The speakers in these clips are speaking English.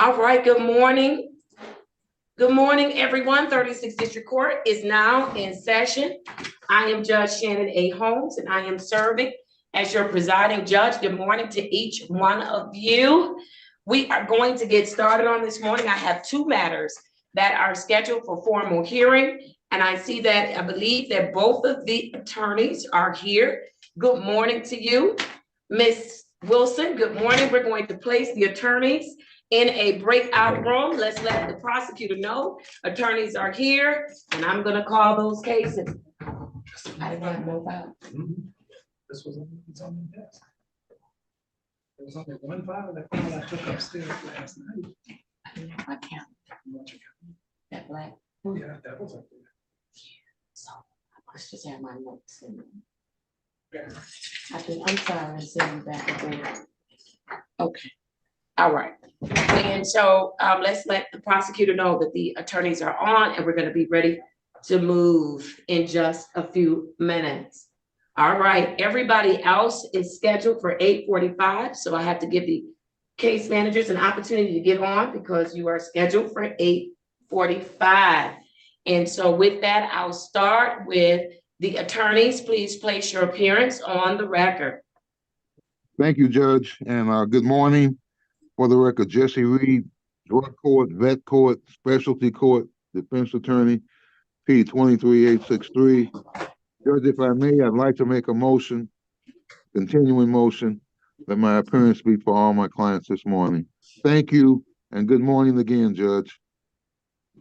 All right, good morning. Good morning, everyone. 36th District Court is now in session. I am Judge Shannon A. Holmes, and I am serving as your presiding judge. Good morning to each one of you. We are going to get started on this morning. I have two matters that are scheduled for formal hearing, and I believe that both of the attorneys are here. Good morning to you, Ms. Wilson. Good morning. We're going to place the attorneys in a breakout room. Let's let the prosecutor know attorneys are here, and I'm going to call those cases. I didn't have mobile. This was on the desk. There was only one file that I took upstairs last night. I can't. That black. Oh yeah, that was up there. So I must just have my notes in there. Yeah. I'm sorry, I'm sitting back again. Okay. All right. And so let's let the prosecutor know that the attorneys are on and we're going to be ready to move in just a few minutes. All right. Everybody else is scheduled for 8:45. So I have to give the case managers an opportunity to get on because you are scheduled for 8:45. And so with that, I'll start with the attorneys. Please place your appearance on the record. Thank you, Judge, and good morning. For the record, Jesse Reed, drug court, vet court, specialty court, defense attorney, P 23863. Judge, if I may, I'd like to make a motion, continuing motion, that my appearance be for all my clients this morning. Thank you, and good morning again, Judge.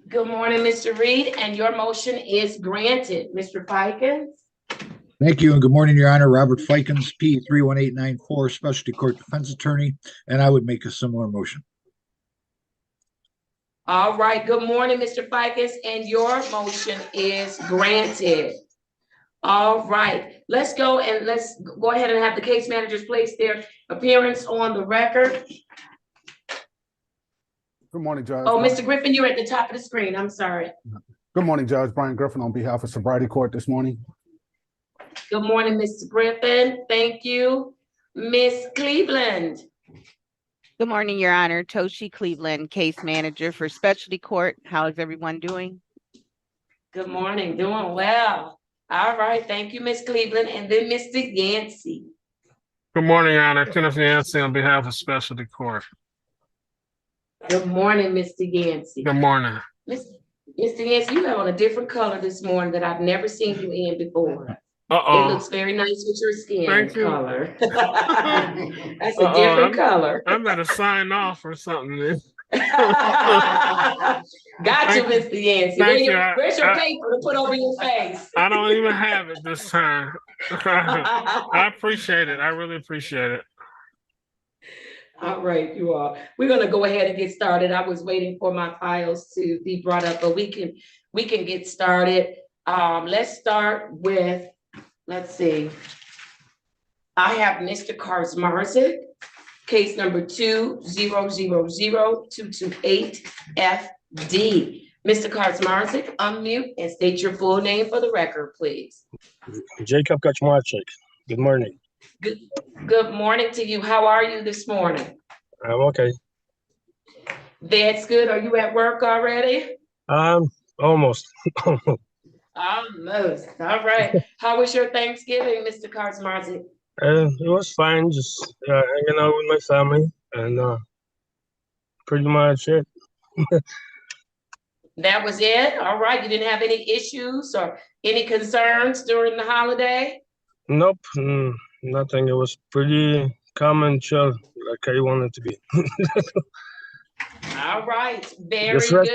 Good morning, Mr. Reed, and your motion is granted. Mr. Fikens? Thank you, and good morning, Your Honor. Robert Fikens, P 31894, Specialty Court Defense Attorney, and I would make a similar motion. All right, good morning, Mr. Fikens, and your motion is granted. All right, let's go ahead and have the case managers place their appearance on the record. Good morning, Judge. Oh, Mr. Griffin, you're at the top of the screen. I'm sorry. Good morning, Judge. Brian Griffin on behalf of Sobriety Court this morning. Good morning, Mr. Griffin. Thank you. Miss Cleveland. Good morning, Your Honor. Toshi Cleveland, case manager for Specialty Court. How is everyone doing? Good morning. Doing well. All right. Thank you, Miss Cleveland. And then Mr. Yancey. Good morning, Your Honor. Kenneth Yancey on behalf of Specialty Court. Good morning, Mr. Yancey. Good morning. Mr. Yancey, you have on a different color this morning that I've never seen you in before. Uh-oh. It looks very nice with your skin Thank you. color. That's a different color. I better sign off or something. Got you, Mr. Yancey. Where's your I paper to put over your face? I don't even have it this time. I appreciate it. I really appreciate it. All right, you all. We're gonna go ahead and get started. I was waiting for my files to be brought up, but we can get started. Let's start with, let's see. I have Mr. Karsmarzik, case number 2000228FD. Mr. Karsmarzik, unmute and state your full name for the record, please. Jacob Kaczmarczyk. Good morning. Good morning to you. How are you this morning? I'm okay. That's good. Are you at work already? Almost. Almost. All right. How was your Thanksgiving, Mr. Karsmarzik? It was fine, just hanging out with my family, and pretty much it. That was it? All right. You didn't have any issues or any concerns during the holiday? Nope, nothing. It was pretty calm and chill, like I wanted to be. All right. Very Just good.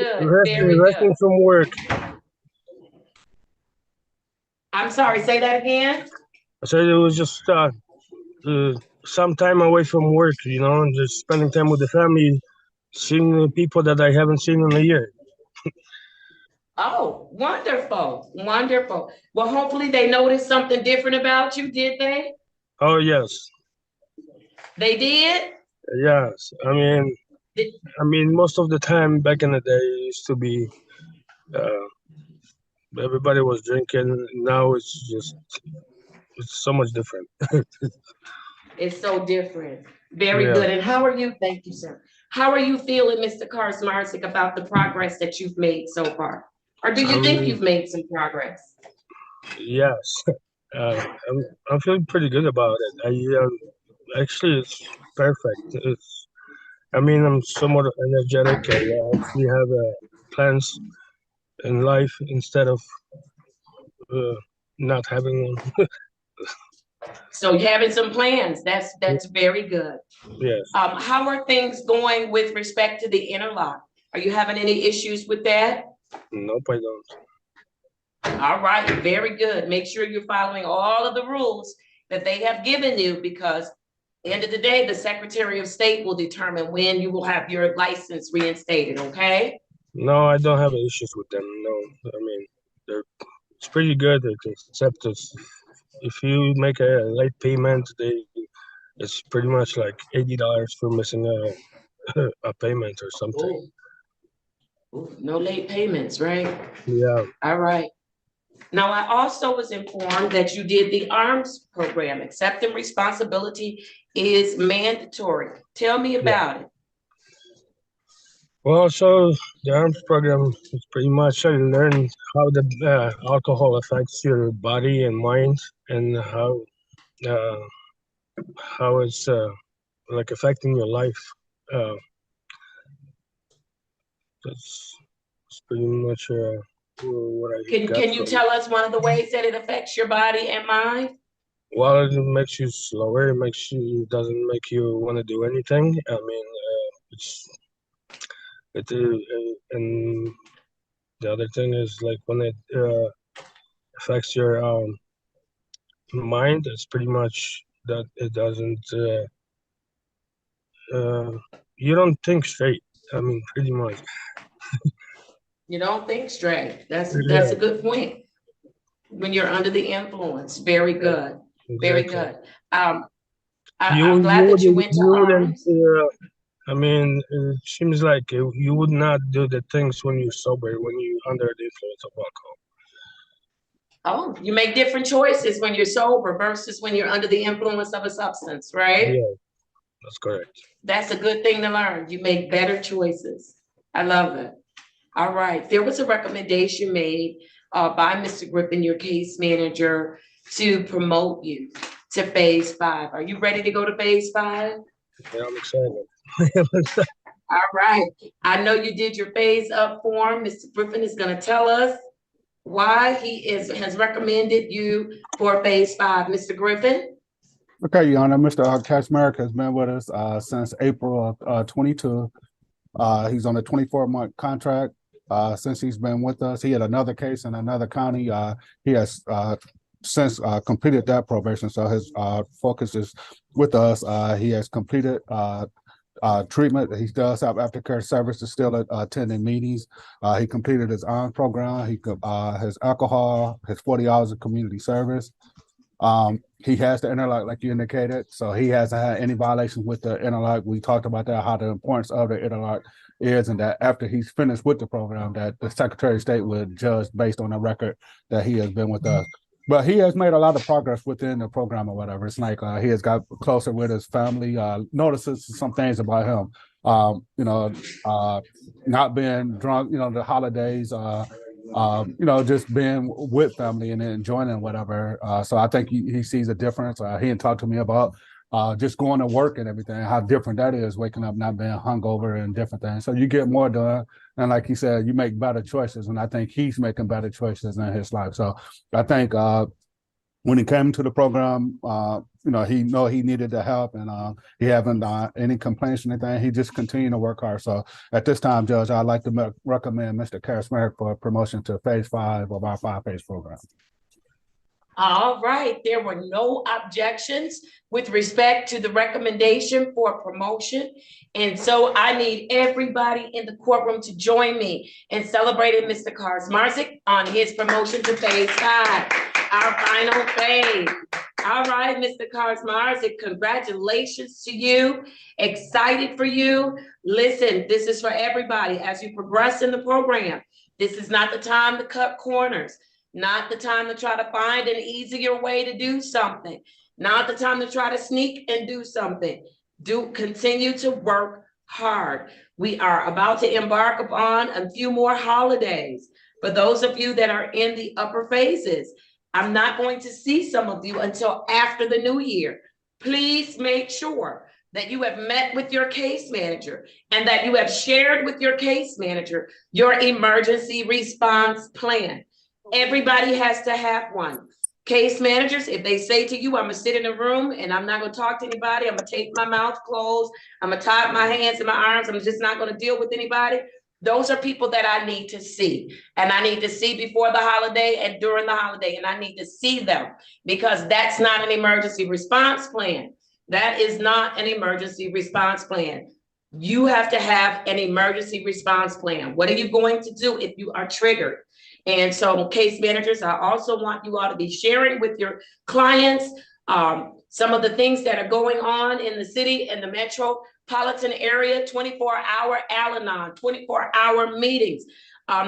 Very resting good. from work. I'm sorry. Say that again. I said it was just some time away from work, you know, and just spending time with the family, seeing the people that I haven't seen in a year. Oh, wonderful. Wonderful. Well, hopefully they noticed something different about you, did they? Oh, yes. They did? Yes. I mean, most of the time back in the day, it used to be everybody was drinking. Now it's so much different. It's so different. Very Yeah. good. And how are you? Thank you, sir. How are you feeling, Mr. Karsmarzik, about the progress that you've made so far? Or do you think you've made some progress? Yes, I'm feeling pretty good about it. Actually, it's perfect. I mean, I'm somewhat energetic. I actually have plans in life instead of uh, not having one. So you're having some plans. That's very good. Yes. How are things going with respect to the interlock? Are you having any issues with that? Nope, I don't. All right, very good. Make sure you're following all of the rules that they have given you, because end of the day, the Secretary of State will determine when you will have your license reinstated, okay? No, I don't have issues with them. No, I mean, it's pretty good, except if you make a late payment, it's pretty much like $80 for missing a payment or something. Ooh, no late payments, right? Yeah. All right. Now, I also was informed that you did the ARMS program. Accepting responsibility is mandatory. Tell me about it. Well, so the ARMS program is pretty much you learn how the alcohol affects your body and mind, and uh, how it's like affecting your life. Uh, that's pretty much what I got Can you from tell us one of the ways that it affects your body and mind? Well, it makes you slower. It doesn't make you want to do anything. I mean, and the other thing is like when it affects your mind, it's pretty much that it doesn't. You don't think straight. I mean, pretty much. You don't think straight. That's a Yeah, good point. When you're under the influence, very good, very exactly. good. I'm glad that you went to You wouldn't. ARMS. I mean, it seems like you would not do the things when you're sober, when you're under the influence of alcohol. Oh, you make different choices when you're sober versus when you're under the influence of a substance, right? Yeah, that's correct. That's a good thing to learn. You make better choices. I love it. All right. There was a recommendation made by Mr. Griffin, your case manager, to promote you to phase 5. Are you ready to go to phase 5? Yeah, I'm excited. All right. I know you did your phase up form. Mr. Griffin is going to tell us why he has recommended you for phase 5. Mr. Griffin? Okay, Your Honor, Mr. Kaczmarek has been with us since April of 22. He's on a 24-month contract. Since he's been with us, he had another case in another county. He has since completed that probation, so his focus is with us. He has completed treatment. He does have aftercare services, still attending meetings. He completed his ARM program. His alcohol, his 40 hours of community service. He has the interlock, like you indicated, so he hasn't had any violations with the interlock. We talked about that, how the importance of the interlock is, and that after he's finished with the program, that the Secretary of State would judge based on the record that he has been with us. But he has made a lot of progress within the program or whatever. It's like he has got closer with his family, notices some things about him. Not being drunk, the holidays, just being with family and enjoying whatever. So I think he sees a difference. He had talked to me about just going to work and everything, how different that is, waking up not being hungover and different things. So you get more done. And like he said, you make better choices. And I think he's making better choices in his life. So I think when he came to the program, he needed the help, and he haven't any complaints or anything. He just continued to work hard. So at this time, Judge, I'd like to recommend Mr. Kaczmarek for promotion to phase 5 of our 5-phase program. All right, there were no objections with respect to the recommendation for promotion. And so I need everybody in the courtroom to join me in celebrating Mr. Karsmarzik on his promotion to phase 5, our final phase. All right, Mr. Karsmarzik, congratulations to you. Excited for you. Listen, this is for everybody as you progress in the program. This is not the time to cut corners. Not the time to try to find an easier way to do something. Not the time to try to sneak and do something. Continue to work hard. We are about to embark upon a few more holidays. For those of you that are in the upper phases, I'm not going to see some of you until after the new year. Please make sure that you have met with your case manager and that you have shared with your case manager your emergency response plan. Everybody has to have one. Case managers, if they say to you, I'm gonna sit in a room and I'm not gonna talk to anybody, I'm gonna take my mouth closed, I'm gonna tie up my hands and my arms, I'm just not gonna deal with anybody. Those are people that I need to see. And I need to see before the holiday and during the holiday, and I need to see them because that's not an emergency response plan. That is not an emergency response plan. You have to have an emergency response plan. What are you going to do if you are triggered? And so case managers, I also want you all to be sharing with your clients some of the things that are going on in the city and the metropolitan area, 24-hour Al-Anon, 24-hour meetings.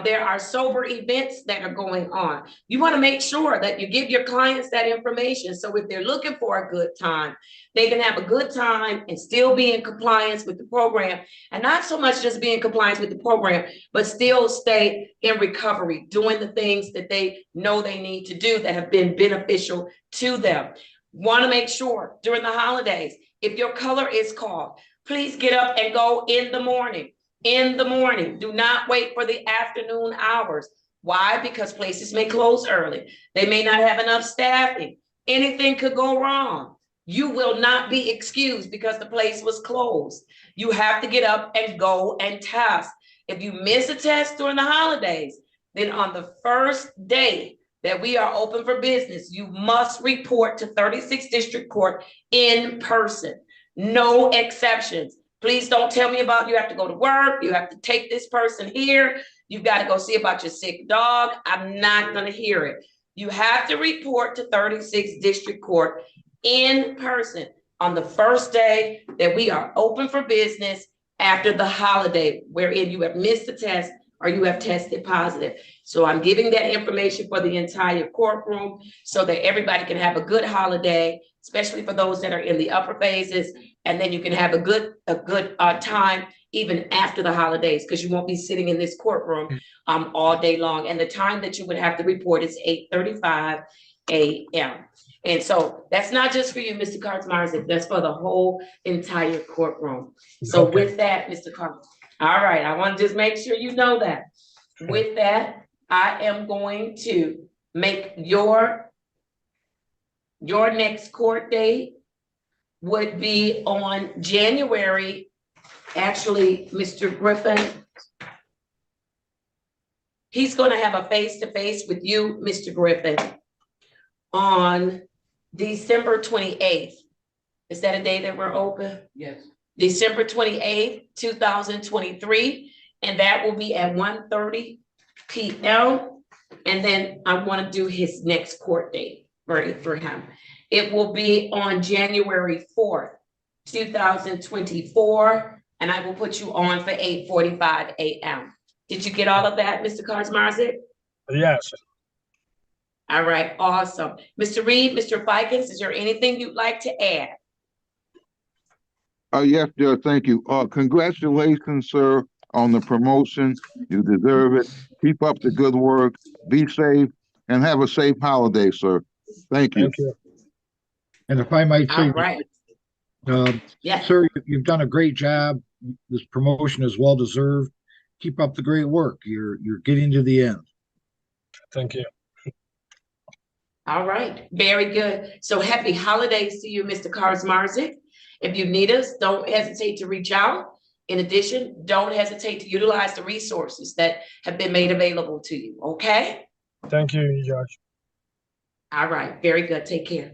There are sober events that are going on. You want to make sure that you give your clients that information. So if they're looking for a good time, they can have a good time and still be in compliance with the program. And not so much just be in compliance with the program, but still stay in recovery, doing the things that they know they need to do that have been beneficial to them. Want to make sure during the holidays, if your color is called, please get up and go in the morning. In the morning, do not wait for the afternoon hours. Why? Because places may close early. They may not have enough staffing. Anything could go wrong. You will not be excused because the place was closed. You have to get up and go and test. If you miss a test during the holidays, then on the first day that we are open for business, you must report to 36th District Court in person. No exceptions. Please don't tell me about you have to go to work, you have to take this person here, you've got to go see about your sick dog. I'm not going to hear it. You have to report to 36th District Court in person on the first day that we are open for business after the holiday, wherein you have missed the test or you have tested positive. So I'm giving that information for the entire courtroom so that everybody can have a good holiday, especially for those that are in the upper phases. And then you can have a good time even after the holidays, because you won't be sitting in this courtroom all day long. And the time that you would have to report is 8:35 a.m. And so that's not just for you, Mr. Kaczmarzyk, that's for the whole entire courtroom. So with that, Mr. Kaczmarzyk, all right, I want to just make sure you know that. With that, I am going to make your next court date would be on January. Actually, Mr. Griffin, he's going to have a face-to-face with you, Mr. Griffin, on December 28th. Is that a day that we're open? Yes. December 28th, 2023. And that will be at 1:30 p.m. And then I want to do his next court date for him. It will be on January 4th, 2024. And I will put you on for 8:45 a.m. Did you get all of that, Mr. Kaczmarzyk? Yes. All right, awesome. Mr. Reed, Mr. Fikens, is there anything you'd like to add? Yes, Judge, thank you. Congratulations, sir, on the promotion. You deserve it. Keep up the good work. Be safe and have a safe holiday, sir. Thank you. Thank you. And if I might say, All right. Yes. sir, you've done a great job. This promotion is well deserved. Keep up the great work. You're getting to the end. Thank you. All right, very good. So happy holidays to you, Mr. Kaczmarzyk. If you need us, don't hesitate to reach out. In addition, don't hesitate to utilize the resources that have been made available to you, okay? Thank you, Judge. All right, very good, take care.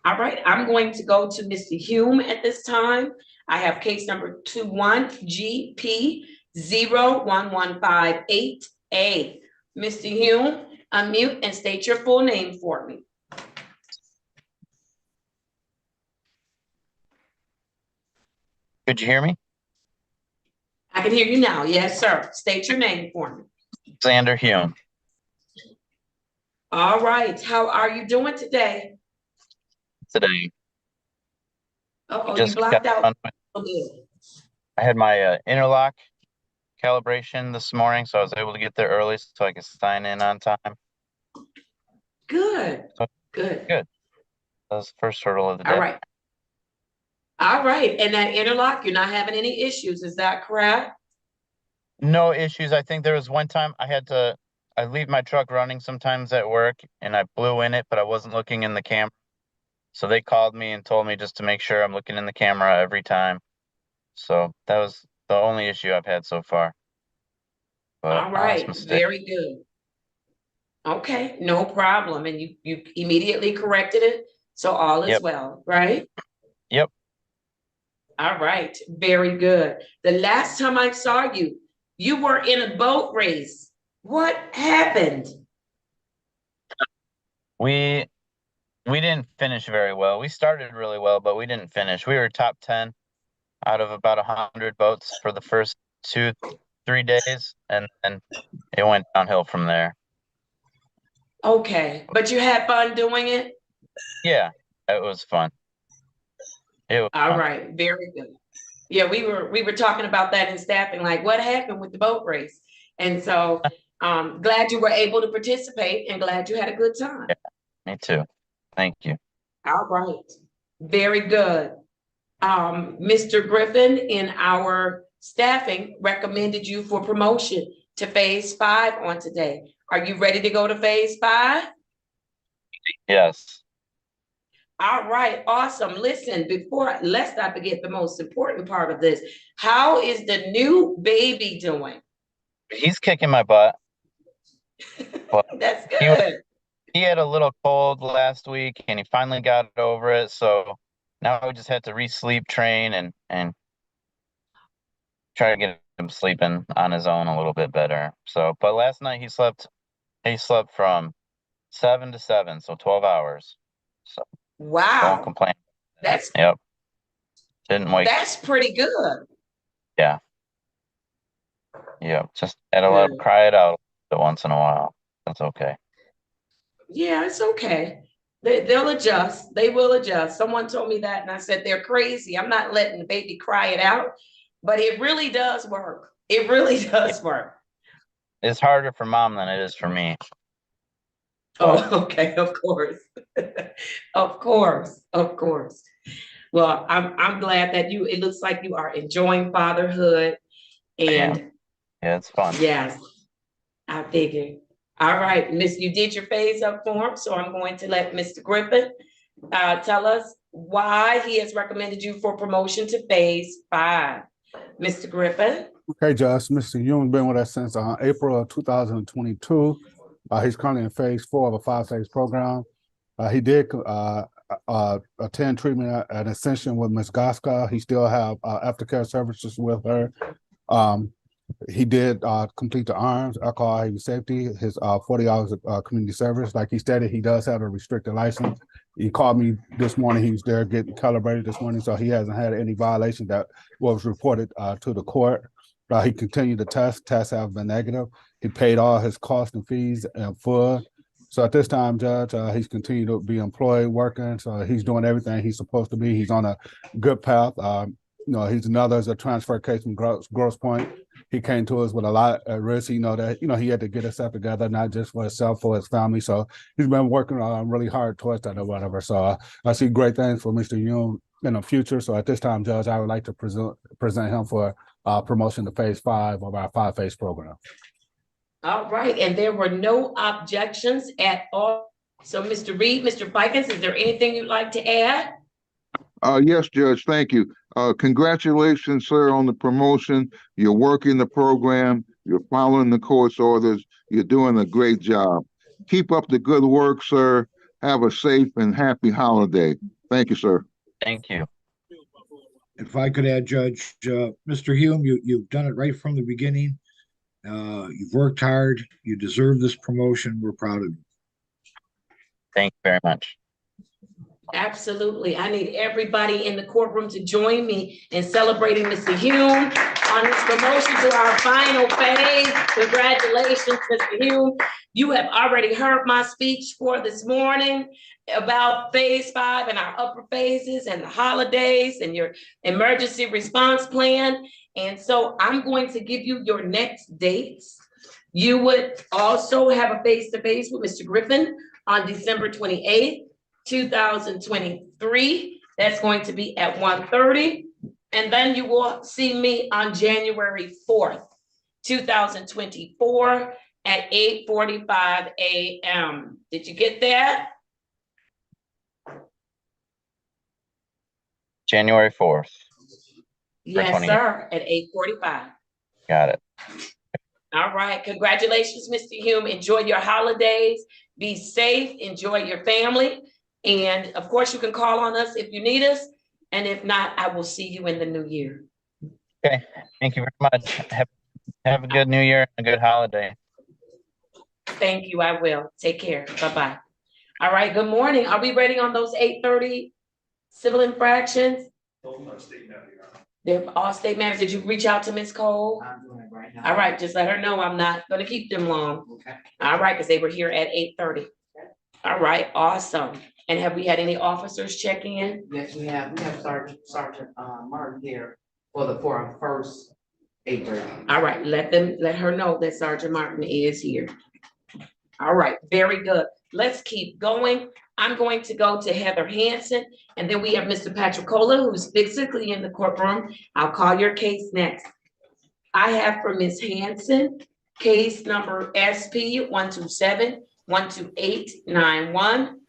All right, I'm going to go to Mr. Hume at this time. I have case number 21GP01158A. Mr. Hume, unmute and state your full name for me. Could you hear me? I can hear you now. Yes, sir. State your name for me. Xander Hume. All right. How are you doing today? Today. Uh-oh, you blocked out a little bit. I had my interlock calibration this morning, so I was able to get there early so I could sign in on time. Good, So good. good. That was the first hurdle of the All day. right. All right, and that interlock, you're not having any issues, is that correct? No issues. I think there was one time I leave my truck running sometimes at work and I blew in it, but I wasn't looking in the camera. So they called me and told me just to make sure I'm looking in the camera every time. So that was the only issue I've had so far. But All honest right, mistake. very good. Okay, no problem. And you immediately corrected it, so all is Yep. well, right? Yep. All right, very good. The last time I saw you, you were in a boat race. What happened? We didn't finish very well. We started really well, but we didn't finish. We were top 10 out of about 100 boats for the first 2-3 days, and then it went downhill from there. Okay, but you had fun doing it? Yeah, it was fun. It was All fun. right, very good. Yeah, we were talking about that in staffing, like what happened with the boat race? And so glad you were able to participate and glad you had a good time. Yeah, me too. Thank you. All right, very good. Mr. Griffin in our staffing recommended you for promotion to phase 5 on today. Are you ready to go to phase 5? Yes. All right, awesome. Listen, lest I forget the most important part of this, how is the new baby doing? He's kicking my butt. But That's he was good. he had a little cold last week and he finally got over it. So now we just had to re-sleep train and try to get him sleeping on his own a little bit better. So, but last night he slept from 7 to 7, so 12 hours. So won't Wow, complain. that's Yep. Didn't wake. that's pretty good. Yeah. Yep. Just had to let him Good. cry it out once in a while. That's okay. Yeah, it's okay. They'll adjust. They will adjust. Someone told me that, and I said they're crazy. I'm not letting the baby cry it out, but it really does work. It really does work. It's harder for mom than it is for me. Oh, okay, of course. Of course, of course. Well, I'm glad that it looks like you are enjoying fatherhood. And Yeah, it's fun. yes, I figured. All right, Miss, you did your phase up form, so I'm going to let Mr. Griffin tell us why he has recommended you for promotion to phase 5. Mr. Griffin? Okay, Josh, Mr. Young's been with us since April of 2022. He's currently in phase 4 of a 5-phase program. He did attend treatment at Ascension with Ms. Goska. He still have aftercare services with her. He did complete the arms, alcohol, heavy safety, his 40 hours of community service. Like he stated, he does have a restricted license. He called me this morning. He was there getting calibrated this morning, so he hasn't had any violation that was reported to the court. He continued to test. Tests have been negative. He paid all his costs and fees in full. So at this time, Judge, he's continued to be employed, working. So he's doing everything he's supposed to be. He's on a good path. He's another as a transfer case from Grosse Point. He came to us with a lot at risk. He he had to get himself together, not just for himself, for his family. So he's been working really hard towards that or whatever. So I see great things for Mr. Young in the future. So at this time, Judge, I would like to present him for promotion to phase 5 of our 5-phase program. All right, and there were no objections at all. So Mr. Reed, Mr. Fikens, is there anything you'd like to add? Yes, Judge, thank you. Congratulations, sir, on the promotion. You're working the program. You're following the court's orders. You're doing a great job. Keep up the good work, sir. Have a safe and happy holiday. Thank you, sir. Thank you. If I could add, Judge, Mr. Hume, you've done it right from the beginning. You've worked hard. You deserve this promotion. We're proud of you. Thank you very much. Absolutely. I need everybody in the courtroom to join me in celebrating Mr. Hume on his promotion to our final phase. Congratulations, Mr. Hume. You have already heard my speech for this morning about phase 5 and our upper phases and the holidays and your emergency response plan. And so I'm going to give you your next dates. You would also have a face-to-face with Mr. Griffin on December 28th. 2023. That's going to be at 1:30. And then you will see me on January 4th, 2024 at 8:45 a.m. Did you get that? January 4th. Yes, 20. sir, at 8:45. Got it. All right. Congratulations, Mr. Hume. Enjoy your holidays. Be safe. Enjoy your family. And of course, you can call on us if you need us. And if not, I will see you in the new year. Okay. Thank you very much. Have a good new year and a good holiday. Thank you. I will. Take care. Bye-bye. All right. Good morning. Are we ready on those 8:30 civil infractions? They're all state matters. Did you reach out to Ms. Cole? I'm doing it right now. All right. Just let her know I'm not going to keep them long. Okay. All right. Because they were here at 8:30. All right. Awesome. And have we had any officers check in? Yes, we have Sergeant Martin here for our first 8:30. All right, let her know that Sergeant Martin is here. All right, very good. Let's keep going. I'm going to go to Heather Hanson, and then we have Mr. Patricola, who's physically in the courtroom. I'll call your case next. I have for Ms. Hanson, case number SP 127-12891.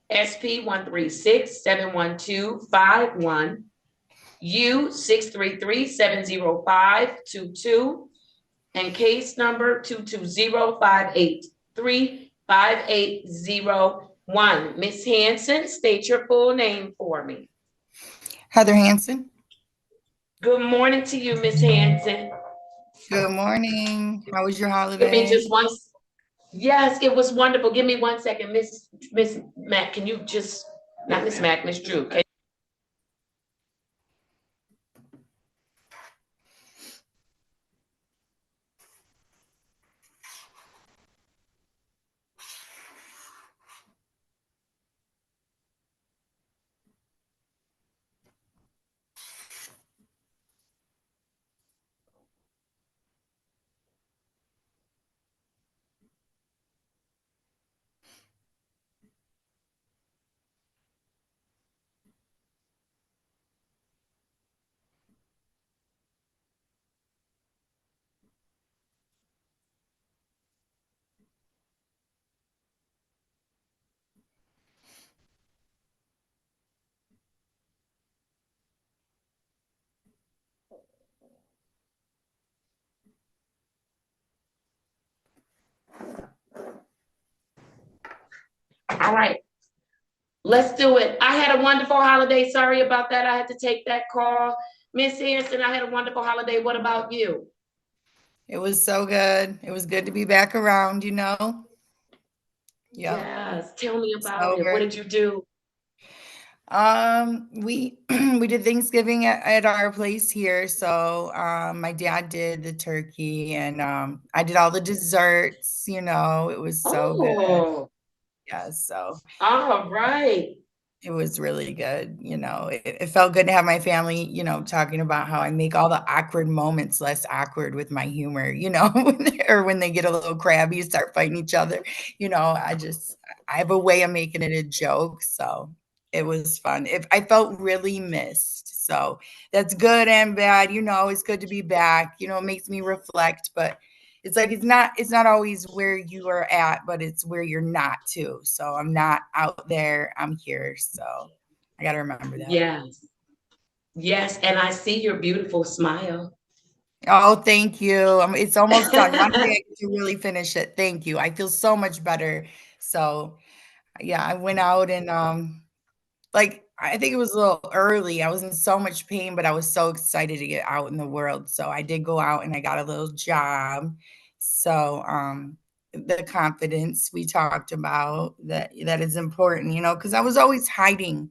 SP 136-71251, U 633-70522, and case number 220-583-5801. Ms. Hanson, state your full name for me. Heather Hanson. Good morning to you, Ms. Hanson. Good morning. How was your holiday? Give me just one. Yes, it was wonderful. Give me 1 second, Miss Mac. Can you just, not Miss Mac, Miss Drew. All right, let's do it. I had a wonderful holiday. Sorry about that. I had to take that call. Miss Hanson, I had a wonderful holiday. What about you? It was so good. It was good to be back around, you know? Yep. Yes, tell me about it. Good. What did you do? We we did Thanksgiving at our place here. So my dad did the turkey and I did all the desserts, you know, it was so good. Yeah, so all right. It was really good, you know, it felt good to have my family, you know, talking about how I make all the awkward moments less awkward with my humor, you know, or when they get a little crabby, start fighting each other, you know, I have a way of making it a joke, so it was fun. I felt really missed, so that's good and bad, you know, it's good to be back, you know, it makes me reflect, but it's like it's not always where you are at, but it's where you're not too. So I'm not out there, I'm here. So I got to remember that. Yes. Yes, and I see your beautiful smile. Oh, thank you. It's almost done. One day I get to really finish it. Thank you. I feel so much better. So yeah, I went out and like I think it was a little early. I was in so much pain, but I was so excited to get out in the world. So I did go out and I got a little job. So the confidence we talked about that is important, you know, because I was always hiding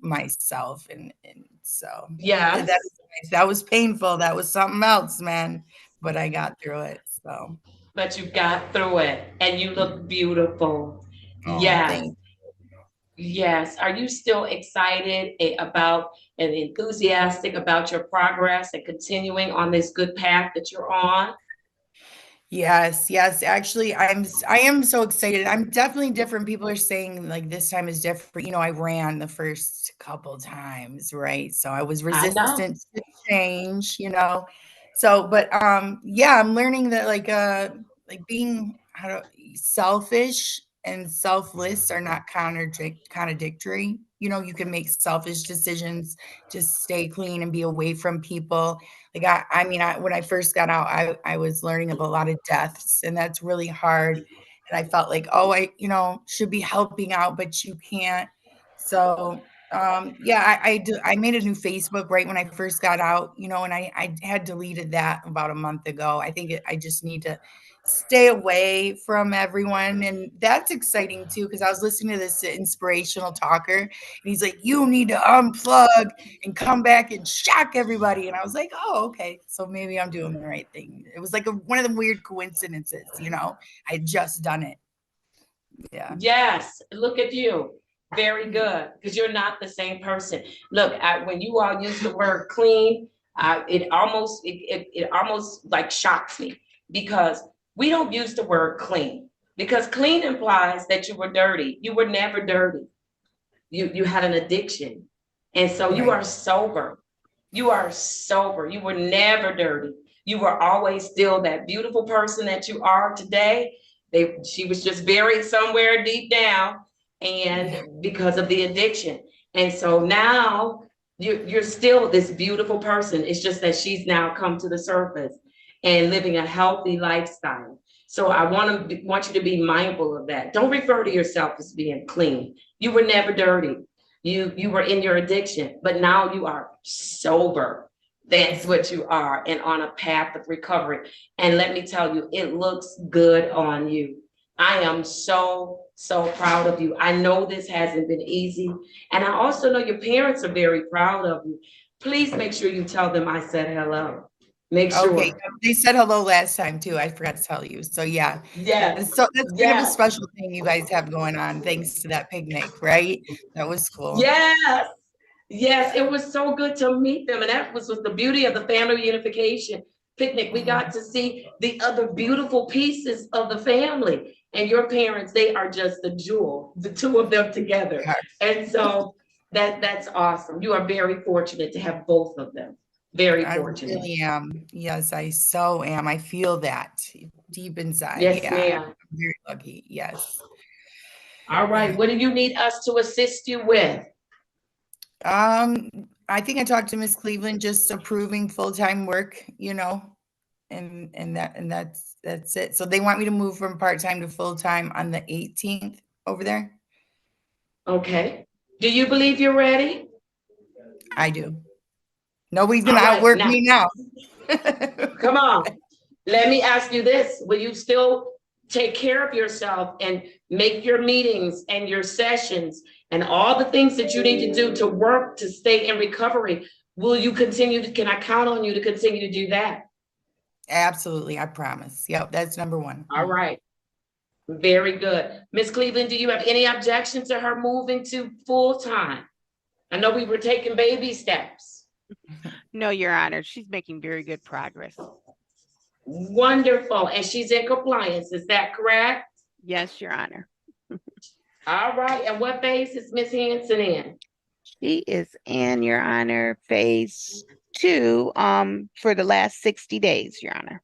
myself. And so Yes, that was painful. That was something else, man. But I got through it. So, but you got through it and you look beautiful. oh, Yes, thank yes. Are you still excited about and enthusiastic about your progress and continuing on this good path that you're on? Yes, yes. Actually, I am so excited. I'm definitely different. People are saying like this time is different. I ran the first couple times, right? So I was I know. resistant to change. So, but yeah, I'm learning that like being selfish and selfless are not contradictory. You can make selfish decisions, just stay clean and be away from people. Like I mean, when I first got out, I was learning about a lot of deaths, and that's really hard. And I felt like, oh, I should be helping out, but you can't. So yeah, I made a new Facebook right when I first got out, and I had deleted that about a month ago. I think I just need to stay away from everyone, and that's exciting too because I was listening to this inspirational talker, and he's like, you need to unplug and come back and shock everybody. And I was like, oh, okay. So maybe I'm doing the right thing. It was like one of the weird coincidences. I had just done it. Yeah. Yes, look at you. Very good, because you're not the same person. Look, when you all use the word clean, it almost like shocks me because we don't use the word clean because clean implies that you were dirty. You were never dirty. You had an addiction, and so you Right. are sober. You are sober. You were never dirty. You were always still that beautiful person that you are today. She was just buried somewhere deep down, Yeah. and because of the addiction. And so now you're still this beautiful person. It's just that she's now come to the surface and living a healthy lifestyle. So I want you to be mindful of that. Don't refer to yourself as being clean. You were never dirty. You were in your addiction, but now you are sober. That's what you are, and on a path of recovery. And let me tell you, it looks good on you. I am so, so proud of you. I know this hasn't been easy. And I also know your parents are very proud of you. Please make sure you tell them I said hello. Make Okay. sure. They said hello last time too. I forgot to tell you. So yeah. Yes, That's kind of a yes, special thing you guys have going on, thanks to that picnic, right? That was cool. yes. Yes, it was so good to meet them. And that was the beauty of the family reunification picnic. We got to see the other beautiful pieces of the family. And your parents, they are just the jewel, the two of them together. And so that's awesome. You are very fortunate to have both of them. Very I fortunate. really am. Yes, I so am. I feel that deep inside. Yes, Yeah, ma'am. I'm very lucky. Yes. All right. What do you need us to assist you with? I think I talked to Miss Cleveland, just approving full-time work, and that's it. So they want me to move from part-time to full-time on the 18th over there. Okay. Do you believe you're ready? I do. Nobody's All gonna right. outwork Now, me now. come on. Let me ask you this. Will you still take care of yourself and make your meetings and your sessions and all the things that you need to do to work to stay in recovery? Will you continue to, can I count on you to continue to do that? Absolutely, I promise. Yep, that's number one. All right. Very good. Ms. Cleveland, do you have any objection to her moving to full time? I know we were taking baby steps. No, Your Honor, she's making very good progress. Wonderful. And she's in compliance. Is that correct? Yes, Your Honor. All right. And what phase is Ms. Hanson in? She is in, Your Honor, phase 2 for the last 60 days, Your Honor.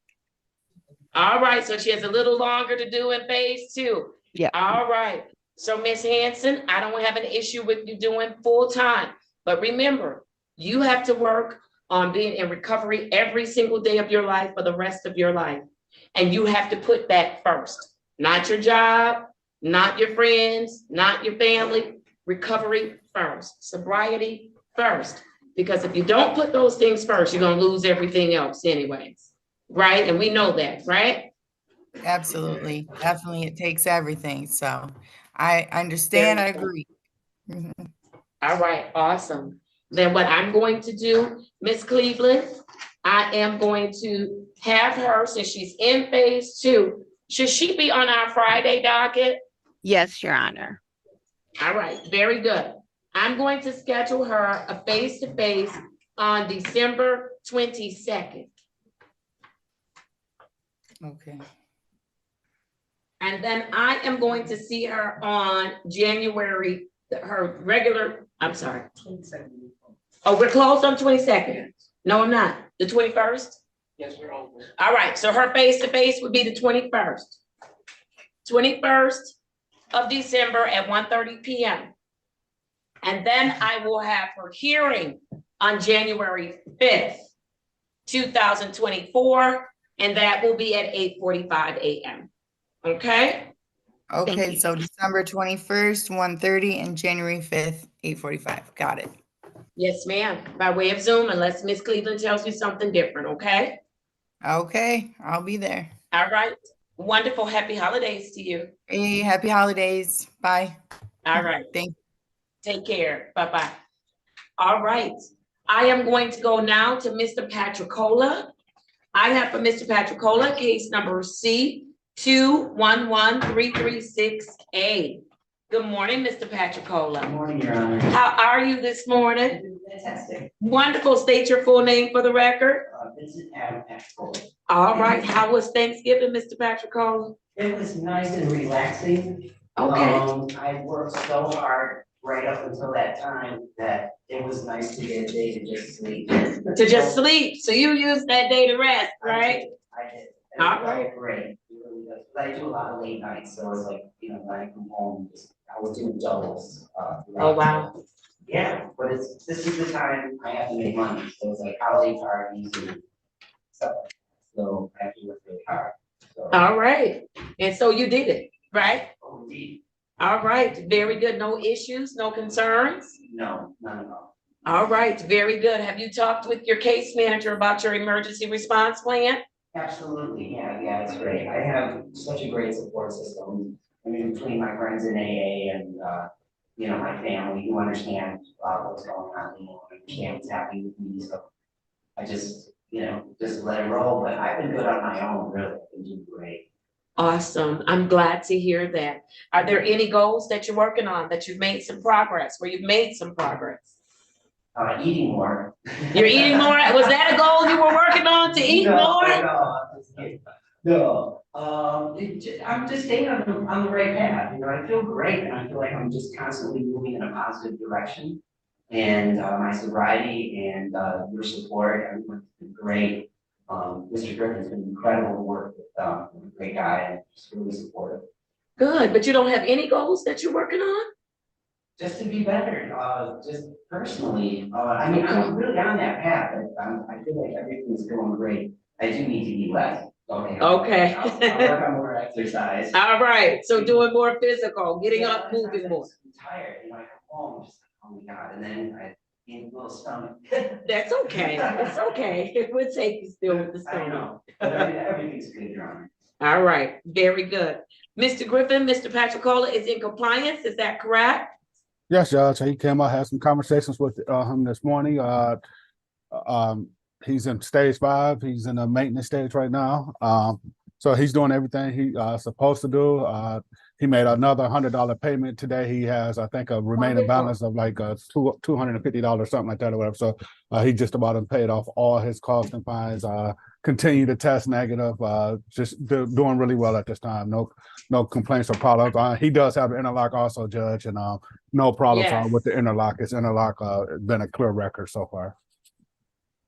All right. So she has a little longer to do in phase 2. Yeah. All right. So Ms. Hanson, I don't have an issue with you doing full time, but remember, you have to work on being in recovery every single day of your life for the rest of your life. And you have to put that first, not your job, not your friends, not your family, recovery first, sobriety first. Because if you don't put those things first, you're going to lose everything else anyways. Right? And we know that, right? Absolutely. Definitely, it takes everything. So I understand. I agree. Mhm. All right, awesome. Then what I'm going to do, Miss Cleveland, I am going to have her, since she's in phase 2, should she be on our Friday docket? Yes, Your Honor. All right, very good. I'm going to schedule her a face-to-face on December 22nd. Okay. And then I am going to see her on January, her regular, I'm sorry. Oh, we're closed on 22nd. No, I'm not. The 21st? Yes, we're over. All right, so her face-to-face would be the 21st. 21st of December at 1:30 p.m. And then I will have her hearing on January 5th, 2024, and that will be at 8:45 a.m. Okay? Okay, so December 21st, 1:30, and January 5th, 8:45. Got it. Yes, ma'am, by way of Zoom, unless Miss Cleveland tells you something different, okay? Okay, I'll be there. All right, wonderful, happy holidays to you. Hey, happy holidays. Bye. All right. Thank Take care, bye-bye. All right, I am going to go now to Mr. Patricola. I have for Mr. Patricola, case number C211336A. Good morning, Mr. Patricola. Good morning, Your Honor. How are you this morning? Fantastic. Wonderful. State your full name for the record. Vincent Adam Patricola. All right. How was Thanksgiving, Mr. Patricola? It was nice and relaxing. Okay. I worked so hard right up until that time that it was nice to get a day to just sleep. To just sleep. So you used that day to rest, right? I did. All All right. right. Great. It really does. But I do a lot of late nights, so it's like, when I come home, I was doing doubles. Oh, wow. Yeah, but this is the time I have to make money, so it's like holiday parties and stuff. So I have to work really hard. So, All right. And so you did it, right? oh, indeed. All right. Very good. No issues, no concerns? No, none at all. All right. Very good. Have you talked with your case manager about your emergency response plan? Absolutely, yeah, it's great. I have such a great support system. I mean, between my friends in AA and, my family who understand what's going on, understand what's happening with me. So I just let it roll. But I've been good on my own, really. I've been doing great. Awesome. I'm glad to hear that. Are there any goals that you're working on that you've made some progress, where you've made some progress? Eating more. You're eating more? Was that a goal you were working on, to eat more? No. I'm just staying on the right path. I feel great, and I feel like I'm just constantly moving in a positive direction. And my sobriety and your support, everyone's been great. Mr. Griffin's been incredible to work with. A great guy, and just really supportive. Good, but you don't have any goals that you're working on? Just to be better, just personally. I'm really on that path. I feel like everything's going great. I do need to eat less. Okay. I'll work on more exercise. All right, so doing more physical, getting up, moving more. I'm tired, I come home, just, oh my God, and then I gain a little stomach. That's okay, it's okay. It would take you still with the I stomach. know, but everything's good, Your Honor. All right, very good. Mr. Griffin, Mr. Patricola is in compliance, is that correct? Yes, Judge. He came out, had some conversations with him this morning. He's in stage 5. He's in the maintenance stage right now. So he's doing everything he's supposed to do. He made another $100 payment today. He has, I think, a remaining balance of like $250, something like that, or whatever. So he just about paid off all his costs and fines. Continue to test negative. Just doing really well at this time. No complaints or problems. He does have an interlock also, Judge, and no problems with the interlock. His interlock been a clear record so far.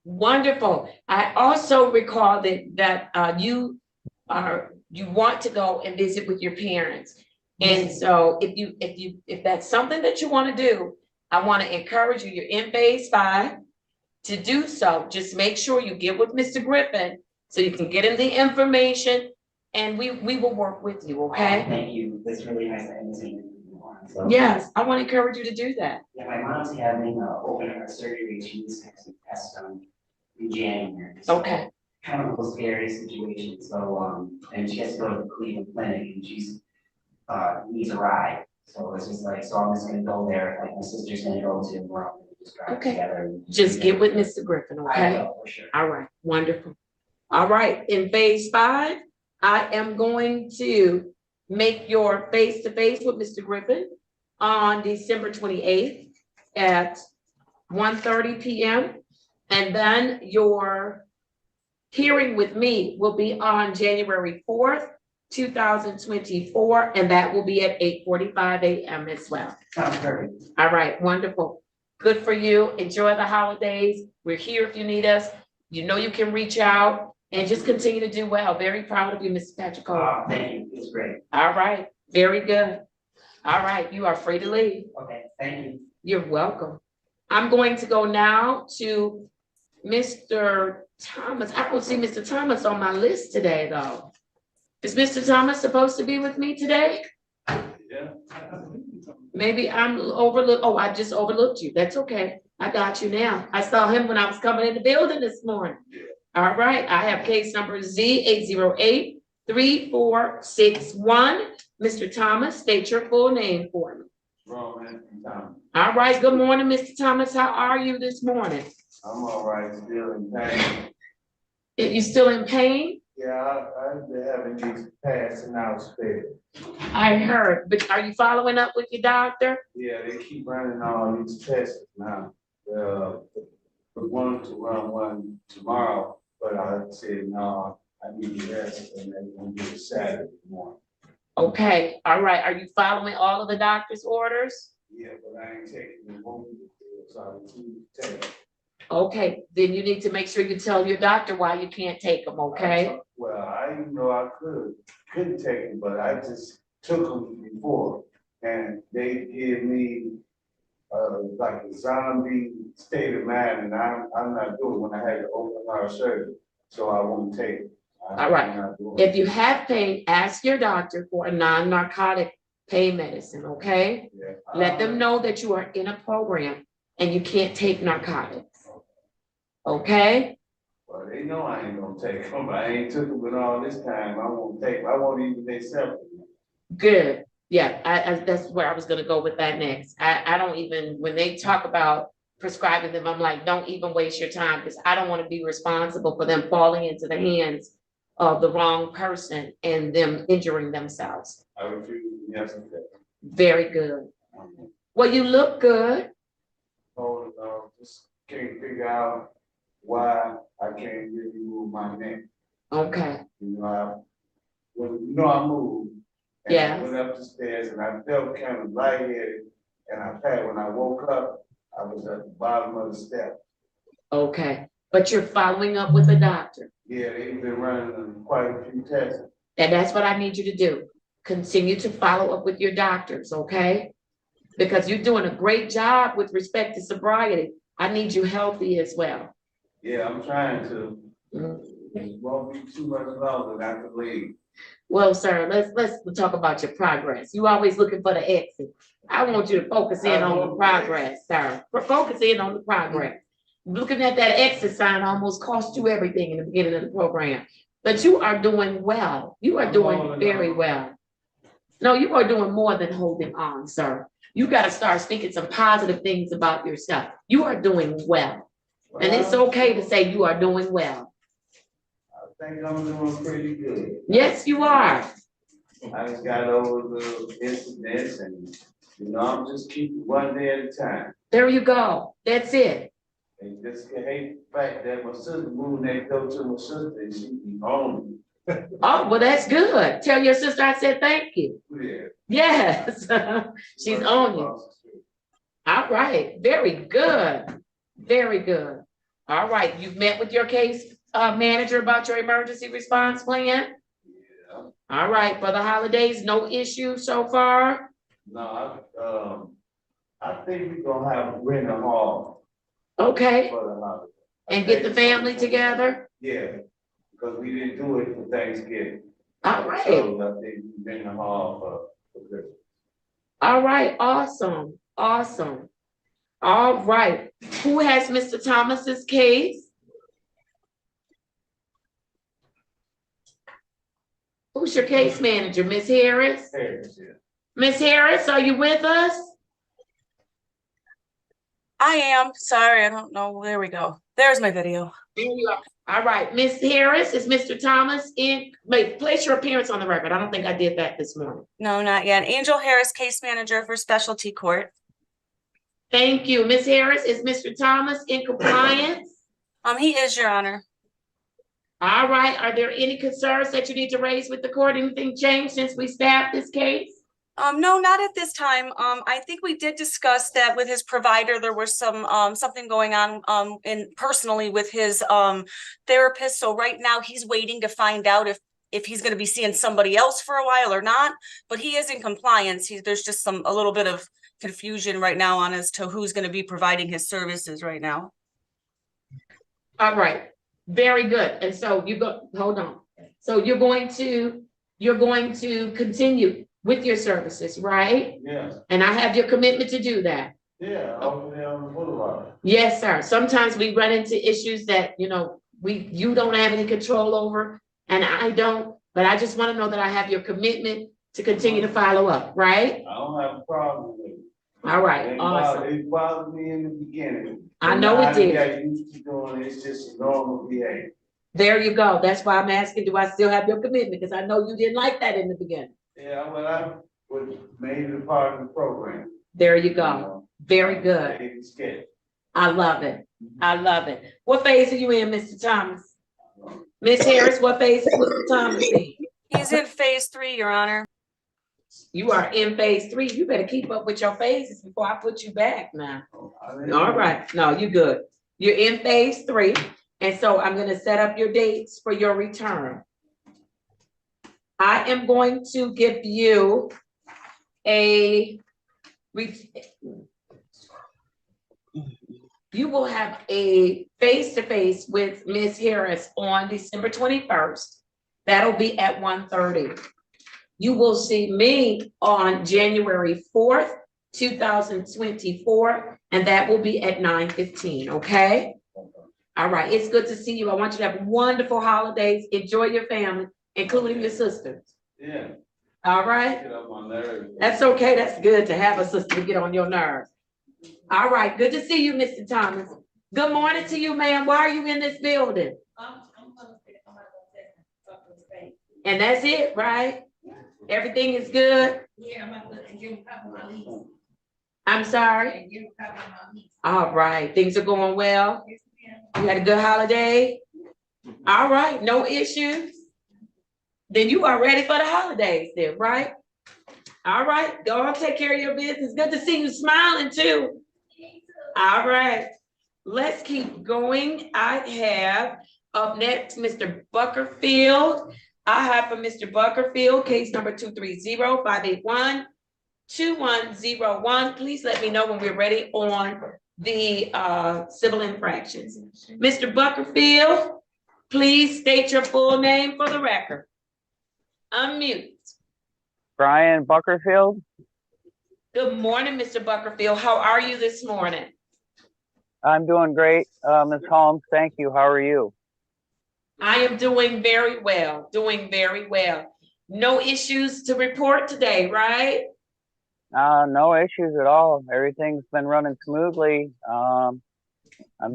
Wonderful. I also recall that you want to go and visit with your parents. And so if that's something that you want to do, I want to encourage you. You're in phase 5 to do so. Just make sure you get with Mr. Griffin so you can get him the information, and we will work with you. Okay. Thank you. That's really nice. I haven't seen you. So, yes, I want to encourage you to do that. Yeah, my mom's having open heart surgery. She needs to have some tests done in January. So okay. Kind of a little scary situation. So and she has to go to the Cleveland Clinic, and she's needs a ride. So it's just like, so I'm just gonna go there, like my sister's gonna go to, we're all gonna just drive Okay. together. and Just get with together. Mr. Griffin, I okay? will, for sure. All right, wonderful. All right, in phase 5, I am going to make your face-to-face with Mr. Griffin on December 28th at 1:30 p.m. And then your hearing with me will be on January 4th, 2024, and that will be at 8:45 a.m. as well. Sounds perfect. All right, wonderful. Good for you. Enjoy the holidays. We're here if you need us. You know you can reach out and just continue to do well. Very proud of you, Mr. Patrick. Thank you, it's great. All right, very good. All right, you are free to leave. Okay, thank you. You're welcome. I'm going to go now to Mr. Thomas. I don't see Mr. Thomas on my list today, though. Is Mr. Thomas supposed to be with me today? Yeah. Maybe I'm oh, I just overlooked you. That's okay. I got you now. I saw him when I was coming in the building this morning. All right, I have case number Z808-3461. Mr. Thomas, state your full name for me. All right, good morning, Mr. Thomas. How are you this morning? I'm all right, still in pain. You still in pain? Yeah, I've been having these passing out spells. I heard, but are you following up with your doctor? Yeah, they keep running all these tests now. We wanted to run one tomorrow, but I said, no, I need to rest and they're gonna do it Saturday morning. Okay, all right. Are you following all of the doctor's orders? Yeah, but I ain't taking the wound, so I keep taking. Okay, then you need to make sure you tell your doctor why you can't take them, okay? Well, I didn't know I couldn't take them, but I just took them before. And they give me like a zombie state of mind, and I'm not doing it when I had the open heart surgery, so I won't take it. All right. If you have pain, ask your doctor for a non-narcotic pain medicine, okay? Yeah. Let them know that you are in a program and you can't take narcotics. Okay? Well, they know I ain't gonna take them. I ain't took them in all this time. I won't take them. I won't even accept them. Good. Yeah, I that's where I was gonna go with that next. I don't even, when they talk about prescribing them, I'm like, don't even waste your time because I don't want to be responsible for them falling into the hands of the wrong person and them injuring themselves. I refused yesterday. Very good. Well, you look good. Oh, no, just can't figure out why I can't really move my neck. Okay. You know, I moved. And Yeah. I went up the stairs and I felt kind of lightheaded. And when I woke up, I was at the bottom of the step. Okay, but you're following up with the doctor. Yeah, they've been running quite a few tests. And that's what I need you to do. Continue to follow up with your doctors, okay? Because you're doing a great job with respect to sobriety. I need you healthy as well. Yeah, I'm trying to. It won't be too much longer, I can leave. Well, sir, let's talk about your progress. You always looking for the exit. I want you to focus in on the progress, sir. Focus in on the progress. Looking at that exit sign almost cost you everything in the beginning of the program. But you are doing well. You are doing very well. No, you are doing more than holding on, sir. You got to start speaking some positive things about yourself. You are doing well. And it's okay to say you are doing well. I think I'm doing pretty good. Yes, you are. I just got over the incidents and, I'm just keeping one day at a time. There you go. That's it. And just hate the fact that my sister moved next door to my sister and she be home. Oh, well, that's good. Tell your sister I said thank you. Yeah. Yes, she's on you. All right, very good. Very good. All right, you've met with your case manager about your emergency response plan? Yeah. All right, for the holidays, no issue so far? No, I think we're gonna have rent a hall. Okay. For the holiday. And get the family together? Yeah, because we didn't do it for Thanksgiving. All right. So I think we rent a hall for Christmas. All right, awesome, awesome. All right, who has Mr. Thomas's case? Who's your case manager, Ms. Harris? Harris, yeah. Ms. Harris, are you with us? I am. Sorry, I don't know. There we go. There's my video. There you are. All right, Ms. Harris, is Mr. Thomas in? Wait, place your appearance on the record. I don't think I did that this morning. No, not yet. Angel Harris, case manager for specialty court. Thank you. Ms. Harris, is Mr. Thomas in compliance? He is, Your Honor. All right, are there any concerns that you need to raise with the court? Anything changed since we staffed this case? No, not at this time. I think we did discuss that with his provider. There was some something going on in personally with his therapist. So right now he's waiting to find out if he's going to be seeing somebody else for a while or not. But he is in compliance. There's just a little bit of confusion right now on as to who's going to be providing his services right now. All right, very good. And so hold on. So you're going to continue with your services, right? Yeah. And I have your commitment to do that. Yeah, over there on the boulevard. Yes, sir. Sometimes we run into issues that, you don't have any control over, and I don't, but I just want to know that I have your commitment to continue to follow up, right? I don't have a problem with it. All right, awesome. It bothered me in the beginning. I know it did. I got used to doing it. It's just normal behavior. There you go. That's why I'm asking, do I still have your commitment? Because I know you didn't like that in the beginning. Yeah, well, I was made it a part of the program. There you go. Very good. I love it. I love it. What phase are you in, Mr. Thomas? Ms. Harris, what phase is Mr. Thomas in? He's in phase 3, Your Honor. You are in phase 3. You better keep up with your phases before I put you back now. All right. No, you're good. You're in phase 3. And so I'm going to set up your dates for your return. I am going to give you you will have a face-to-face with Ms. Harris on December 21st. That'll be at 1:30. You will see me on January 4th, 2024, and that will be at 9:15, okay? All right, it's good to see you. I want you to have wonderful holidays. Enjoy your family, including your sisters. Yeah. All right? Get on my nerves. That's okay. That's good to have a sister to get on your nerves. All right, good to see you, Mr. Thomas. Good morning to you, ma'am. Why are you in this building? And that's it, right? Everything is good? I'm sorry? All right, things are going well? You had a good holiday? All right, no issues? Then you are ready for the holidays then, right? All right, go on, take care of your business. Good to see you smiling too. All right, let's keep going. I have up next, Mr. Buckerfield. I have for Mr. Buckerfield, case number 230-581-2101. Please let me know when we're ready on the civil infractions. Mr. Buckerfield, please state your full name for the record. Unmute. Brian Buckerfield. Good morning, Mr. Buckerfield. How are you this morning? I'm doing great, Ms. Holmes. Thank you. How are you? I am doing very well, No issues to report today, right? No issues at all. Everything's been running smoothly. I'm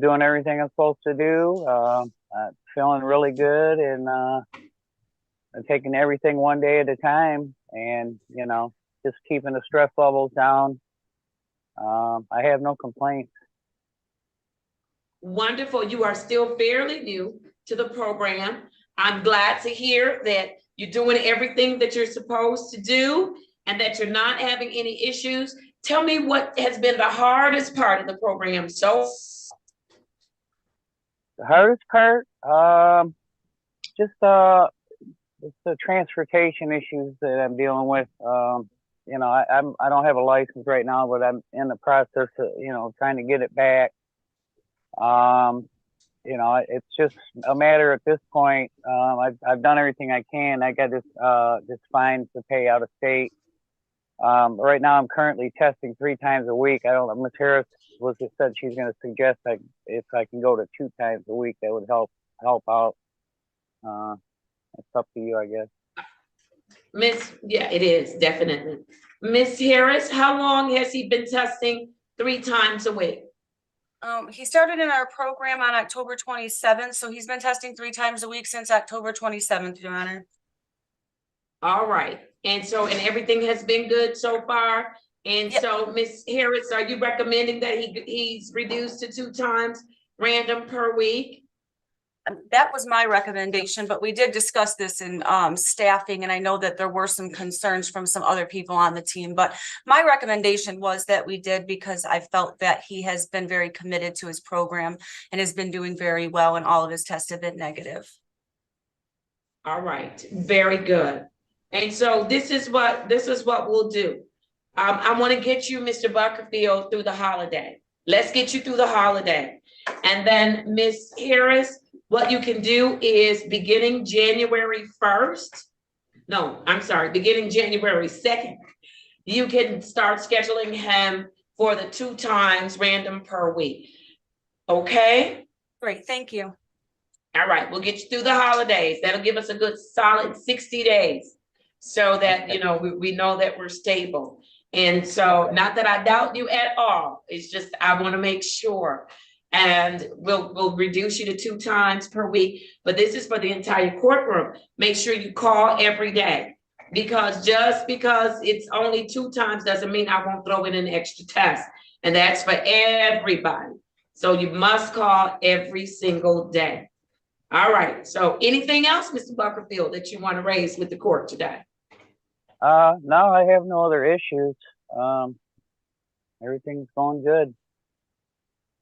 doing everything I'm supposed to do. Feeling really good and taking everything one day at a time and, just keeping the stress levels down. I have no complaints. Wonderful. You are still fairly new to the program. I'm glad to hear that you're doing everything that you're supposed to do and that you're not having any issues. Tell me what has been the hardest part of the program. So the hardest part, just the transportation issues that I'm dealing with. I don't have a license right now, but I'm in the process of, trying to get it back. It's just a matter at this point. I've done everything I can. I got this fine to pay out of state. Right now I'm currently testing 3 times a week. I don't know. Ms. Harris said she's going to suggest if I can go to 2 times a week, that would help out. It's up to you, I guess. Yeah, it is, definitely. Miss Harris, how long has he been testing 3 times a week? He started in our program on October 27th, so he's been testing 3 times a week since October 27th, Your Honor. All right, and everything has been good so far? And Yep. so, Miss Harris, are you recommending that he's reduced to 2 times random per week? That was my recommendation, but we did discuss this in staffing, and I know that there were some concerns from some other people on the team, but my recommendation was that we did because I felt that he has been very committed to his program and has been doing very well, and all of his tests have been negative. All right, very good. And so this is what we'll do. I want to get you, Mr. Buckerfield, through the holiday. Let's get you through the holiday. And then Miss Harris, what you can do is beginning January 2nd, you can start scheduling him for the 2 times random per week. Okay? Great, thank you. All right, we'll get you through the holidays. That'll give us a good solid 60 days so that, we know that we're stable. And so, not that I doubt you at all. It's just, I want to make sure. And we'll reduce you to 2 times per week, but this is for the entire courtroom. Make sure you call every day, because just because it's only 2 times doesn't mean I won't throw in an extra test. And that's for everybody. So you must call every single day. All right. So anything else, Mr. Buckerfield, that you want to raise with the court today? No, I have no other issues. Everything's going good.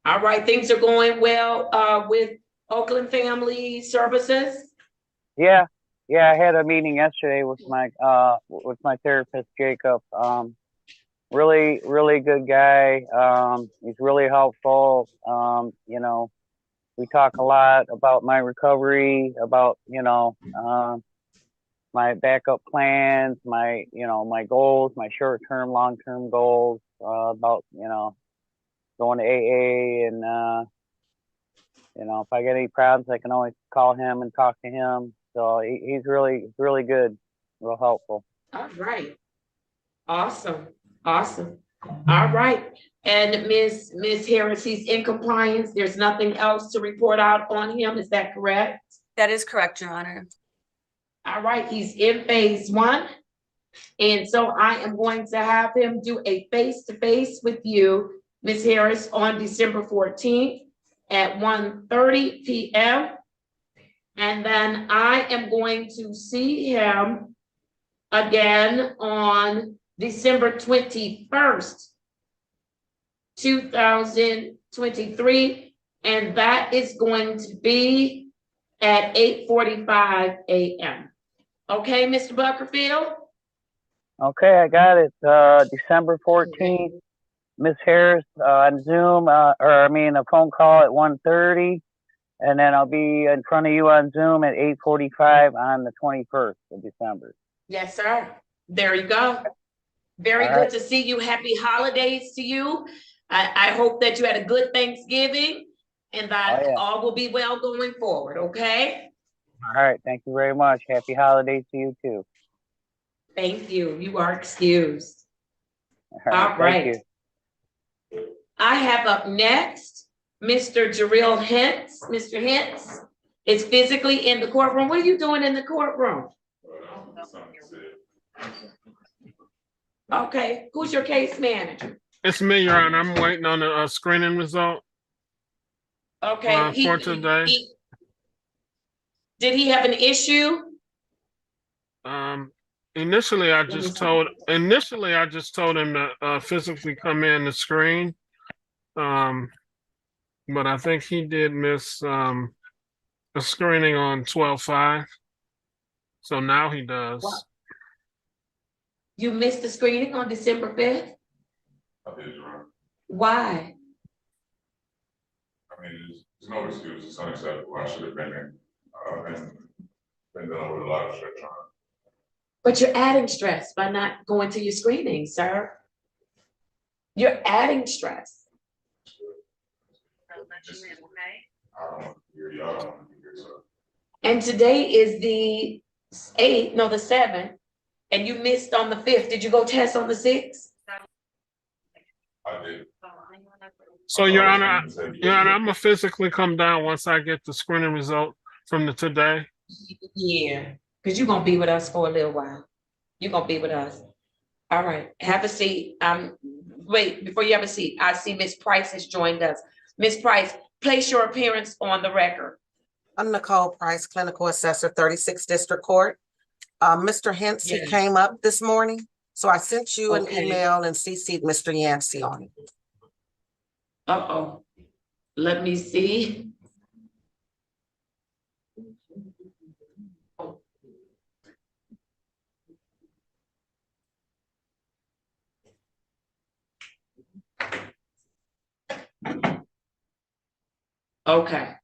All right, things are going well with Oakland Family Services? Yeah, I had a meeting yesterday with my therapist, Jacob. Really, really good guy. He's really helpful. We talk a lot about my recovery, about, my backup plans, my goals, my short-term, long-term goals, about, going to AA, and if I get any problems, I can always call him and talk to him. So he's really good, real helpful. All right. Awesome. All right. And Miss Harris, he's in compliance. There's nothing else to report out on him. Is that correct? That is correct, Your Honor. All right. He's in phase 1. And so I am going to have him do a face-to-face with you, Ms. Harris, on December 14th at 1:30 p.m. And then I am going to see him again on December 21st, 2023. And that is going to be at 8:45 a.m. Okay, Mr. Buckerfield? Okay, I got it. December 14th, Miss Harris on Zoom, a phone call at 1:30, and then I'll be in front of you on Zoom at 8:45 on the 21st of December. Yes, sir. There you go. Very good to see you. Happy holidays to you. I hope that you had a good Thanksgiving and that all will be well going forward, okay? All right, thank you very much. Happy holidays to you too. Thank you. You are excused. All right. Thank you. I have up next, Mr. Jarrell Hintz. Mr. Hintz is physically in the courtroom. What are you doing in the courtroom? Okay, who's your case manager? It's me, Your Honor. I'm waiting on the screening result. Okay. For today. Did he have an issue? Initially, I just told him to physically come in the screen. But I think he did miss a screening on 12/5. So now he does. What? You missed the screening on December 5th? I did, Your Honor. Why? I mean, there's no excuse. It's unacceptable. I should have been there. And been dealing with a lot of stress on it. But you're adding stress by not going to your screening, sir. You're adding stress. And today is the 7th. And you missed on the 5th. Did you go test on the 6th? I did. So, Your Honor, I'm gonna physically come down once I get the screening result from the today. Yeah, because you're gonna be with us for a little while. You're gonna be with us. All right, have a seat. Wait, before you have a seat, I see Miss Price has joined us. Miss Price, place your appearance on the record. I'm Nicole Price, Clinical Assessor, 36th District Court. Mr. Hentz, he Yes. came up this morning, so I sent you an Okay. email and CC'd Mr. Yancey on it. Uh-oh. Let me see. Okay.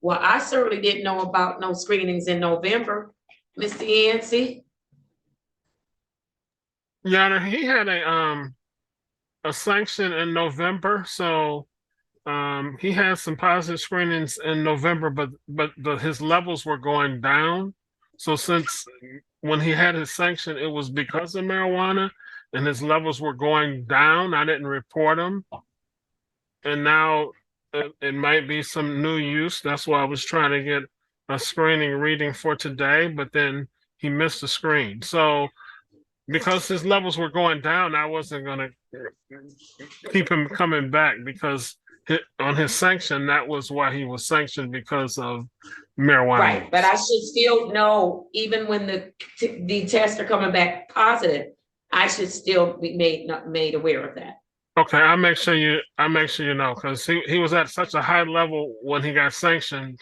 Well, I certainly didn't know about no screenings in November, Mr. Yancey. Your Honor, he had a sanction in November, so he had some positive screenings in November, but his levels were going down. So since when he had his sanction, it was because of marijuana, and his levels were going down. I didn't report them, and now it might be some new use. That's why I was trying to get a screening reading for today, but then he missed the screen. So because his levels were going down, I wasn't going to keep him coming back because on his sanction, that was why he was sanctioned, because of marijuana. Right, but I should still know, even when the tests are coming back positive, I should still be made aware of that. Okay, I'll make sure you know, because he was at such a high level when he got sanctioned.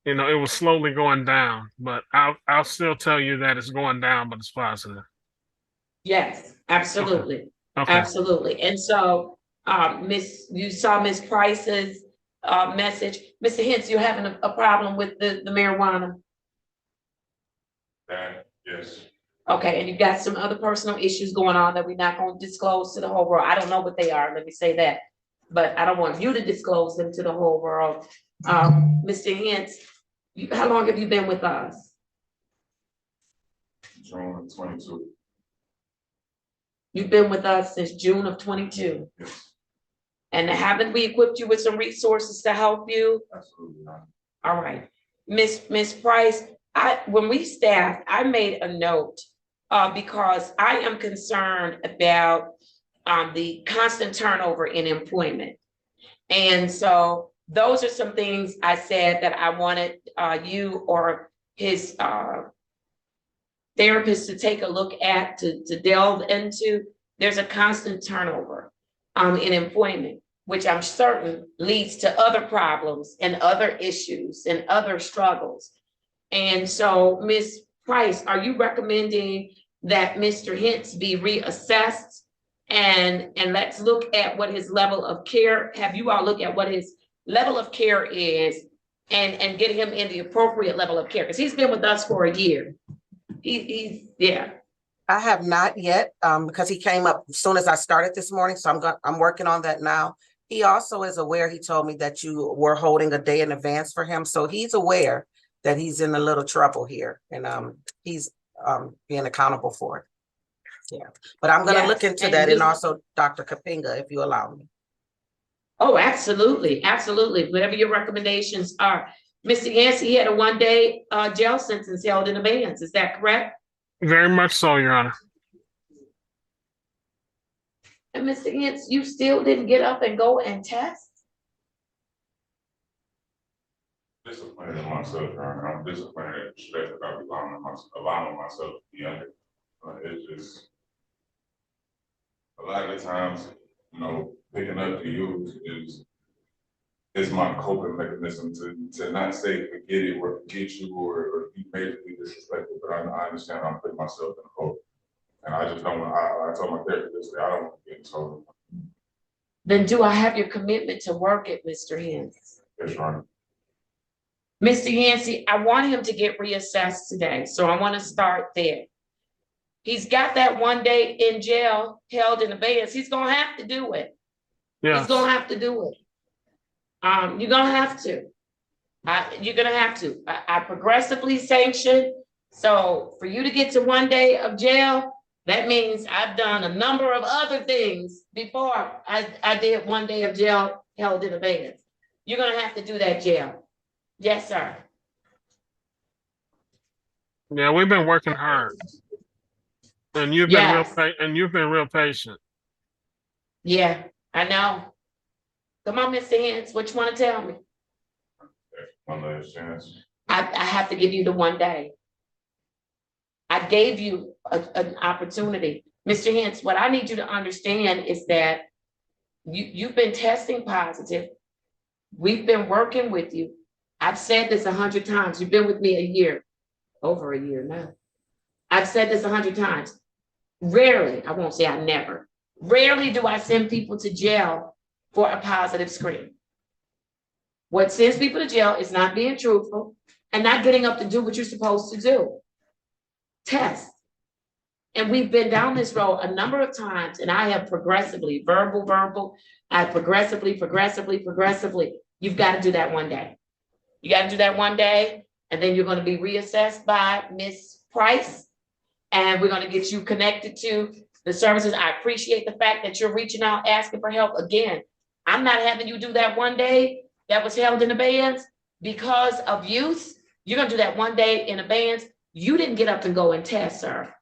You know, it was slowly going down, but I'll still tell you that it's going down, but it's positive. Yes, absolutely. Okay. Absolutely. And so, you saw Miss Price's message. Mr. Hentz, you're having a problem with the marijuana. Yes. Okay, and you've got some other personal issues going on that we're not going to disclose to the whole world. I don't know what they are, let me say that. But I don't want you to disclose them to the whole world. Mr. Hentz, how long have you been with us? June 22. You've been with us since June of 22. Yes. And haven't we equipped you with some resources to help you? Absolutely not. All right, Miss Price, when we staffed, I made a note because I am concerned about the constant turnover in employment. And so those are some things I said that I wanted you or his therapist to take a look at, to delve into. There's a constant turnover in employment, which I'm certain leads to other problems and other issues and other struggles. And so, Ms. Price, are you recommending that Mr. Hentz be reassessed? And let's look at what his level of care, have you all look at what his level of care is and get him in the appropriate level of care? Because he's been with us for a year. Yeah. I have not yet, because he came up as soon as I started this morning, so I'm working on that now. He also is aware, he told me that you were holding a day in advance for him, so he's aware that he's in a little trouble here, and he's being accountable for it. Yeah, but I'm gonna look into that, and also Dr. Kapinga, if you allow me. Oh, absolutely, absolutely. Whatever your recommendations are. Mr. Yancey, he had a 1-day jail sentence held in abeyance. Is that correct? Very much so, Your Honor. And Mr. Hentz, you still didn't get up and go and test? Disappointed in myself, Your Honor. I'm disappointed at the stress that I'm allowing myself to be under. It's just a lot of the times, you know, picking up the youth is my coping mechanism to not say forget it or forget you or be majorly disrespectful, but I understand I'm putting myself in a hole. And I just don't want, I told my therapist that I don't want to get in trouble. Then do I have your commitment to work it, Mr. Hentz? Yes, Your Honor. Mr. Yancey, I want him to get reassessed today, so I want to start there. He's got that 1 day in jail held in abeyance. He's gonna have to do it. Yes. He's gonna have to do it. You're gonna have to. You're gonna have to. I progressively sanction. So for you to get to 1 day of jail, that means I've done a number of other things before I did 1 day of jail held in abeyance. You're gonna have to do that jail. Yes, sir. Yeah, we've been working hard. And you've been real patient. Yeah, I know. Come on, Mr. Hens, what you want to tell me? One last chance. I have to give you the 1 day. I gave you an opportunity. Mr. Hens, what I need you to understand is that you've been testing positive. We've been working with you. I've said this 100 times. You've been with me a year, over a year now. I've said this 100 times. Rarely, I won't say I never, rarely do I send people to jail for a positive screen. What sends people to jail is not being truthful and not getting up to do what you're supposed to do. Test. And we've been down this road a number of times, and I have progressively, verbal, I progressively. You've got to do that 1 day. You got to do that 1 day, and then you're going to be reassessed by Ms. Price, and we're going to get you connected to the services. I appreciate the fact that you're reaching out, asking for help. Again, I'm not having you do that 1 day that was held in abeyance because of use. You're going to do that 1 day in abeyance. You didn't get up and go and test, sir.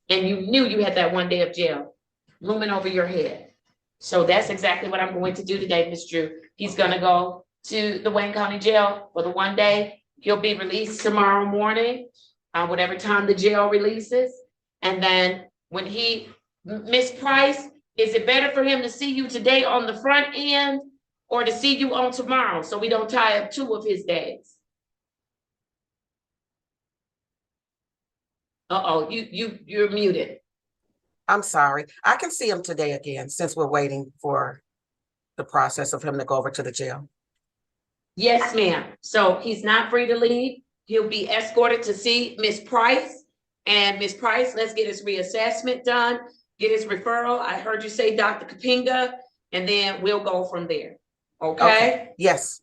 And you knew you had that 1 day of jail looming over your head. So that's exactly what I'm going to do today, Ms. Drew. He's going to go to the Wayne County Jail for the 1 day. He'll be released tomorrow morning, whatever time the jail releases. And then when Ms. Price, is it better for him to see you today on the front end or to see you on tomorrow so we don't tie up 2 of his days? Uh-oh, you're muted. I'm sorry. I can see him today again, since we're waiting for the process of him to go over to the jail. Yes, ma'am. So he's not free to leave. He'll be escorted to see Ms. Price. And Ms. Price, let's get his reassessment done, get his referral. I heard you say Dr. Kapinga, and then we'll go from there. Okay? Yes.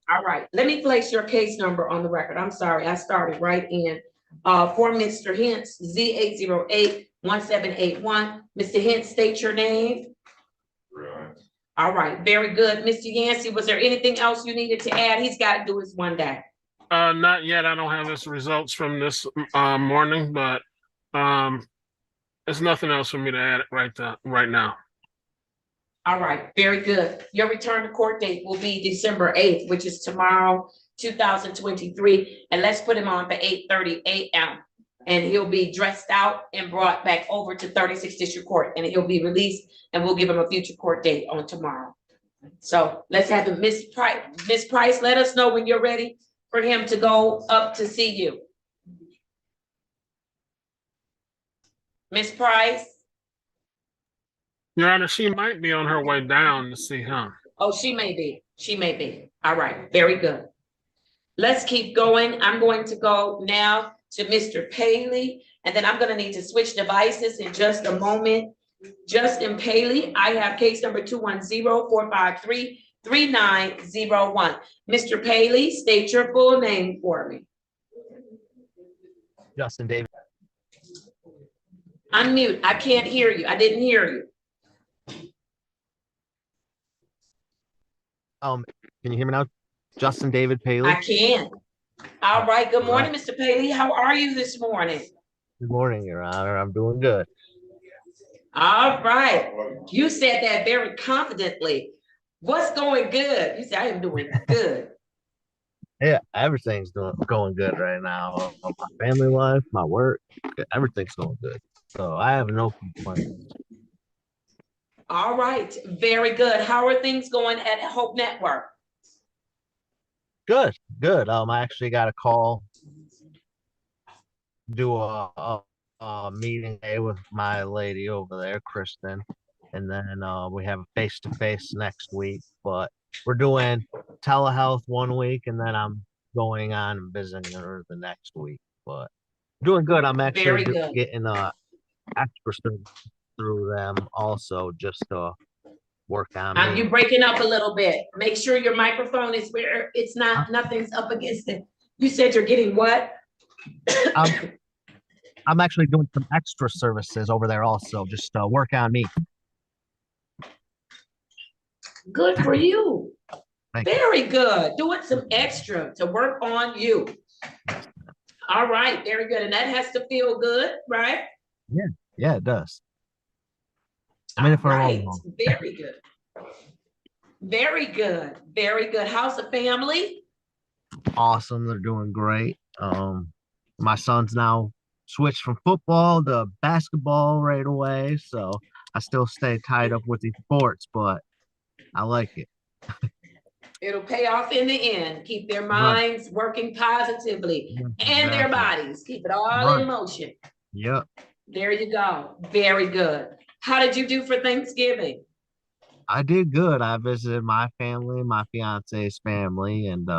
All right. Let me place your case number on the record. I'm sorry, I started right in. For Mr. Hens, Z808-1781. Mr. Hens, state your name. Right. All right, very good. Mr. Yancey, was there anything else you needed to add? He's got to do his 1 day. Not yet. I don't have his results from this morning, but there's nothing else for me to add right now. All right, very good. Your return to court date will be December 8th, which is tomorrow, 2023. And let's put him on for 8:30 a.m. And he'll be dressed out and brought back over to 36th District Court, and he'll be released, and we'll give him a future court date on tomorrow. So let's have him. Ms. Price, let us know when you're ready for him to go up to see you. Ms. Price? Your Honor, she might be on her way down to see him. Oh, she may be. She may be. All right, very good. Let's keep going. I'm going to go now to Mr. Paley, and then I'm going to need to switch devices in just a moment. Justin Paley, I have case number 210-453-3901. Mr. Paley, state your full name for me. Justin David. Unmute. I can't hear you. I didn't hear you. Can you hear me now? Justin David Paley. I can. All right. Good morning, Mr. Paley. How are you this morning? Good morning, Your Honor. I'm doing good. All right. You said that very confidently. What's going good? You said I am doing good. Yeah, everything's going good right now. My family life, my work, everything's going good. So I have no complaints. All right. Very good. How are things going at Hope Network? Good. I actually got a call, do a meeting day with my lady over there, Kristen, and then we have a face-to-face next week. But we're doing telehealth 1 week, and then I'm going on and visiting her the next week. But doing good. I'm actually getting extra stuff through them also, just to work on You me. breaking up a little bit. Make sure your microphone is where it's not, nothing's up against it. You said you're getting what? I'm actually doing some extra services over there also, just work on me. Good for you. Thank you. Very good. Doing some extra to work on you. All right, very good. And that has to feel good, right? Yeah, it does. I'm in it for a long Right. haul. Very good. Very good. Very good. How's the family? Awesome. They're doing great. My son's now switched from football to basketball right away, so I still stay tied up with these sports, but I like it. It'll pay off in the end. Keep their Right. minds working positively and their Exactly. bodies. Keep it all Right. in motion. Yep. There you go. Very good. How did you do for Thanksgiving? I did good. I visited my family, my fiance's family, and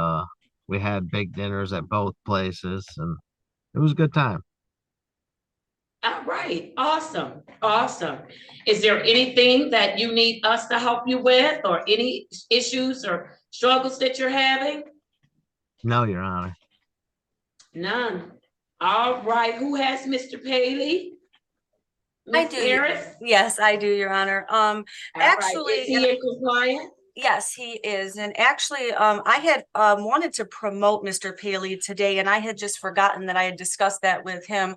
we had big dinners at both places, and it was a good time. All right. Awesome. Awesome. Is there anything that you need us to help you with, or any issues or struggles that you're having? No, Your Honor. None. All right. Who has Mr. Paley? I Ms. do. Harris? Yes, I do, Your Honor. Actually, is he in compliance? Yes, he is. And actually, I had wanted to promote Mr. Paley today, and I had just forgotten that I had discussed that with him.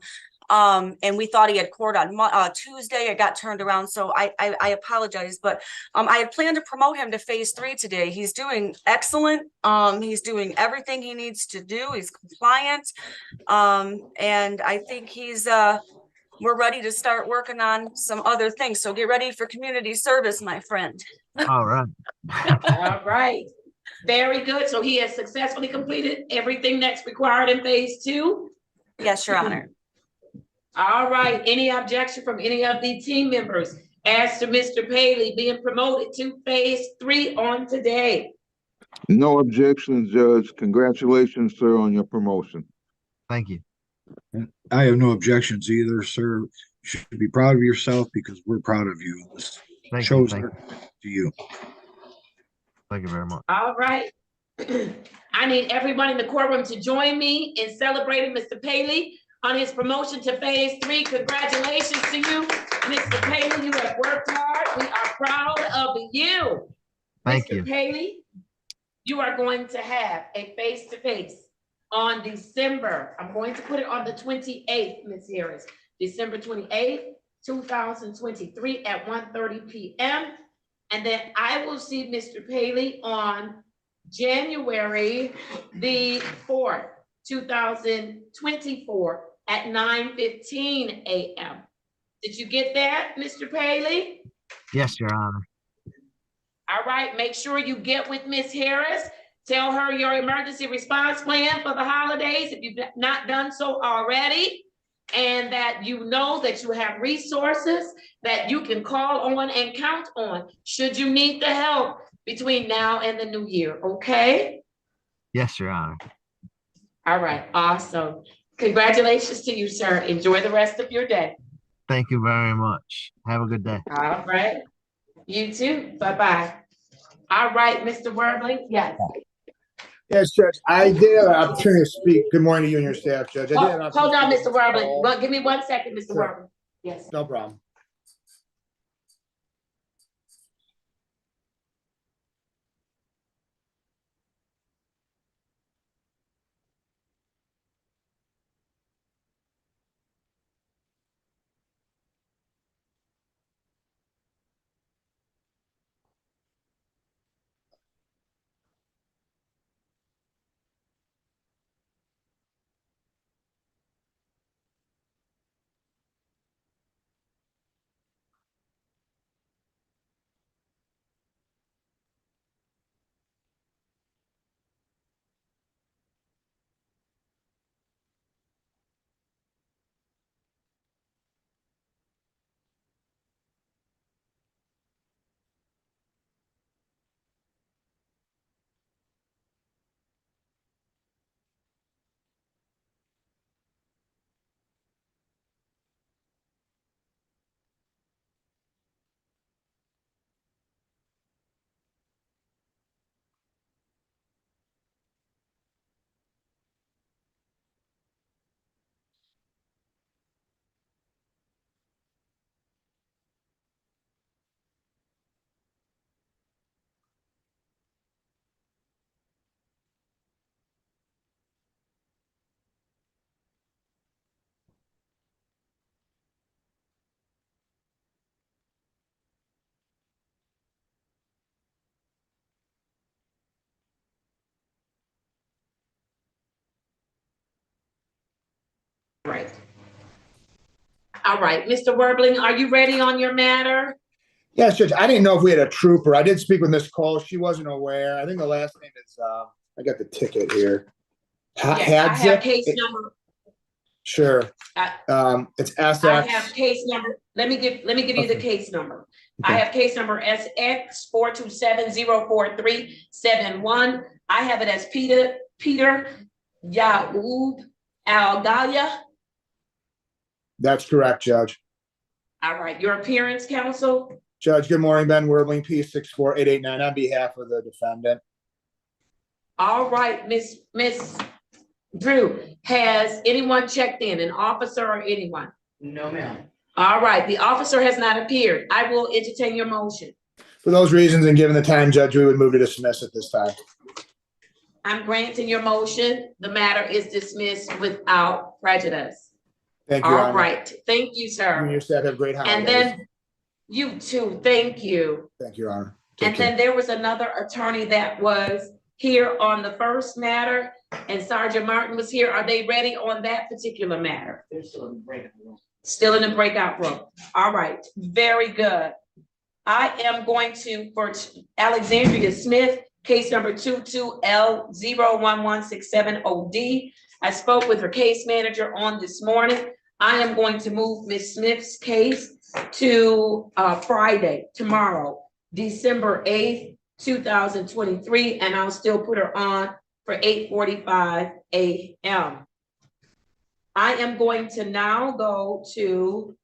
And we thought he had court on Tuesday. It got turned around, so I apologize. But I had planned to promote him to phase 3 today. He's doing excellent. He's doing everything he needs to do. He's compliant, and I think he's we're ready to start working on some other things. So get ready for community service, my friend. All right. All right. Very good. So he has successfully completed everything that's required in phase 2? Yes, Your Honor. All right. Any objection from any of the team members as to Mr. Paley being promoted to phase 3 on today? No objections, Judge. Congratulations, sir, on your promotion. Thank you. And I have no objections either, sir. You should be proud of yourself because we're proud of you. This Thank shows you. to you. Thank you very much. All right. I need everyone in the courtroom to join me in celebrating Mr. Paley on his promotion to phase 3. Congratulations to you, Mr. Paley. You have worked hard. We are proud of you. Thank Mr. you. Paley, you are going to have a face-to-face on December. I'm going to put it on the 28th, Ms. Harris. December 28th, 2023 at 1:30 p.m. And then I will see Mr. Paley on January the 4th, 2024 at 9:15 a.m. Did you get that, Mr. Paley? Yes, Your Honor. All right, make sure you get with Ms. Harris. Tell her your emergency response plan for the holidays if you've not done so already, and that you know that you have resources that you can call on and count on should you need the help between now and the new year, okay? Yes, Your Honor. All right, awesome. Congratulations to you, sir. Enjoy the rest of your day. Thank you very much. Have a good day. All right. You too. Bye-bye. All right, Mr. Worthing. Yes. Yes, Judge, I did have an opportunity to speak. Good morning to you and your staff, Judge. I did have an Hold on, opportunity to Mr. Worthing. call. Well, give me 1 second, Mr. Sure. Worthing. Yes. No problem. All right, Mr. Werbling, are you ready on your matter? Yes, Judge. I didn't know if we had a trooper. I did speak with Miss Cole. She wasn't aware. I think the last name is, I got the ticket here. Yes, I have Hadzik? case number. Sure. It's I have SX. case number. Let me give you the case number. I Okay. have case number SX 427-04371. I have it as Peter Yaoub Al-Galia. That's correct, Judge. All right, your appearance, counsel. Judge, good morning. Ben Werbling, P64889 on behalf of the defendant. All right, Miss Drew, has anyone checked in, an officer or anyone? No, ma'am. All right, the officer has not appeared. I will entertain your motion. For those reasons and given the time, Judge, we would move to dismiss at this time. I'm granting your motion. The matter is dismissed without prejudice. Thank you, Your Honor. All right, thank you, You sir. and your staff have great holidays. And then you too, thank you. Thank you, Your Honor. And then there was another attorney that was here on the first matter, and Sergeant Martin was here. Are they ready on that particular matter? They're still in the breakout room. Still in the breakout room. All right, very good. I am going to, for Alexandria Smith, case number 22L01167OD. I spoke with her case manager on this morning. I am going to move Ms. Smith's case to Friday, tomorrow, December 8th, 2023, and I'll still put her on for 8:45 a.m. I am going to now go to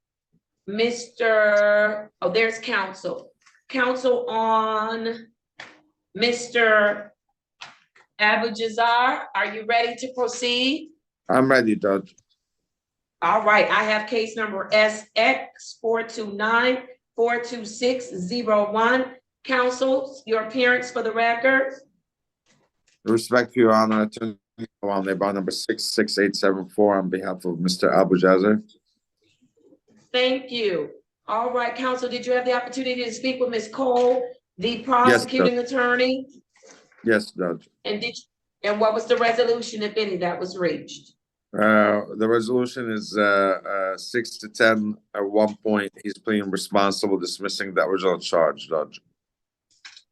Mr. Oh, there's counsel. Counsel on Mr. Abujazar. Are you ready to proceed? I'm ready, Judge. All right, I have case number SX 429-42601. Counsel, your appearance for the record. Respect to Your Honor, Attorney on labor number 66874 on behalf of Mr. Abujazar. Thank you. All right, counsel, did you have the opportunity to speak with Ms. Cole, the prosecuting attorney? Yes, Judge. And what was the resolution, if any, that was reached? The resolution is 6-10. At one point, he's pleading responsible, dismissing the original charge, Judge.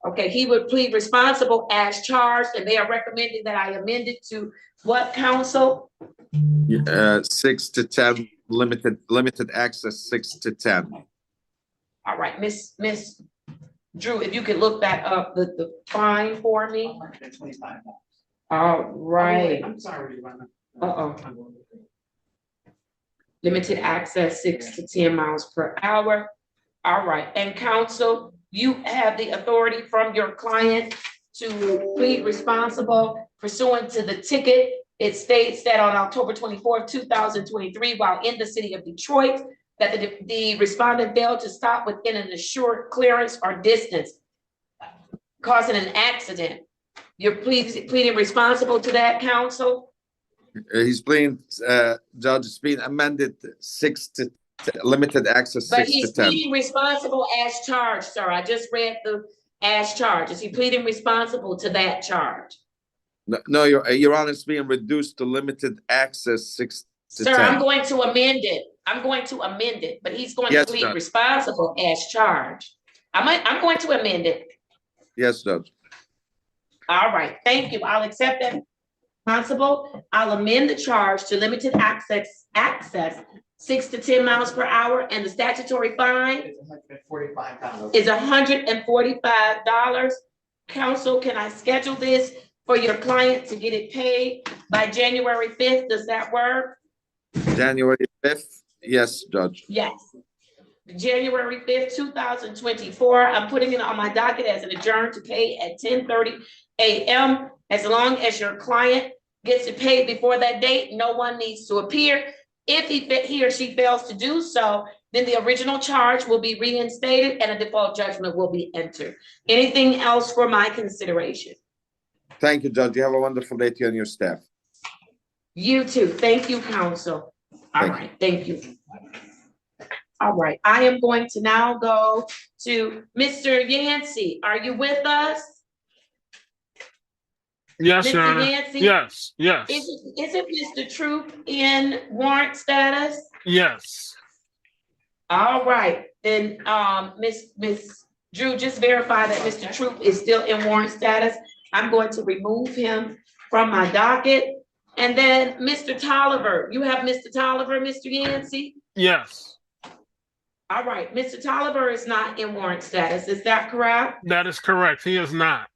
Okay, he would plead responsible as charged, and they are recommending that I amend it to what, counsel? 6-10, limited access, 6-10. All right, Miss Drew, if you could look that up, the fine for me. All right. I'm sorry, Your Honor. Limited access, 6 to 10 miles per hour. All right, and counsel, you have the authority from your client to plead responsible pursuant to the ticket. It states that on October 24th, 2023, while in the city of Detroit, that the respondent failed to stop within an assured clearance or distance, causing an accident. You're pleading responsible to that, counsel? He's pleading, Judge, it's being amended 6 to 10, limited access, 6 to 10. But he's pleading responsible as charged, sir. I just read the as charged. Is he pleading responsible to that charge? No, Your Honor, it's being reduced to limited access, 6 to 10. Sir, I'm going to amend it. I'm going to amend it, but he's going to plead Judge. responsible as charged. I'm going to amend it. Yes, Judge. All right, thank you. I'll accept that responsible. I'll amend the charge to limited access 6 to 10 miles per hour, and the statutory fine is $145. Counsel, can I schedule this for your client to get it paid by January 5th? Does that work? January 5th? Yes, Judge. Yes. January 5th, 2024. I'm putting it on my docket as an adjourn to pay at 10:30 a.m. As long as your client gets it paid before that date, no one needs to appear. If he or she fails to do so, then the original charge will be reinstated and a default judgment will be entered. Anything else for my consideration? Thank you, Judge. You have a wonderful day to you and your staff. You too. Thank you, counsel. All right, thank you. All right, I am going to now go to Mr. Yancey. Are you with us? Yes, Your Mr. Honor. Yancey? Yes, yes. Is it Mr. Troop in warrant status? Yes. All right, then, Miss Drew, just verify that Mr. Troop is still in warrant status. I'm going to remove him from my docket. And then, Mr. Tolliver, you have Mr. Tolliver, Mr. Yancey? Yes, All right, Mr. Tolliver is not in warrant status, is that correct? that is correct. He is not.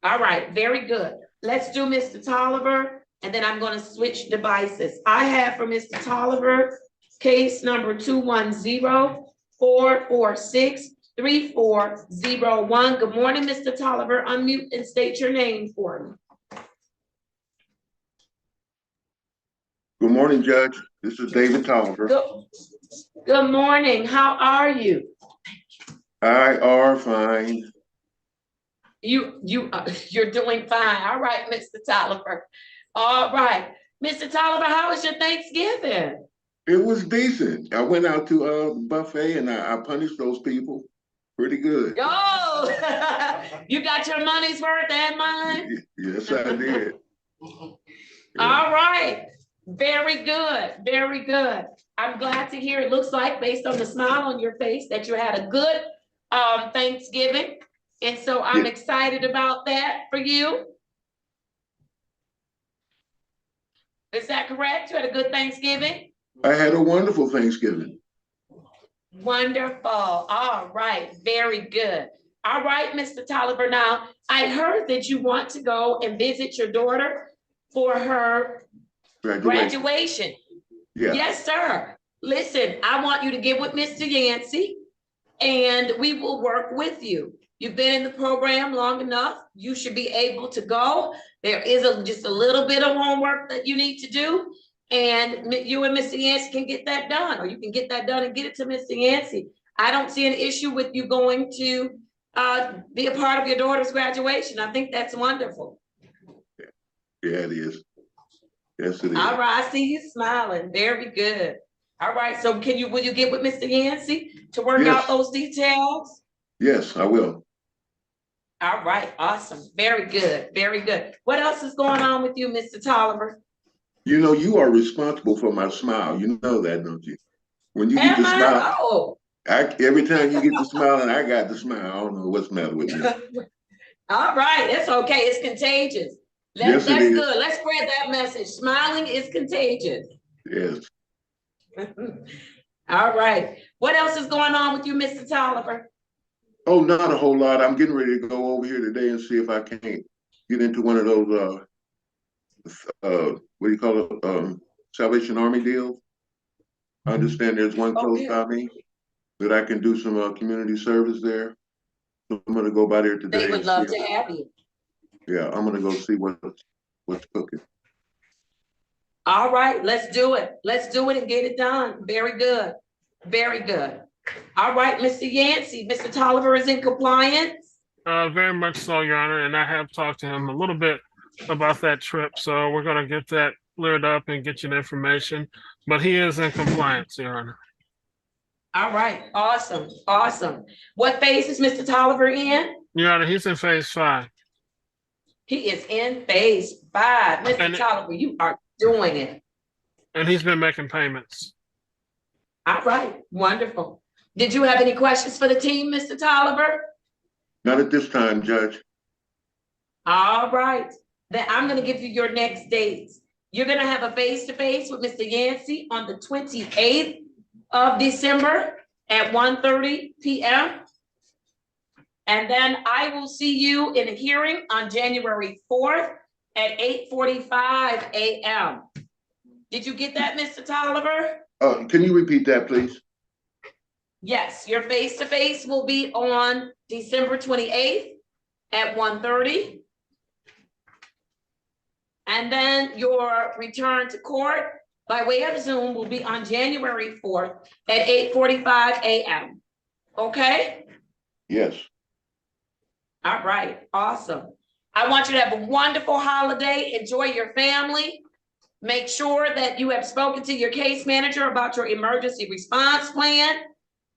All right, very good. Let's do Mr. Tolliver, and then I'm gonna switch devices. I have for Mr. Tolliver, case number 210-446-3401. Good morning, Mr. Tolliver. Unmute and state your name for me. Good morning, Judge. This is David Tolliver. Good morning. How are you? I are fine. You're doing fine. All right, Mr. Tolliver. All right. Mr. Tolliver, how was your Thanksgiving? It was decent. I went out to the buffet and I punished those people pretty good. Go! You got your money's worth and mine? Yes, I did. All right. Very good. Very good. I'm glad to hear. It looks like, based on the smile on your face, that you had a good Thanksgiving. And so I'm excited about that for you. Is that correct? You had a good Thanksgiving? I had a wonderful Thanksgiving. Wonderful. All right. Very good. All right, Mr. Tolliver. Now, I heard that you want to go and visit your daughter for her graduation. Yeah. Yes, sir. Listen, I want you to get with Mr. Yancey and we will work with you. You've been in the program long enough. You should be able to go. There is just a little bit of homework that you need to do. And you and Mr. Yancey can get that done, or you can get that done and get it to Mr. Yancey. I don't see an issue with you going to be a part of your daughter's graduation. I think that's wonderful. Yeah, it is. Yes, it is. All right, I see you smiling. Very good. All right, so will you get with Mr. Yancey to work out those details? Yes, I will. All right, awesome. Very good, very good. What else is going on with you, Mr. Tolliver? You know, you are responsible for my smile. You know that, don't you? When you get the smile, every time you get the smile and I got the smile, I don't know what's the matter with me. All right, it's okay. It's contagious. That's good. Let's spread that message. Smiling is contagious. Yes. All right. What else is going on with you, Mr. Tolliver? Oh, not a whole lot. I'm getting ready to go over here today and see if I can't get into one of those, what do you call it? Salvation Army deals. I understand there's one close by me that I can do some community service there. So I'm going to go by there today. They would love to have you. Yeah, I'm going to go see what's cooking. All right, let's do it. Let's do it and get it done. Very good. Very good. All right, Mr. Yancey, Mr. Tolliver is in compliance? Very much so, Your Honor, and I have talked to him a little bit about that trip, so we're going to get that cleared up and get you the information, but he is in compliance, Your Honor. All right, awesome, awesome. What phase is Mr. Tolliver in? Your Honor, he's in phase 5. He is in phase 5. Mr. Tolliver, you are doing it. And he's been making payments. All right, wonderful. Did you have any questions for the team, Mr. Tolliver? Not at this time, Judge. All right, then I'm gonna give you your next dates. You're gonna have a face-to-face with Mr. Yancey on the 28th of December at 1:30 p.m. And then I will see you in a hearing on January 4th at 8:45 a.m. Did you get that, Mr. Tolliver? Can you repeat that, please? Yes, your face-to-face will be on December 28th at 1:30. And then your return to court by way of Zoom will be on January 4th at 8:45 a.m. Okay? Yes. All right, awesome. I want you to have a wonderful holiday. Enjoy your family. Make sure that you have spoken to your case manager about your emergency response plan.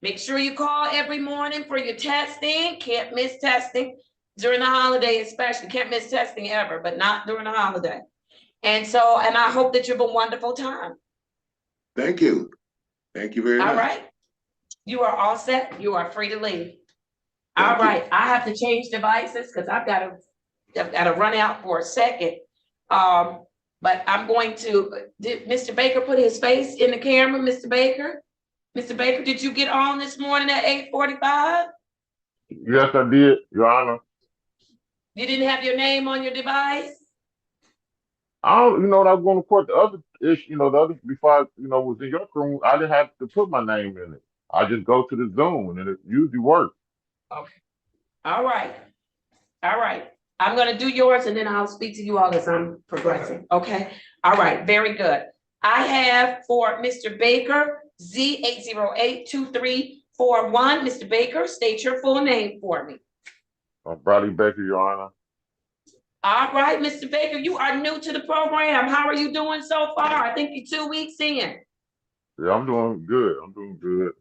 Make sure you call every morning for your testing. Can't miss testing during the holiday, especially. Can't miss testing ever, but not during the holiday. And I hope that you have a wonderful time. Thank you. Thank you very much. All right. You are all set. You are free to leave. All right, I have to change devices because I've got to run out for a second. But I'm going to, did Mr. Baker put his face in the camera, Mr. Baker? Mr. Baker, did you get on this morning at 8:45? Yes, I did, Your Honor. You didn't have your name on your device? I don't, I was going to court the other issue, the other before I, was in your room. I didn't have to put my name in it. I just go to the Zoom and it usually works. Okay. All right. All right. I'm gonna do yours and then I'll speak to you all as I'm progressing. Okay. All right. Very good. I have for Mr. Baker, Z8082341. Mr. Baker, state your full name for me. Bradley Baker, Your Honor. All right, Mr. Baker, you are new to the program. How are you doing so far? I think you're 2 weeks in. Yeah, I'm doing good. I'm doing good.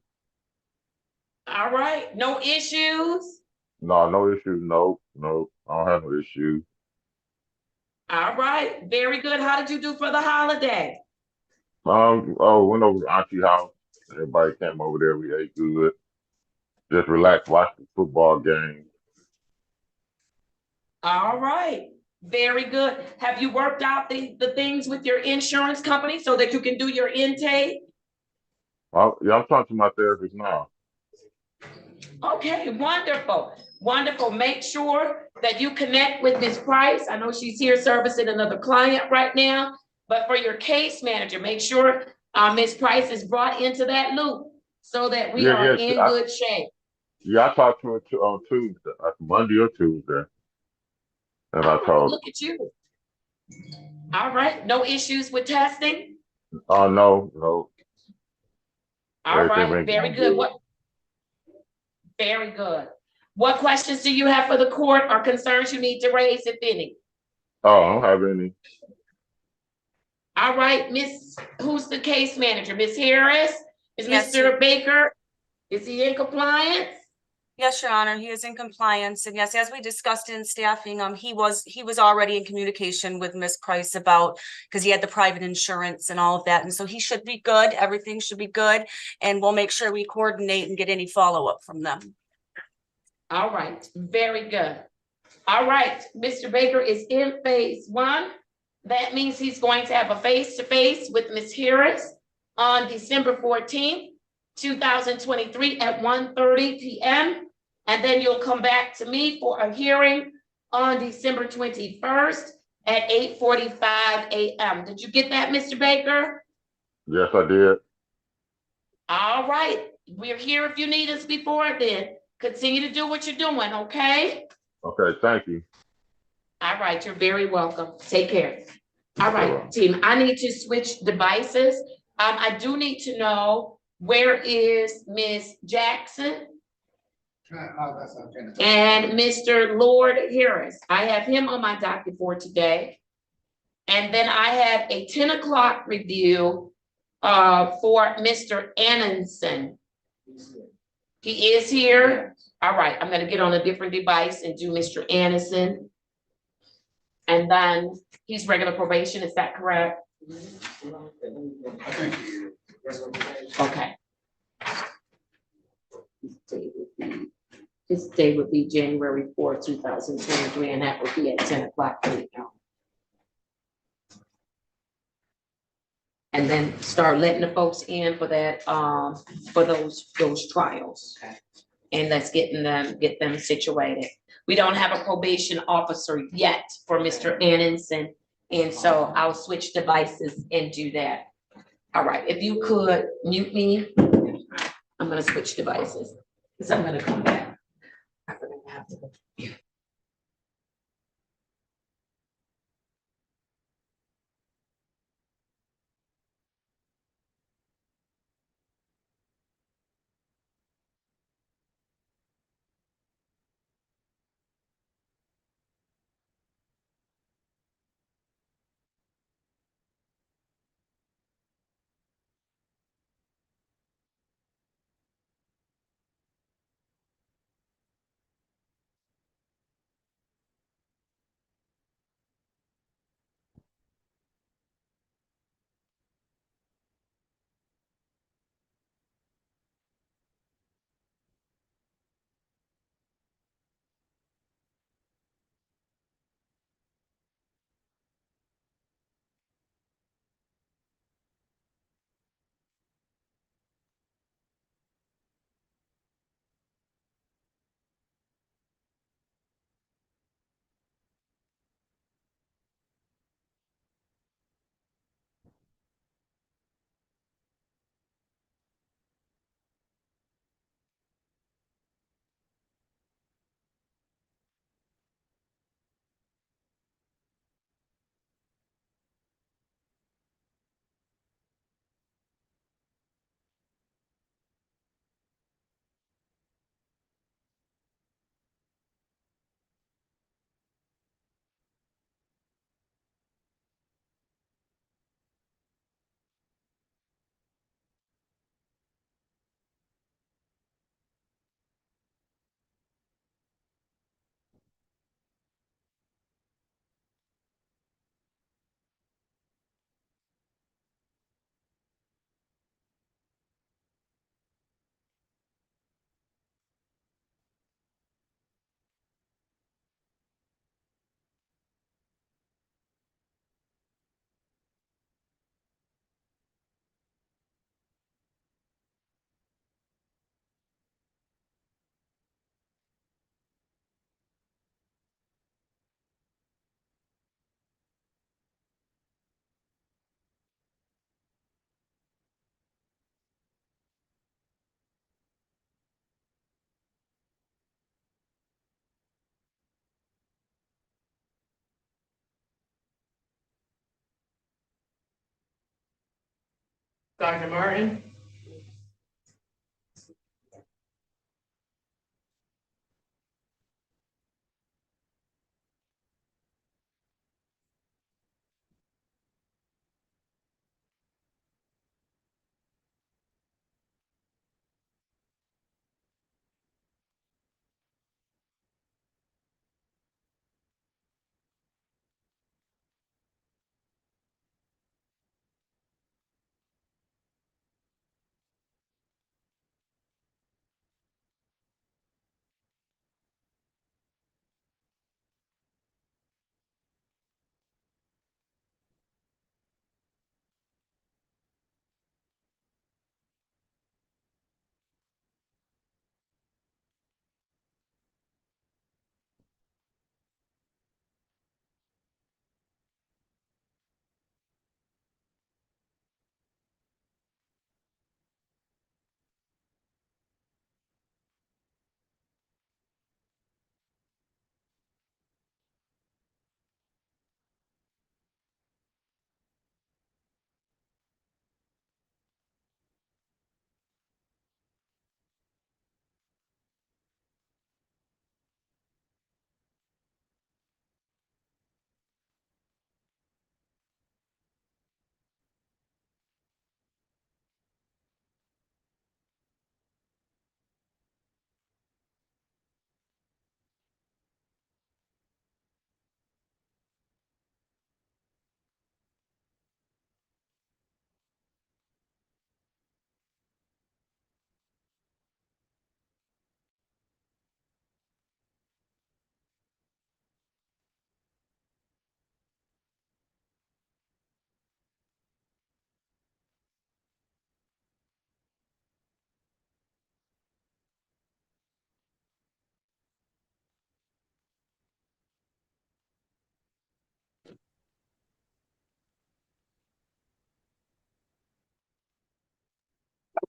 All right. No issues? No issues. No. I don't have no issues. All right. Very good. How did you do for the holiday? Went over to Auntie's house. Everybody came over there. We ate good. Just relaxed, watched the football game. All right. Very good. Have you worked out the things with your insurance company so that you can do your intake? Yeah, I'm talking to my therapist now. Okay, wonderful. Wonderful. Make sure that you connect with Ms. Price. I know she's here servicing another client right now, but for your case manager, make sure Ms. Price is brought into that loop so that we are in good shape. Yeah, I talked to her on Tuesday, Monday or Tuesday. And I told look at you. All right. No issues with testing? No. All right. Very good. Very good. What questions do you have for the court or concerns you need to raise, if any? Oh, I don't have any. All right, who's the case manager? Miss Harris? Is Yes, Mr. Baker, is he in compliance? Yes, Your Honor, he is in compliance. And yes, as we discussed in staffing, he was already in communication with Ms. Price about, because he had the private insurance and all of that. And so he should be good. Everything should be good. And we'll make sure we coordinate and get any follow-up from them. All right, very good. All right, Mr. Baker is in phase 1. That means he's going to have a face-to-face with Ms. Harris on December 14th, 2023 at 1:30 p.m. And then you'll come back to me for a hearing on December 21st at 8:45 a.m. Did you get that, Mr. Baker? Yes, I did. All right. We're here if you need us before then. Continue to do what you're doing, okay? Okay, thank you. All right, you're very welcome. Take care. All right, team, I need to switch devices. I do need to know, where is Ms. Jackson? And Mr. Lord Harris. I have him on my docket for today. And then I have a 10 o'clock review for Mr. Annenson. He is here. All right, I'm gonna get on a different device and do Mr. Annenson. And then he's regular probation, is that correct? Okay. His day would be January 4th, 2023, and that would be at 10 o'clock right now. And then start letting the folks in for that, for those trials. Okay. And let's get them situated. We don't have a probation officer yet for Mr. Annenson, and so I'll switch devices and do that. All right, if you could mute me, I'm gonna switch devices, because I'm gonna come back. I'm gonna have to go here. Sergeant Martin?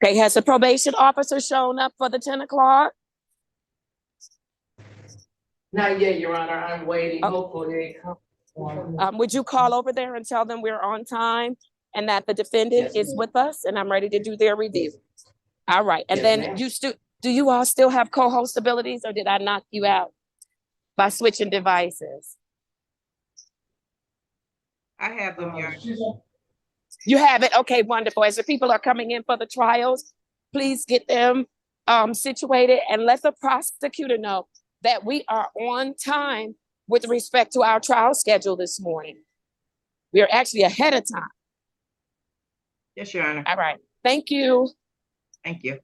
Okay, has the probation officer shown up for the 10 o'clock? Not yet, Your Honor. I'm waiting. Hopefully they come. Would you call over there and tell them we're on time and that the defendant is with us and I'm ready to do their review? All right. And then do you all still have co-host abilities or did I knock you out by switching devices? I have them, Your Honor. You have it? Okay, wonderful. As the people are coming in for the trials, please get them situated and let the prosecutor know that we are on time with respect to our trial schedule this morning. We are actually ahead of time. Yes, Your Honor. All right. Thank you. Thank you.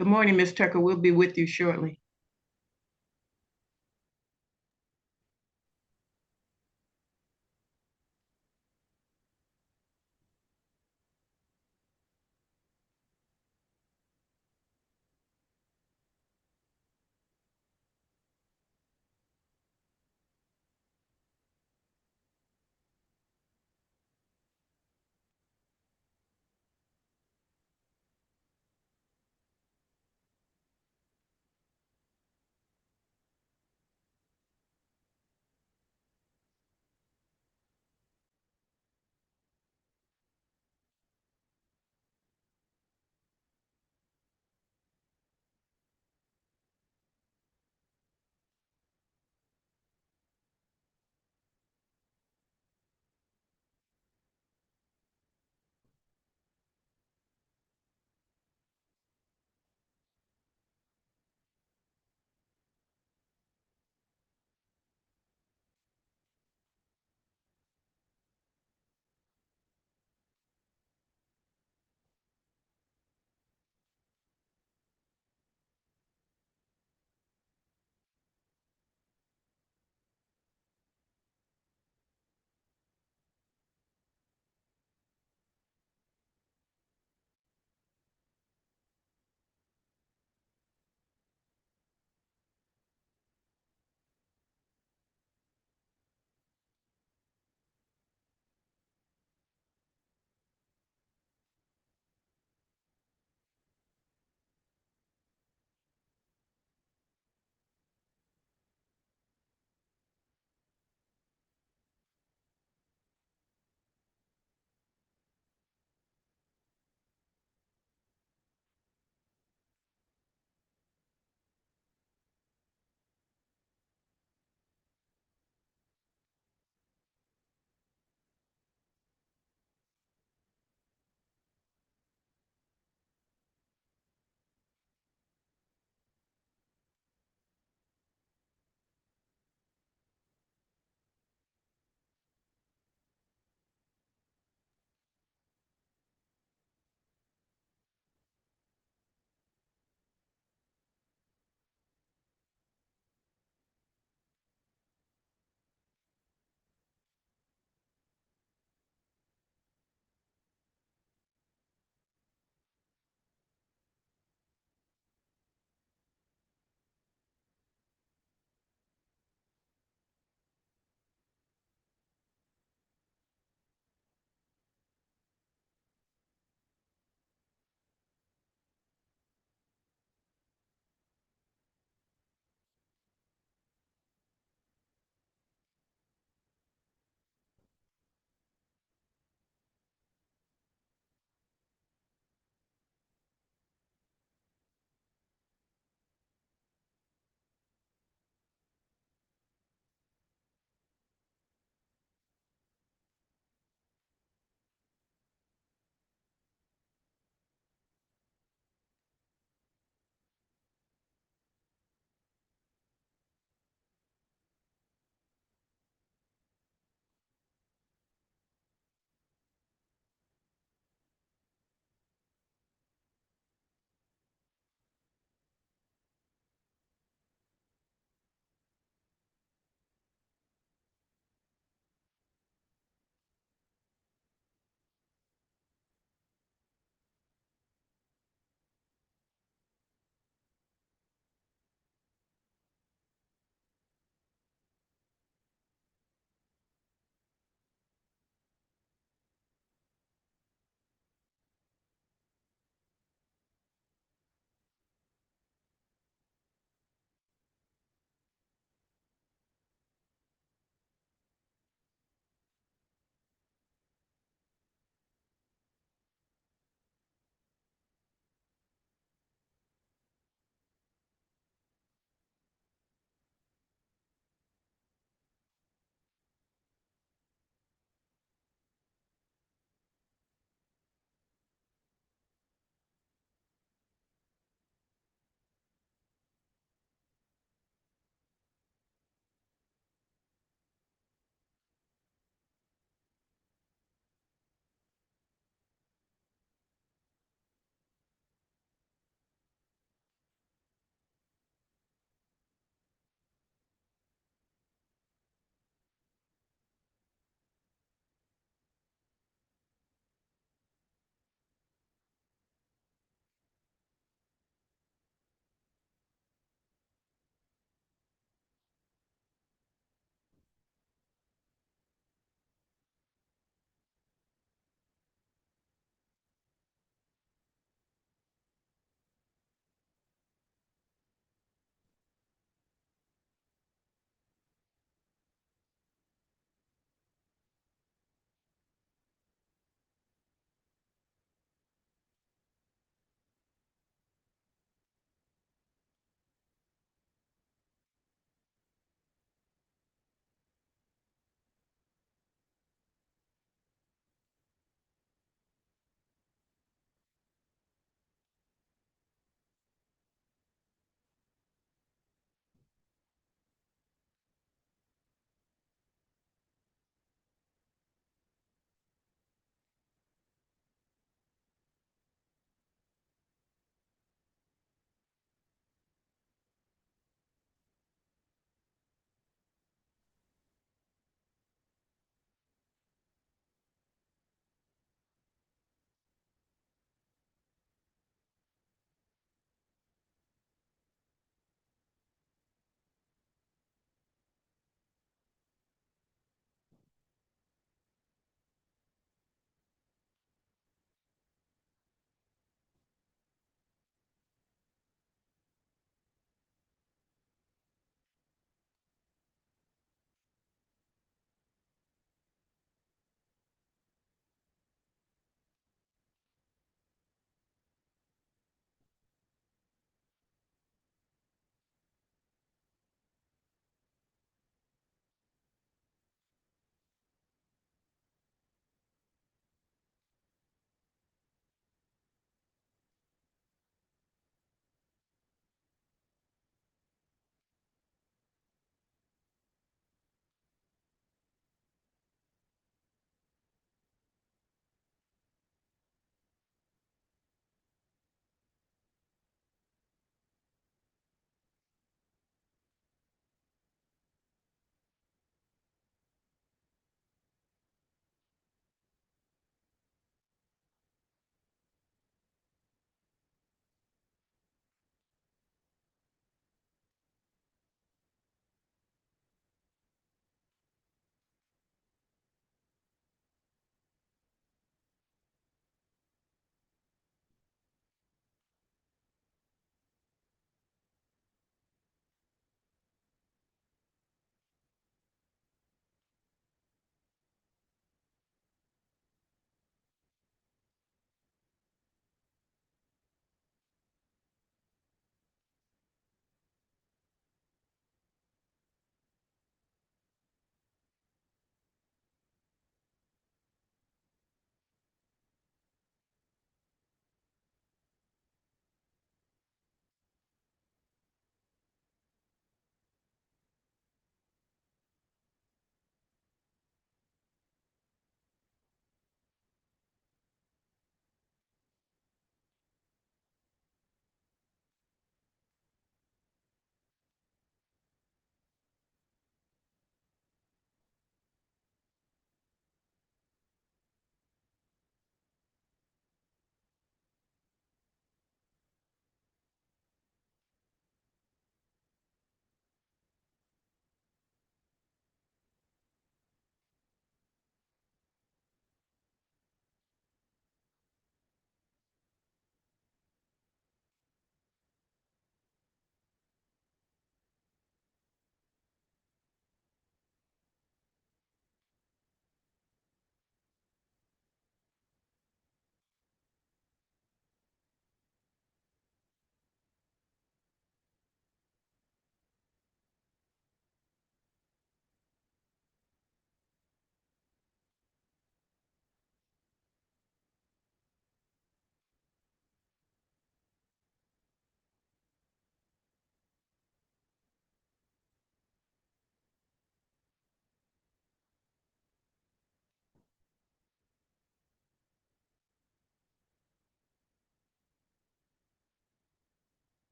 Good morning, Ms. Tucker. We'll be with you shortly.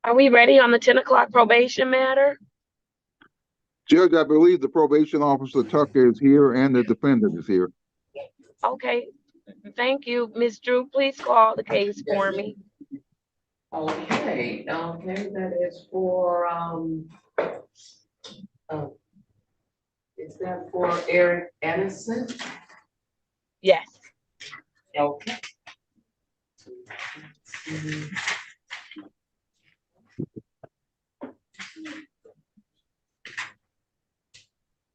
Are we ready on the 10 o'clock probation matter? Judge, I believe the probation officer Tucker is here and the defendant is here. Okay, thank you. Ms. Drew, please call the case for me. Okay, that is for, is that for Eric Anderson? Yes. Okay.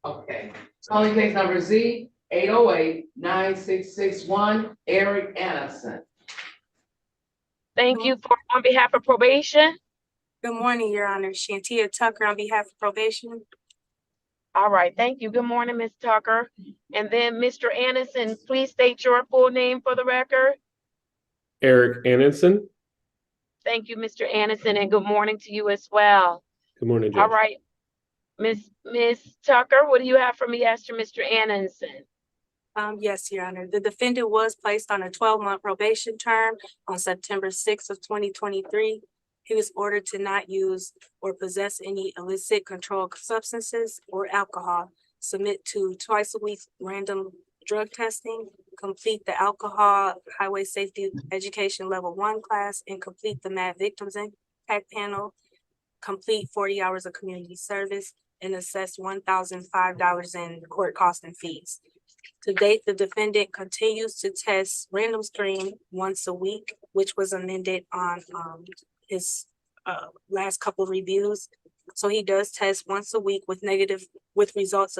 Okay, calling case number Z 808-9661, Eric Anderson. Thank you for, on behalf of probation. Good morning, Your Honor. Shantia Tucker on behalf of probation. All right, thank you. Good morning, Ms. Tucker. And then Mr. Anderson, please state your full name for the record. Eric Anderson. Thank you, Mr. Anderson, and good morning to you as well. Good morning, Judge. All right, Ms. Tucker, what do you have for me as to Mr. Anderson? Yes, Your Honor. The defendant was placed on a 12-month probation term on September 6th of 2023. He was ordered to not use or possess any illicit controlled substances or alcohol, submit to twice a week random drug testing, complete the alcohol highway safety education level 1 class, and complete the MAD victims impact panel, complete 40 hours of community service, and assess $1,005 in court costs and fees. To date, the defendant continues to test random screen once a week, which was amended on his last couple reviews. So he does test once a week with negative results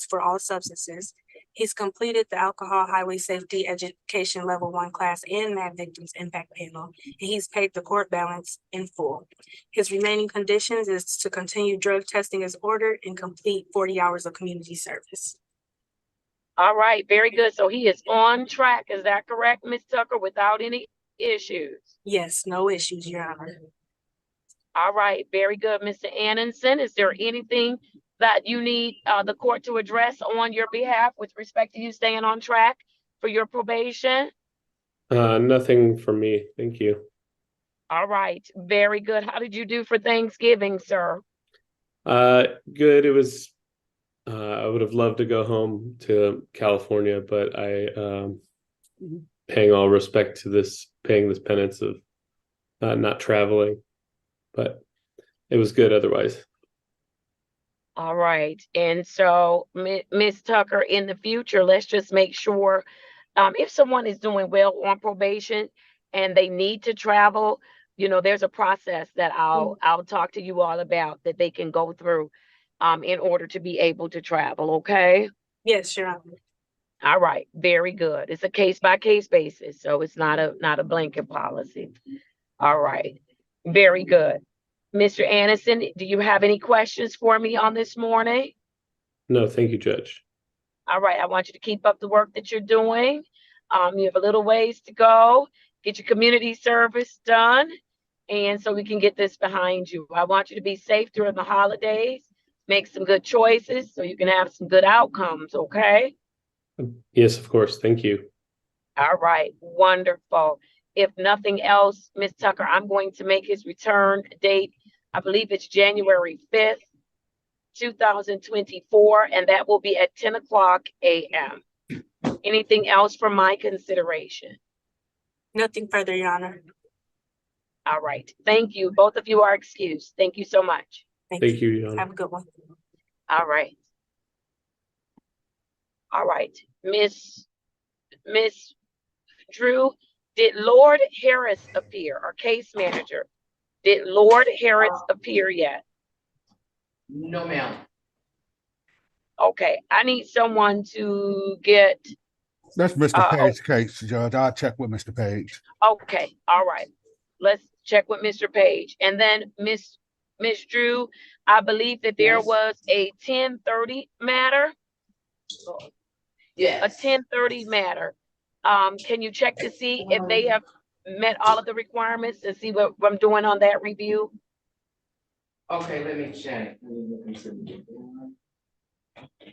for all substances. He's completed the alcohol highway safety education level 1 class and MAD victims impact panel, and he's paid the court balance in full. His remaining conditions is to continue drug testing as ordered and complete 40 hours of community service. All right, very good. So he is on track. Is that correct, Ms. Tucker, without any issues? Yes, no issues, Your Honor. All right, very good, Mr. Anderson. Is there anything that you need the court to address on your behalf with respect to you staying on track for your probation? Nothing from me. Thank you. All right, very good. How did you do for Thanksgiving, sir? Good. It was, I would have loved to go home to California, but I, paying all respect to paying this penance of not traveling, but it was good otherwise. All right. And so, Ms. Tucker, in the future, let's just make sure if someone is doing well on probation and they need to travel, there's a process that I'll talk to you all about that they can go through in order to be able to travel. Okay. Yes, Your Honor. All right. Very good. It's a case by case basis. So it's not a blanket policy. All right. Very good. Mr. Anderson, do you have any questions for me on this morning? No, thank you, Judge. All right, I want you to keep up the work that you're doing. You have a little ways to go. Get your community service done, and so we can get this behind you. I want you to be safe during the holidays. Make some good choices so you can have some good outcomes, okay? Yes, of course. Thank you. All right, wonderful. If nothing else, Ms. Tucker, I'm going to make his return date. I believe it's January 5th, 2024, and that will be at 10 o'clock a.m. Anything else for my consideration? Nothing further, Your Honor. All right. Thank you. Both of you are excused. Thank you so much. Thank you, Your Honor. Have a good one. All right. All right. Miss Drew, did Lord Harris appear, our case manager? Did Lord Harris appear yet? No, ma'am. Okay, I need someone to get. That's Mr. Page's case, Judge. I'll check with Mr. Page. Okay, all right. Let's check with Mr. Page. And then Miss Drew, I believe that there was a 10:30 matter. Yes. A 10:30 matter. Can you check to see if they have met all of the requirements and see what I'm doing on that review? Okay, let me check.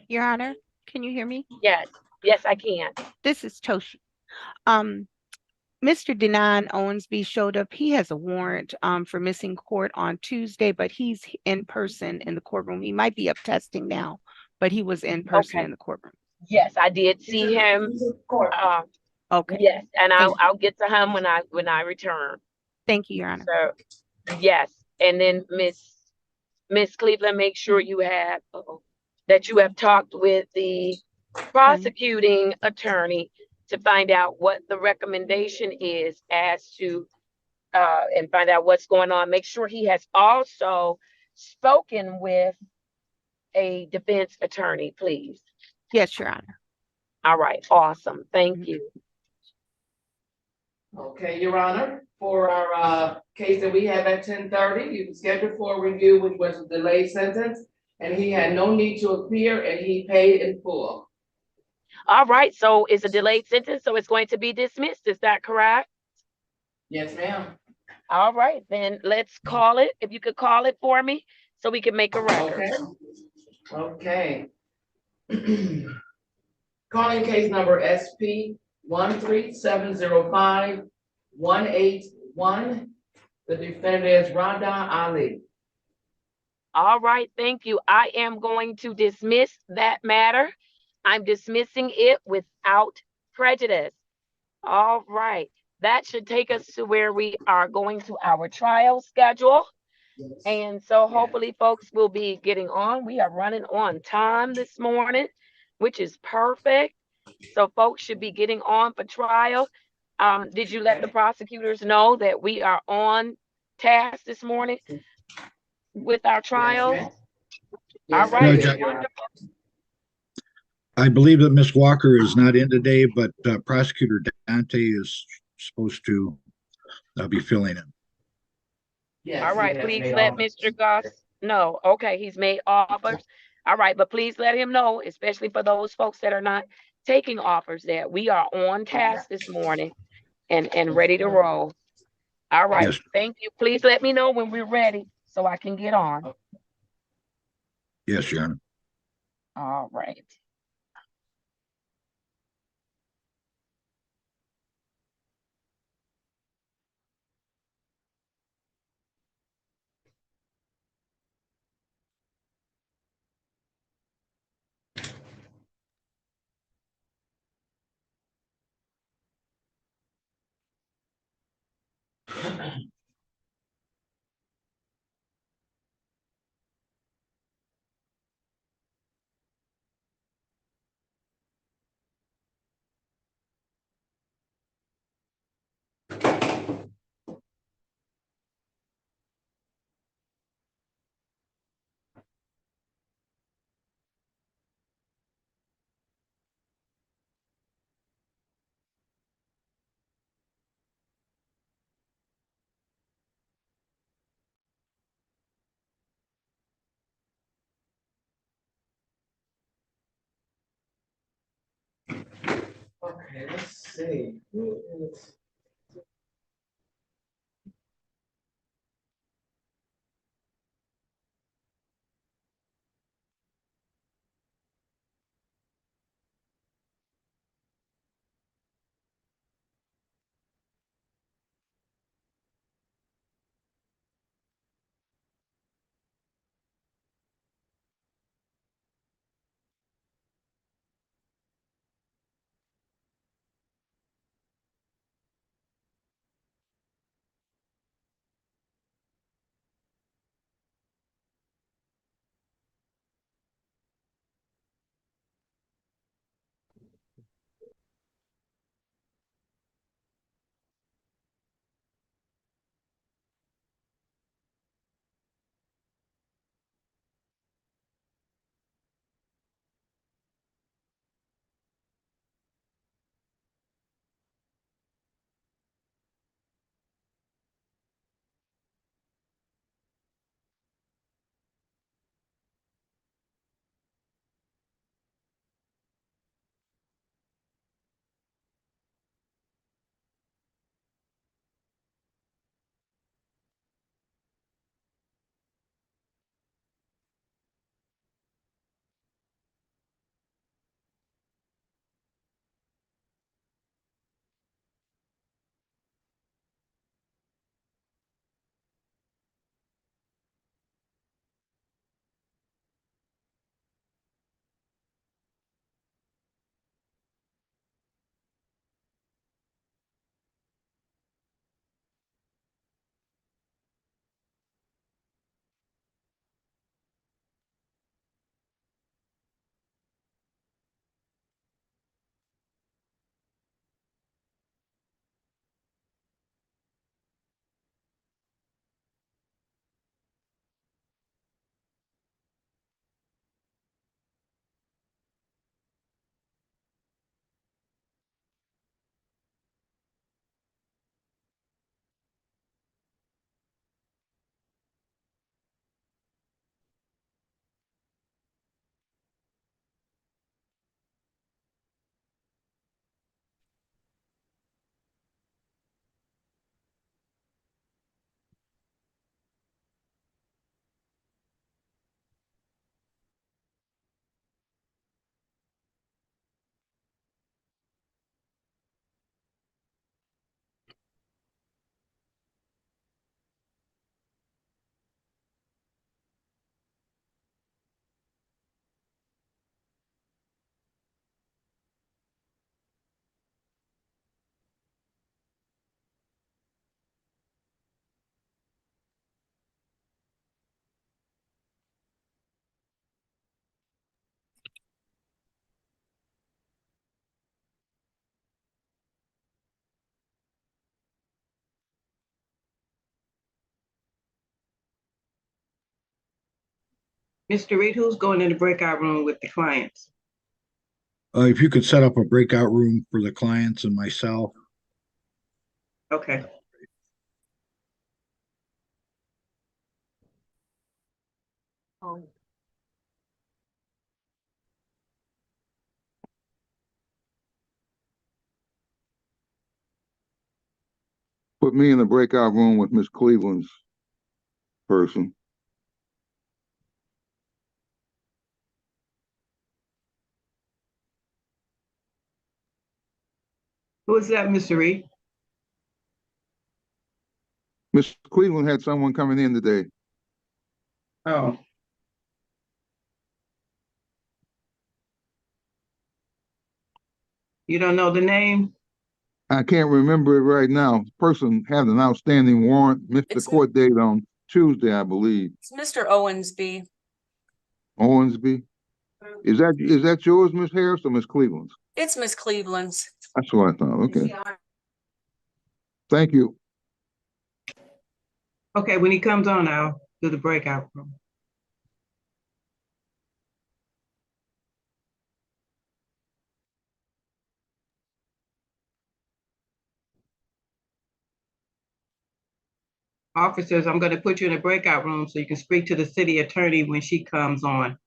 Your Honor, can you hear me? Yes, I can. This is Toshi. Mr. Denon Owensby showed up. He has a warrant for missing court on Tuesday, but he's in person in the courtroom. He might be up testing now, but he was in person Okay. in the courtroom. Yes, I did see him. Okay. Yes, and Thank I'll get to him when I return. Thank you, Your Honor. So, yes, and then Miss Cleveland, make sure you have, that you have talked with the prosecuting attorney to find out what the recommendation is as to, and find out what's going on. Make sure he has also spoken with a defense attorney, please. Yes, Your Honor. All right, awesome. Thank you. Okay, Your Honor, for our case that we have at 10:30, you was scheduled for a review, which was a delayed sentence, and he had no need to appear, and he paid in full. All right, so it's a delayed sentence, so it's going to be dismissed. Is that correct? Yes, ma'am. All right, then let's call it. If you could call it for me, so we can make a record. Okay. Calling case number SP 13705-181. The defendant is Rada Ali. All right, thank you. I am going to dismiss that matter. I'm dismissing it without prejudice. All right, that should take us to where we are going to our trial schedule. And so hopefully folks will be getting on. We are running on time this morning, which is perfect. So folks should be getting on for trial. Did you let the prosecutors know that we are on task this morning with our trials? All right, Judge, wonderful. I believe that Ms. Walker is not in today, but Prosecutor Dante is supposed to be filling in. All right, please let Mr. Gus know. Okay, he's made offers. All right, but please let him know, especially for those folks that are not taking offers, that we are on task this morning and ready to roll. All right, Yes. thank you. Please let me know when we're ready so I can get on. Yes, Your Honor. All right. Okay, let's see. Who is? Mr. Reed, who's going in the breakout room with the clients? If you could set up a breakout room for the clients and myself. Okay. Put me in the breakout room with Miss Cleveland's person. Who is that, Mr. Reed? Miss Cleveland had someone coming in today. Oh. You don't know the name? I can't remember it right now. Person had an outstanding warrant, missed the court date on Tuesday, I believe. It's Mr. Owensby. Owensby. Is that yours, Miss Harris, or Miss Cleveland's? It's Miss Cleveland's. That's what I thought. Okay. Thank you. Okay, when he comes on, I'll do the breakout room. Officers, I'm gonna put you in a breakout room so you can speak to the city attorney when she comes on.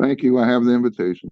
Thank you. I have the invitation.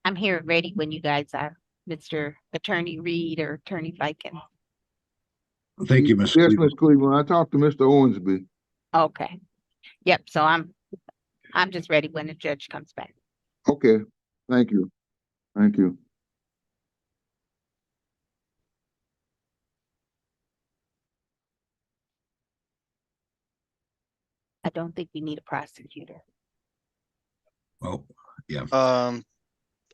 I'm here ready when you guys are, Mr. Attorney Reed or Attorney Viken. Thank you, Ms. Yes, Cleveland. Ms. Cleveland, I talked to Mr. Owensby. Okay. Yep, so I'm just ready when the judge comes back. Okay, thank you. Thank you. I don't think we need a prosecutor. Oh, yeah.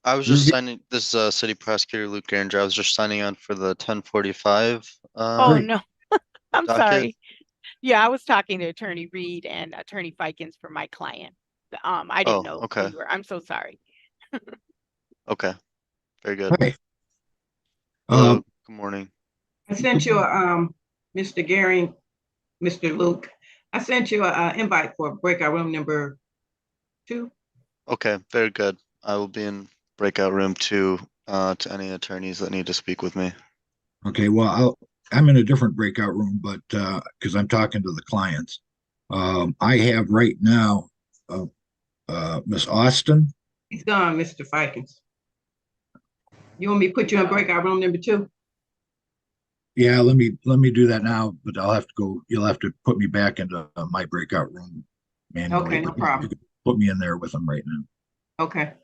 I was just signing, this is City Prosecutor Luke Granger. I was just signing on for the 10:45 Oh, no, I'm docket. sorry. Yeah, I was talking to Attorney Reed and Attorney Vikens for my client. I didn't know who Okay. you were. I'm so sorry. Okay, very good. Hey. Hello, good morning. I sent you Mr. Gary, Mr. Luke, I sent you a invite for breakout room number 2. Okay, very good. I will be in breakout room 2 to any attorneys that need to speak with me. Okay, well, I'm in a different breakout room, but because I'm talking to the clients. I have right now Miss Austin. He's gone, Mr. Fikens. You want me to put you in breakout room number 2? Yeah, let me do that now, but I'll have to go. You'll have to put me back into my breakout room manually. Okay, no but problem. you can put me in there with them right now. Okay.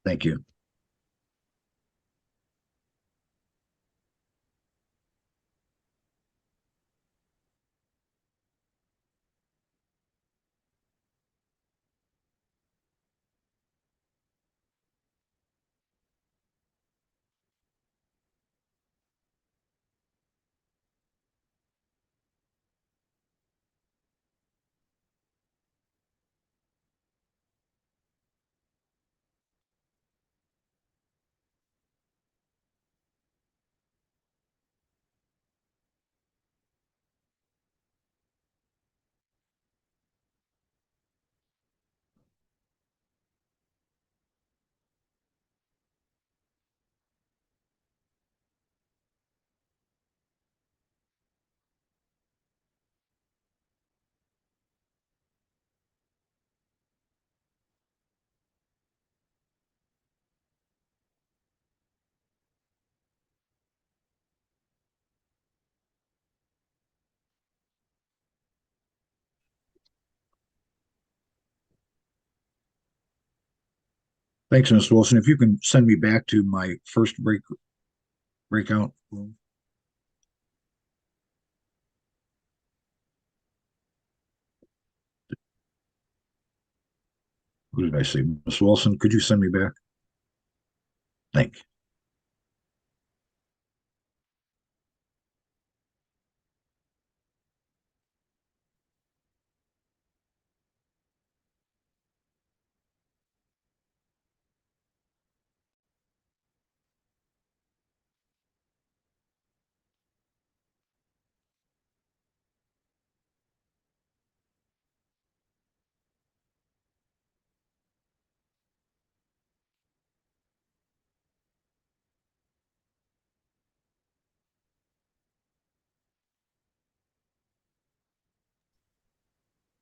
Thank you. Thanks, Ms. Wilson. If you can send me back to my first breakout room. Who did I say? Ms. Wilson, could you send me back? Thank you.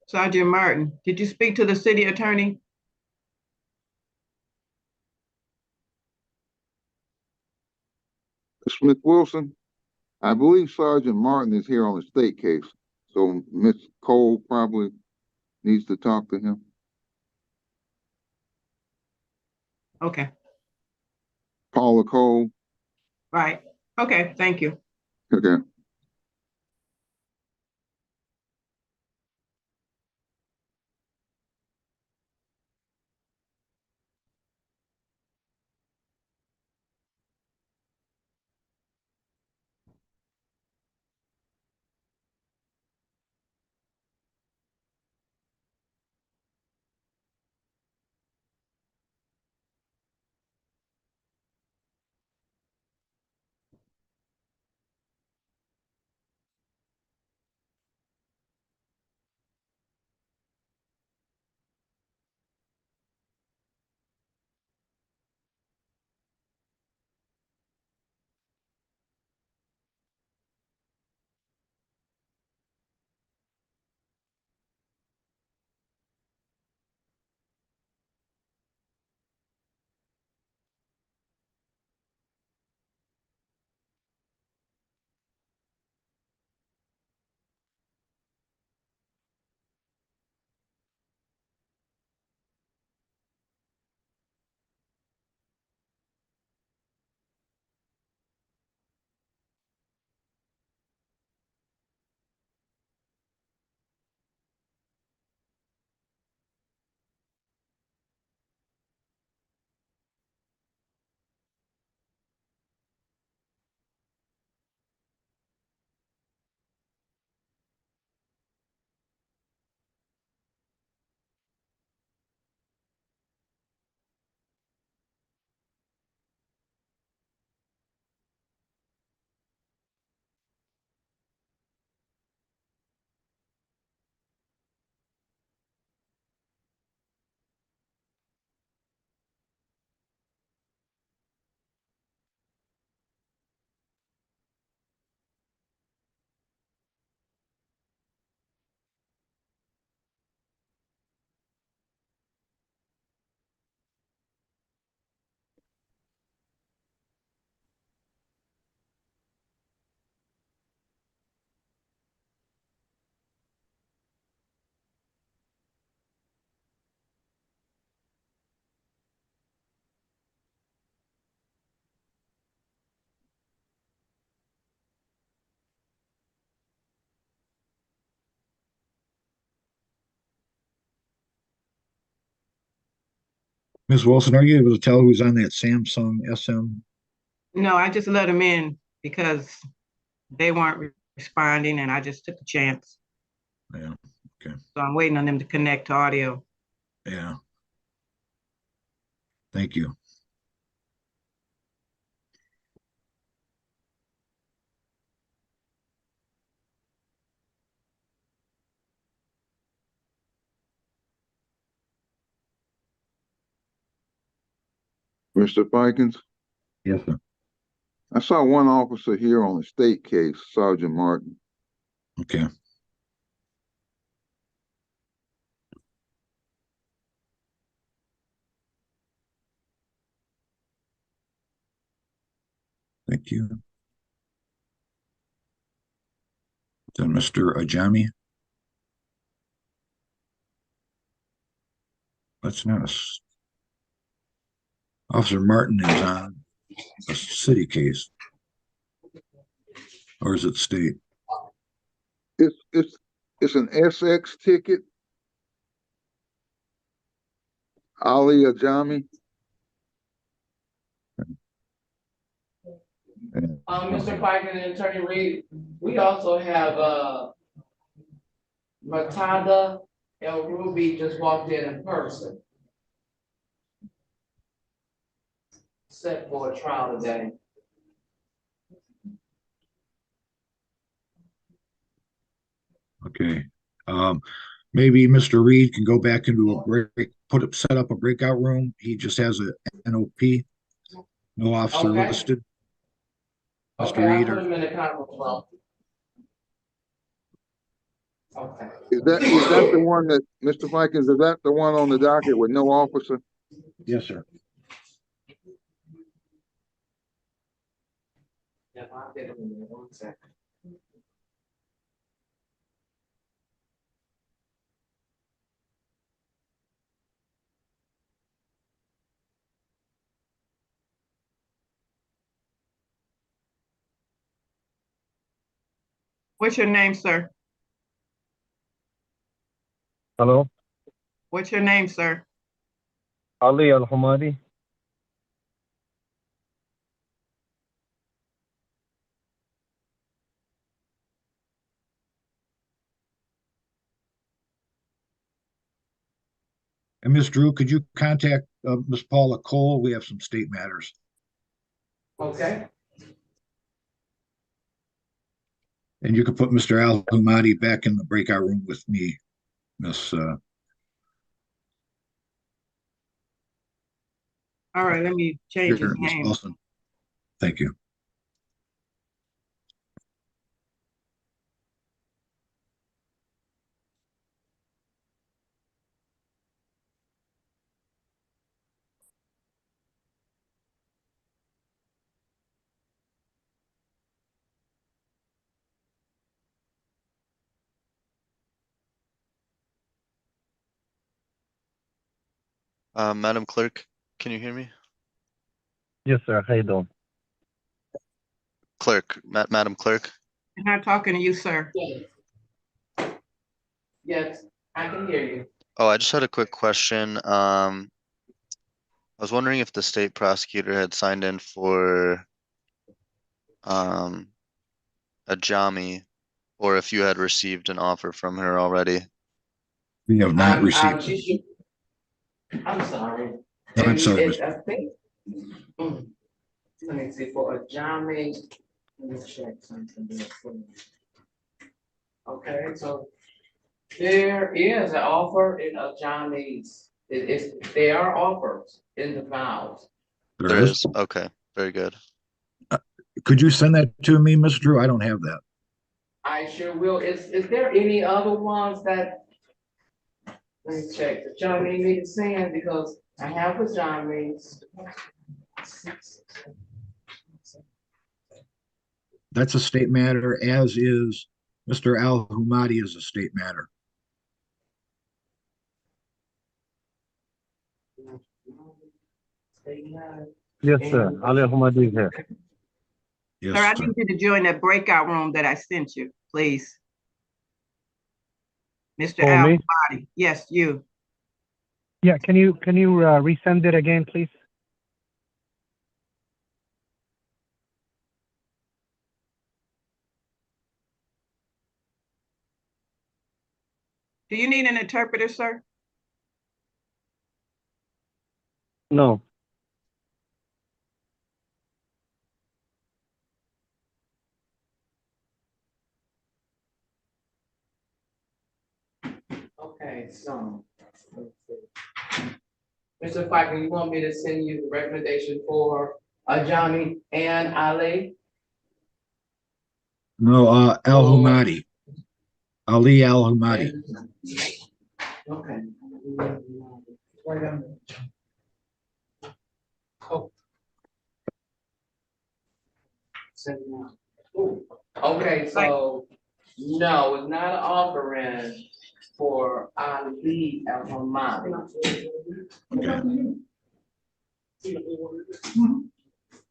Sergeant Martin, did you speak to the city attorney? Smith Wilson, I believe Sergeant Martin is here on the state case, so Miss Cole probably needs to talk to him. Okay, Paula Cole. right. Okay, thank you. Okay. Ms. Wilson, are you able to tell who's on that Samsung SM? No, I just let them in because they weren't responding and I just took a chance. Yeah, okay, So I'm waiting on them to connect to audio. yeah. Thank you. Mr. Fikens, Yes, sir. I saw one officer here on the state case, Sergeant Martin. Okay. Thank you. Then Mr. Ajami. That's not Officer Martin is on a city case. Or is it state? It's an SX ticket. Ali Ajami. Mr. Pike and Attorney Reed, we also have, Matada El Ruby just walked in person. Set for a trial today. Okay. Maybe Mr. Reed can go back into a break, set up a breakout room. He just has a NOP, no officer Okay. listed. Mr. Okay, I'll Reed, put him in the conference room. Okay. Is that the one that, Mr. Fikens, is that the one on the docket with no officer? yes, sir. Yeah, I'll get him in there, 1 second. What's your name, sir? Hello, What's your name, sir? Ali Al Hamadi. And Ms. Drew, could you contact Ms. Paula Cole? We have some state matters. Okay. And you could put Mr. Al Hamadi back in the breakout room with me, Miss. All right, let me change his Ms. name. Wilson. Thank you. Madam Clerk, can you hear me? Yes, sir. How you doing? Clerk, Madam Clerk. I'm not talking to you, sir. Yes, I can hear you. Oh, I just had a quick question. I was wondering if the state prosecutor had signed in for a Jami, or if you had received an offer from her already. We have not received. I'm sorry. I'm sorry, Mr. I think, let me see, for a Jami, let me check something. Real quick. Okay, so there is an offer in a Jami's. There are offers in the files. There is. Okay, very good. Could you send that to me, Ms. Drew? I don't have that. I sure will. Is there any other ones that? Let me check. The Jami needs saying because I have the Jami's. That's a state matter, as is Mr. Al Humadi is a state matter. Yes, sir. Ali Al Hamadi is here. Yes, Sir, I sir. need you to join that breakout room that I sent you, please. Mr. Oh, Al me? Hamadi. Yes, you. Yeah, can you resend it again, please? Do you need an interpreter, sir? No. Okay, so. let's see. Mr. Piper, you want me to send you the recommendation for Johnny and Ali? No, Al Humadi. Ali Al Humadi. Okay. Wait a minute. Oh. Send it now. Ooh. Okay, so, no, it's not an offering for Ali Al Hamadi.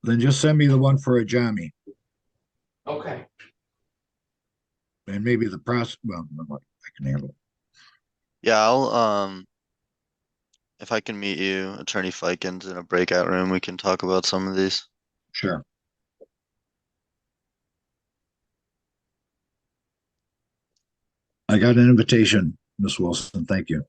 Then just send me the one for Ajami Okay, and maybe the process. Well, I can handle it. Yeah, I'll if I can meet you, Attorney Fikens, in a breakout room, we can talk about some of these. Sure. I got an invitation, Miss Wilson. Thank you.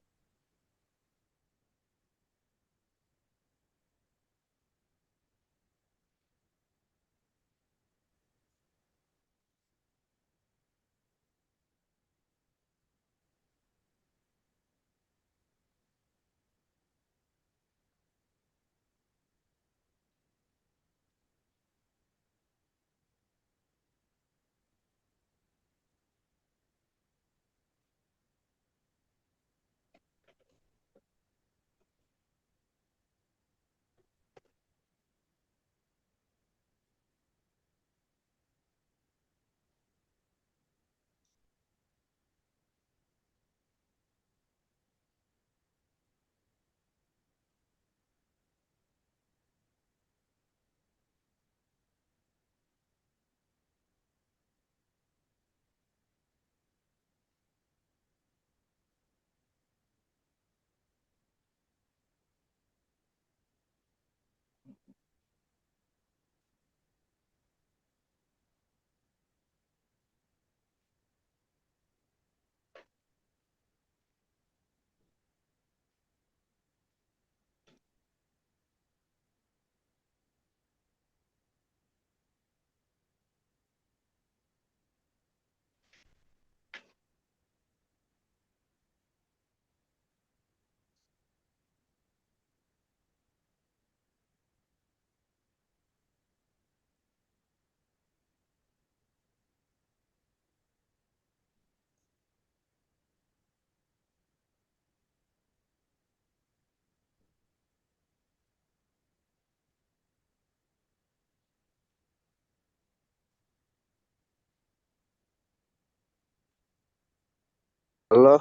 Hello?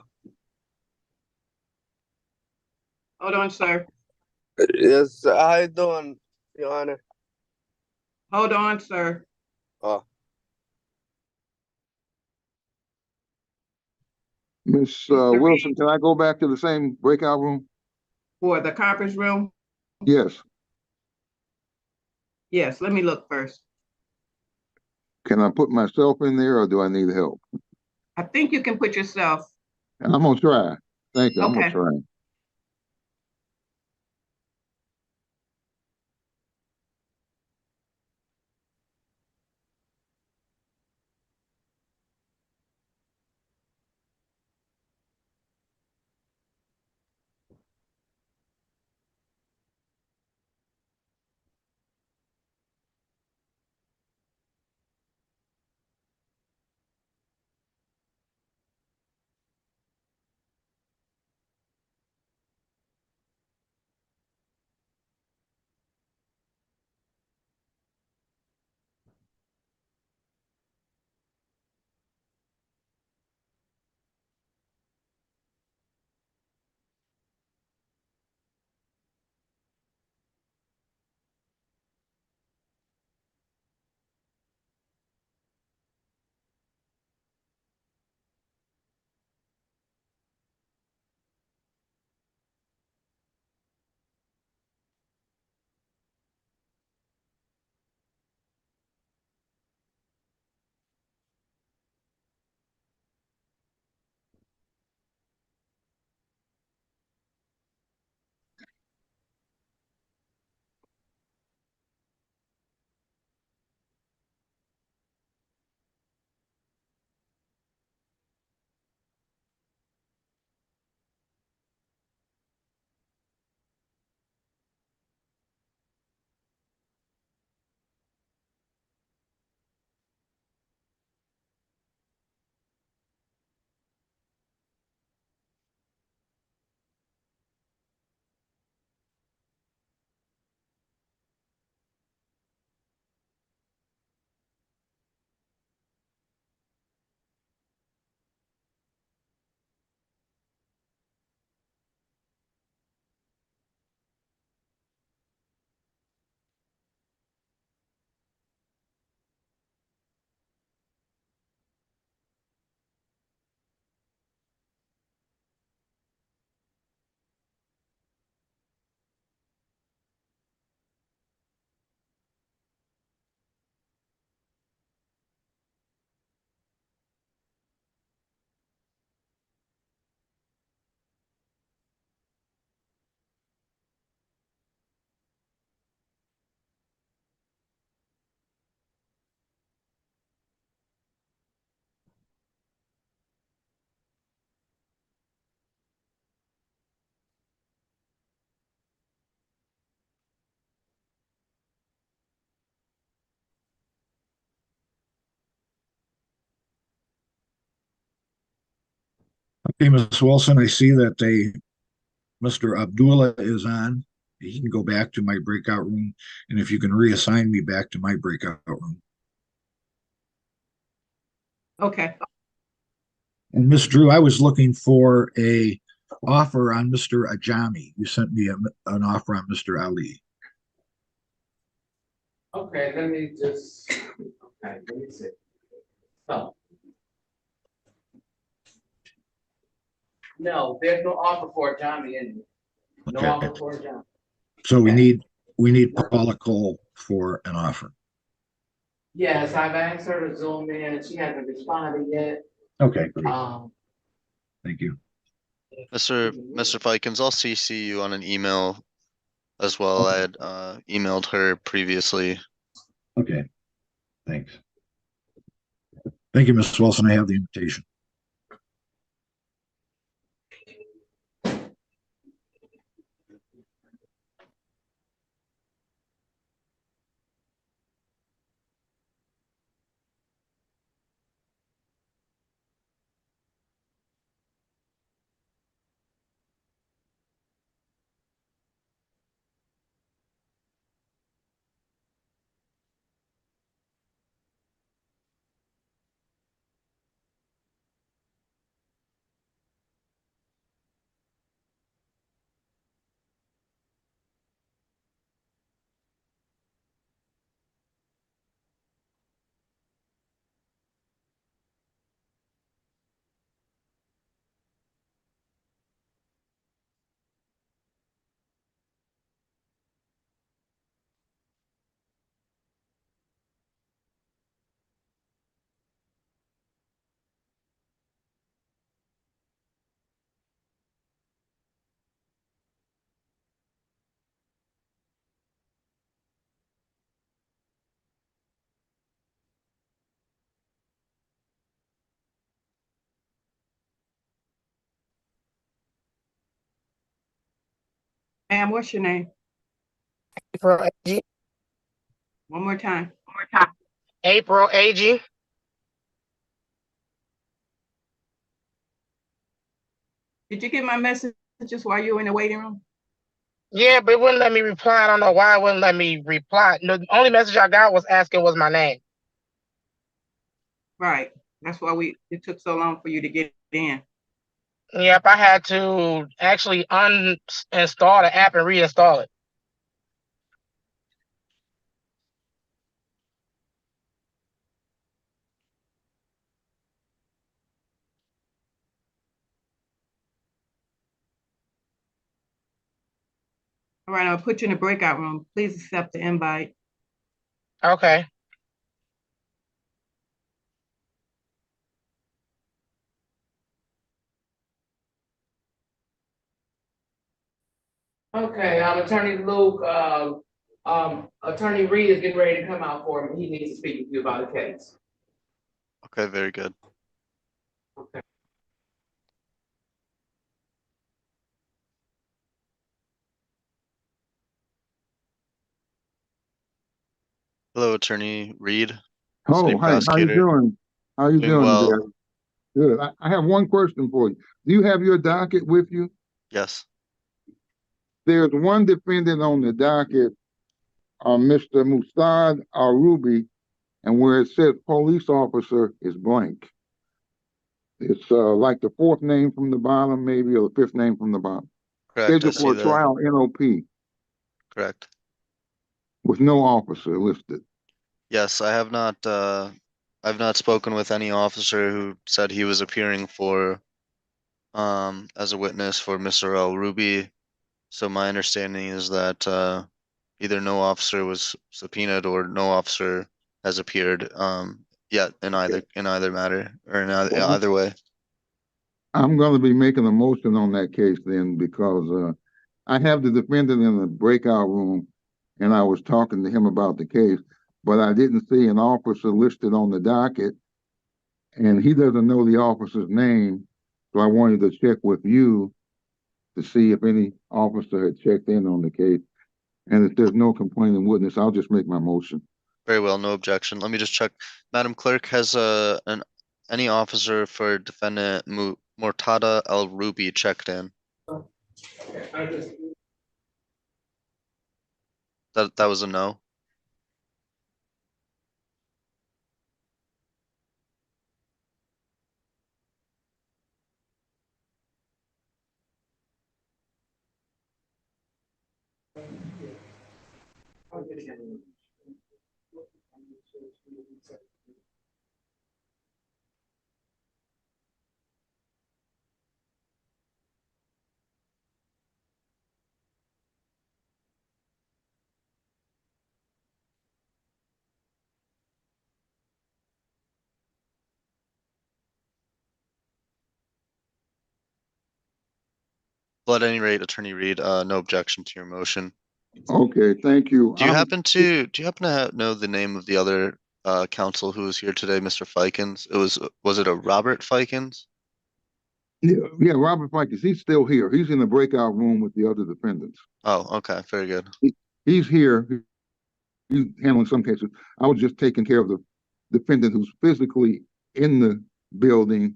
Hold on, sir. Yes, how you doing, Your Honor? Hold on, sir. Oh, Miss Wilson, can I go back to the same breakout room? For the conference room? Yes. Yes, let me look first. Can I put myself in there or do I need help? I think you can put yourself. And I'm gonna try. Thank you. I'm gonna Okay. try. Okay, Ms. Wilson, I see that Mr. Abdullah is on. He can go back to my breakout room, and if you can reassign me back to my breakout room. Okay. And Ms. Drew, I was looking for a offer on Mr. Ajami. You sent me an offer on Mr. Ali. Okay, let me just, okay, let me see. So. No, there's no offer for Johnny in it. No Okay. offer for John. So Okay. we need Paula Cole for an offer. Yes, I've asked her to zoom in and she hasn't responded yet. Okay, great. Thank you. Mr. Fikens, I'll CC you on an email as well. I had emailed her previously. Okay, thanks. Thank you, Ms. Wilson. I have the invitation. Ma'am, what's your name? April AG. One more time. April AG. Did you get my messages while you were in the waiting room? Yeah, but it wouldn't let me reply. I don't know why it wouldn't let me reply. The only message I got was asking was my name. Right. That's why it took so long for you to get in. Yep, I had to actually uninstall the app and reinstall it. All right, I'll put you in the breakout room. Please accept the invite. Okay. Okay, Attorney Luke, Attorney Reed is getting ready to come out for him. He needs to speak with you about a case. Okay, very good. Okay. Hello, Attorney Reed, City Oh, hi, how you Prosecutor. doing? How you Doing doing well. today? Good. I have one question for you. Do you have your docket with you? Yes. There's one defendant on the docket, Mr. Mustad Al-Rubi, and where it says police officer is blank. It's like the fourth name from the bottom, maybe, or the fifth name from the bottom. Correct. I Scheduled see for a the trial NOP correct. with no officer listed. Yes, I've not spoken with any officer who said he was appearing for as a witness for Mr. El Ruby. So my understanding is that either no officer was subpoenaed or no officer has appeared yet in either matter or in either way. I'm going to be making a motion on that case then because I have the defendant in the breakout room and I was talking to him about the case, but I didn't see an officer listed on the docket and he doesn't know the officer's name. So I wanted to check with you to see if any officer had checked in on the case. And if there's no complaining witness, I'll just make my motion. Very well, no objection. Let me just check. Madam Clerk, has any officer for defendant Mortada El Ruby checked in. That was a no. Well, at any rate, Attorney Reed, no objection to your motion. Okay, thank you. Do you happen to know the name of the other counsel who was here today, Mr. Fikens? Was it a Robert Fikens? Yeah, Robert Fikes, he's still here. He's in the breakout room with the other defendants. Oh, okay, very good. He's here. He's handling some cases. I was just taking care of the defendant who's physically in the building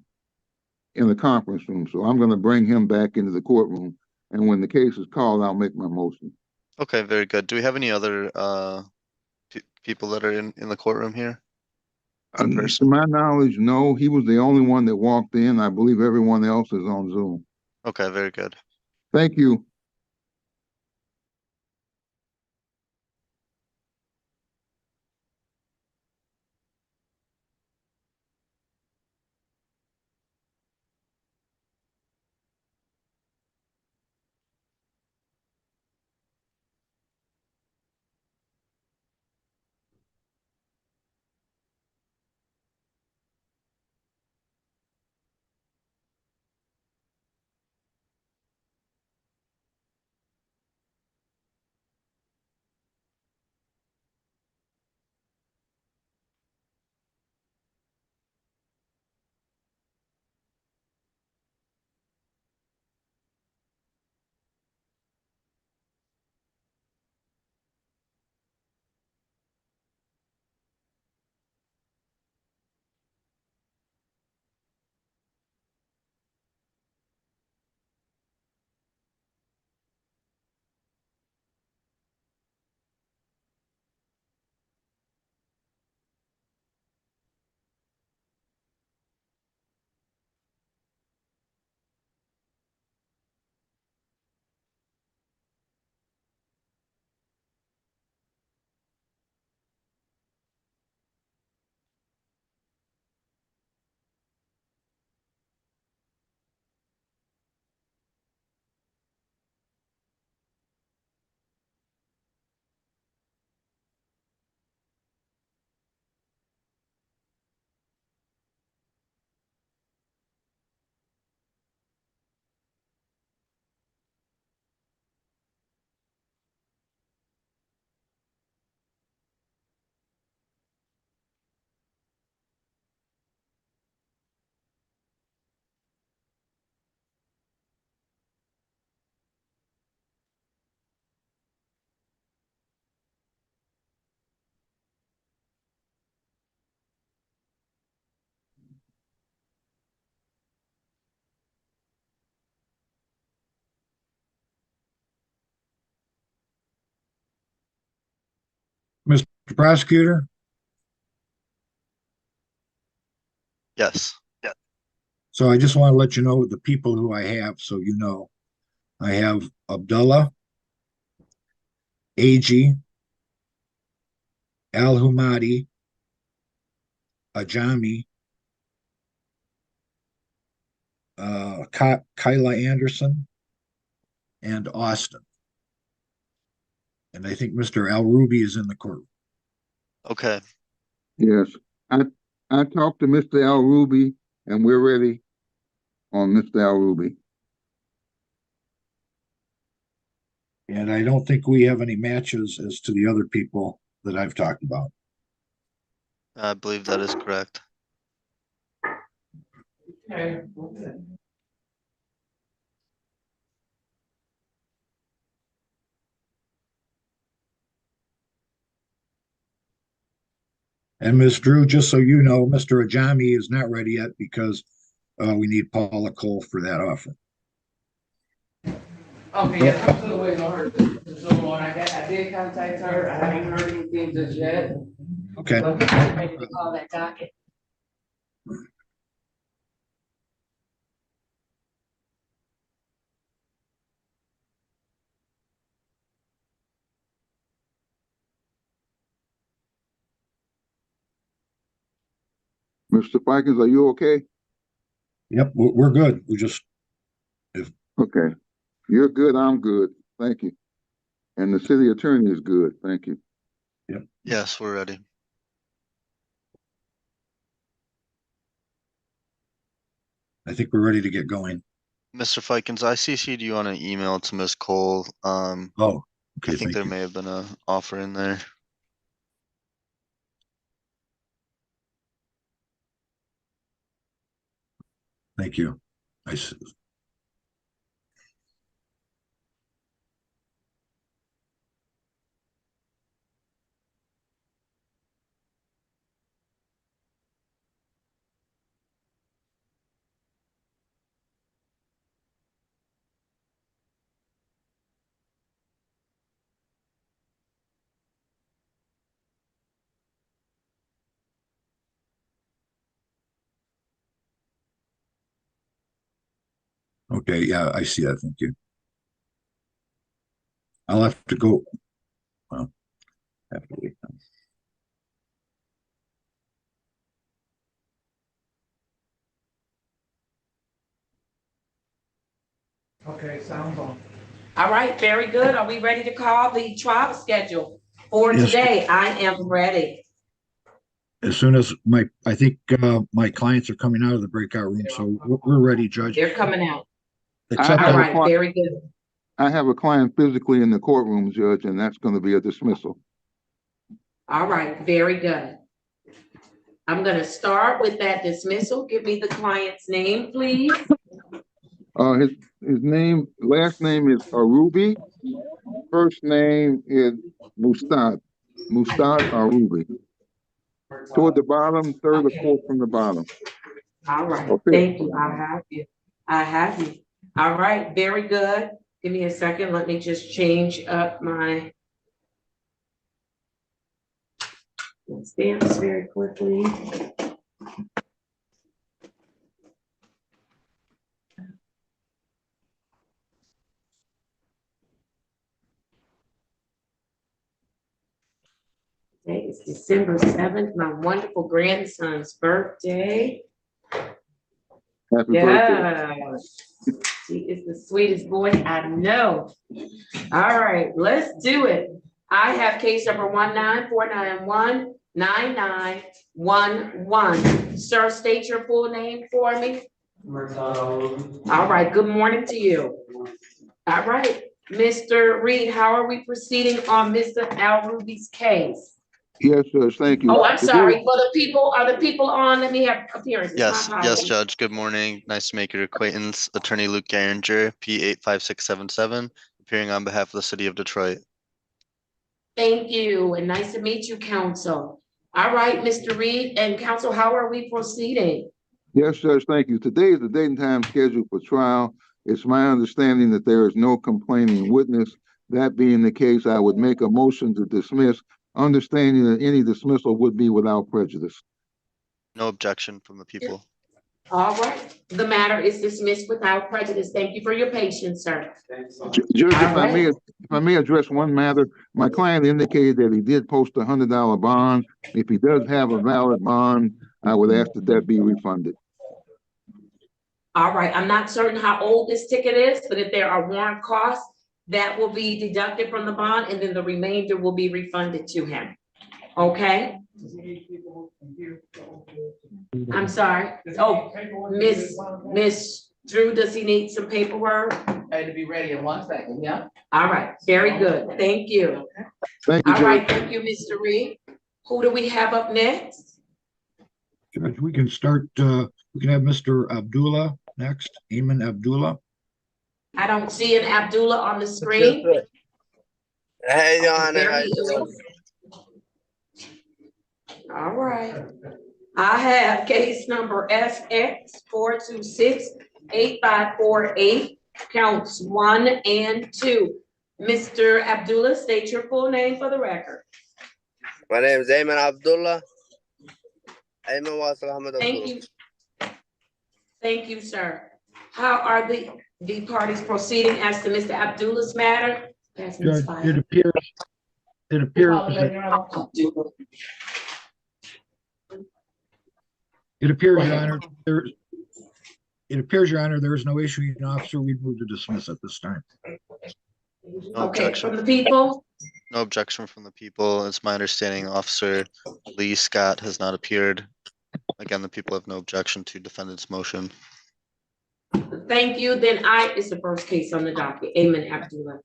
in the conference room. So I'm going to bring him back into the courtroom. And when the case is called, I'll make my motion. Okay, very good. Do we have any other people that are in the courtroom here? To my knowledge, no. He was the only one that walked in. I believe everyone else is on Zoom. Okay, very good. Thank you. Mr. Prosecutor? Yes. So I just want to let you know the people who I have, so you know. I have Abdullah, Ag, Al Humadi, Ajami, Kyla Anderson, and Austin. And I think Mr. Al Ruby is in the courtroom. Okay. Yes. I talked to Mr. Al Ruby, and we're ready on Mr. Al Ruby. And I don't think we have any matches as to the other people that I've talked about. I believe that is correct. Okay. And Ms. Drew, just so you know, Mr. Ajami is not ready yet because we need Paula Cole for that offer. Okay, yes, I'm still waiting on her to show on. I did contact her. I haven't heard anything just yet. Okay. But I'm ready to call that docket. Mr. Fikens, are you okay? Yep, we're good. We just, Okay. You're good, I'm good. Thank you. And the city attorney is good. Thank you. Yep. Yes, we're ready. I think we're ready to get going. Mr. Fikens, I CC'd you on an email to Ms. Cole. Oh, okay, I think thank there you. may have been an offer in there. Thank you. Okay, yeah, I see that. Thank you. I'll have to go. Well, have to wait. Okay, sounds on. All right, very good. Are we ready to call the trial schedule for Yes. today? I am ready. As soon as I think my clients are coming out of the breakout room, so we're ready, Judge. They're coming out. Except All right, very good. I have a client physically in the courtroom, Judge, and that's going to be a dismissal. All right, very good. I'm gonna start with that dismissal. Give me the client's name, please. His name, last name is Arubi. First name is Mustad Arubi. Toward the bottom, third or fourth from the bottom. All right, or fifth. thank you. I have you. I have you. All right, very good. Give me a second. Let me just change up my stamps very quickly. Today is December 7th, my wonderful grandson's birthday. Happy Yeah, birthday. he is the sweetest boy I know. All right, let's do it. I have case number 194919911. Sir, state your full name for me. All right, good morning to you. All right, Mr. Reed, how are we proceeding on Mr. Al-Rubi's case? Yes, Judge, thank you. Oh, I'm sorry. For the people, are the people on? Let me have appearances. Yes, My yes, apologies. Judge. Good morning. Nice to make your acquaintance. Attorney Luke Garinger, P85677, appearing on behalf of the city of Detroit. Thank you, and nice to meet you, counsel. All right, Mr. Reed and counsel, how are we proceeding? Yes, Judge, thank you. Today is the date and time scheduled for trial. It's my understanding that there is no complaining witness. That being the case, I would make a motion to dismiss, understanding that any dismissal would be without prejudice. No objection from the people. All right, the matter is dismissed without prejudice. Thank you for your patience, sir. Judge, All right. if I may address one matter, my client indicated that he did post a $100 bond. If he does have a valid bond, I would ask that that be refunded. All right, I'm not certain how old this ticket is, but if there are warrant costs, that will be deducted from the bond and then the remainder will be refunded to him. Okay? I'm sorry. Oh, Miss Drew, does he need some paperwork? Had to be ready in 1 second, yeah? All right, very good. Thank you. Thank you, All right, Judge. thank you, Mr. Reed. Who do we have up next? Judge, we can start, we can have Mr. Abdullah next, Eamon Abdullah. I don't see an Abdullah on the screen. Hey, Your Okay, Honor, there how he you doing? is. All right. I have case number FX 426-8548, counts 1 and 2. Mr. Abdullah, state your full name for the record. My name is Ayman Abdullah. Ayman Wasal Ahmed Thank Abdullah. you. Thank you, sir. How are the parties proceeding as to Mr. Abdullah's matter? Pass Ms. Judge, Fire. it appears that it appears, Your Honor, there is no issuing officer. We move to dismiss at this time. No Okay, objection. from the people? No objection from the people. It's my understanding Officer Lee Scott has not appeared. Again, the people have no objection to defendant's motion. Thank you. Then it's the first case on the docket, Ayman Abdullah.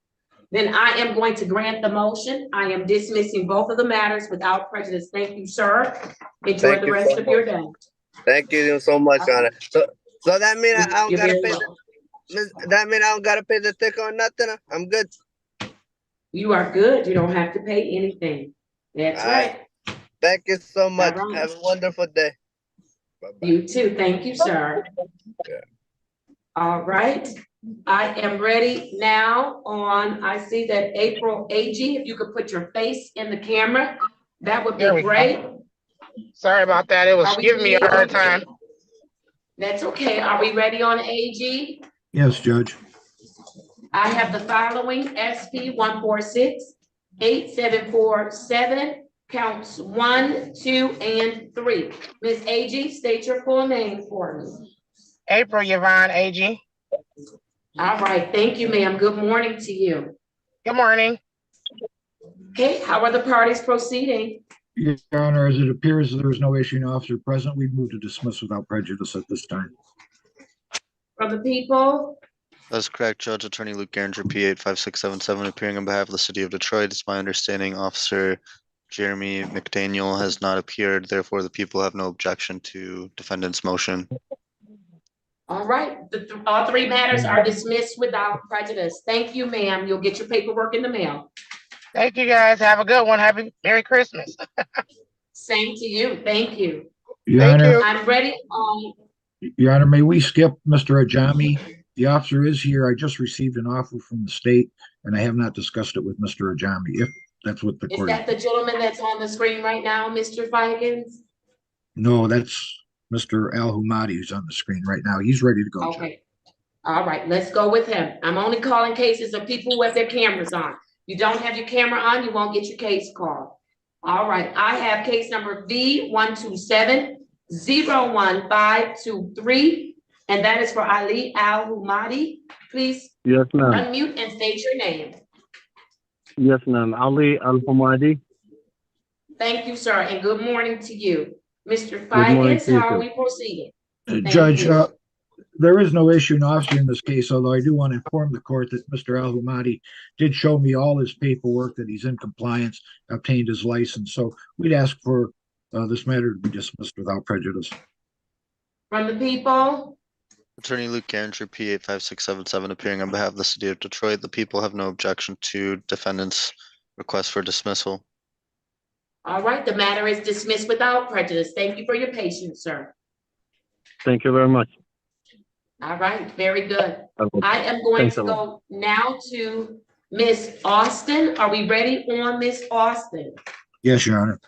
Then I am going to grant the motion. I am dismissing both of the matters without prejudice. Thank you, sir. Enjoy Thank the you rest so of your much. day. Thank you so much, Your Honor. So that mean I don't You're gotta very pay welcome. that mean I don't gotta pay the ticket or nothing? I'm good. You are good. You don't have to pay anything. That's All right. Thank you so much. All right. Have a wonderful day. Bye-bye. You too. Thank you, sir. Yeah. All right. I am ready now on, I see that April AG, if you could put your face in the camera, that would be There we go. great. Sorry about that. It was Are we giving me a ready? hard time. That's okay. Are we ready on AG? Yes, Judge. I have the following: SP 146-8747, counts 1, 2, and 3. Ms. AG, state your full name for me. April Yvonne AG. All right, thank you, ma'am. Good morning to you. Good morning. Okay, how are the parties proceeding? Your Honor, as it appears there is no issuing officer present, we move to dismiss without prejudice at this time. From the people? That's correct, Judge Attorney Luke Garinger, P85677, appearing on behalf of the city of Detroit. It's my understanding Officer Jeremy McDaniel has not appeared. Therefore, the people have no objection to defendant's motion. All right, all 3 matters are dismissed without prejudice. Thank you, ma'am. You'll get your paperwork in the mail. Thank you, guys. Have a good one. Merry Christmas. Same to you. Thank you. Your Thank Honor, you. I'm ready. Your Honor, may we skip Mr. Ajami? The officer is here. I just received an offer from the state, and I have not discussed it with Mr. Ajami, if that's what the Is court. that the gentleman that's on the screen right now, Mr. Fikens? No, that's Mr. Al Humadi who's on the screen right now. He's ready to go, Judge. Okay. All right, let's go with him. I'm only calling cases of people who have their cameras on. You don't have your camera on, you won't get your case called. All right, I have case number V127-01523, and that is for Ali Al Humadi. Please Yes, ma'am. unmute and state your name. Yes, ma'am. Ali Al-Humadi. Thank you, sir, and good morning to you. Mr. morning Fikens, to you, how are too. we proceeding? Judge, you. there is no issuing officer in this case, although I do want to inform the court that Mr. Al Humadi did show me all his paperwork, that he's in compliance, obtained his license. So we'd ask for this matter to be dismissed without prejudice. From the people? Attorney Luke Garinger, P85677, appearing on behalf of the city of Detroit. The people have no objection to defendant's request for dismissal. All right, the matter is dismissed without prejudice. Thank you for your patience, sir. Thank you very much. All right, very good. Okay. I am going Thanks to a lot. go now to Miss Austin. Are we ready on Miss Austin? Yes, Your Honor.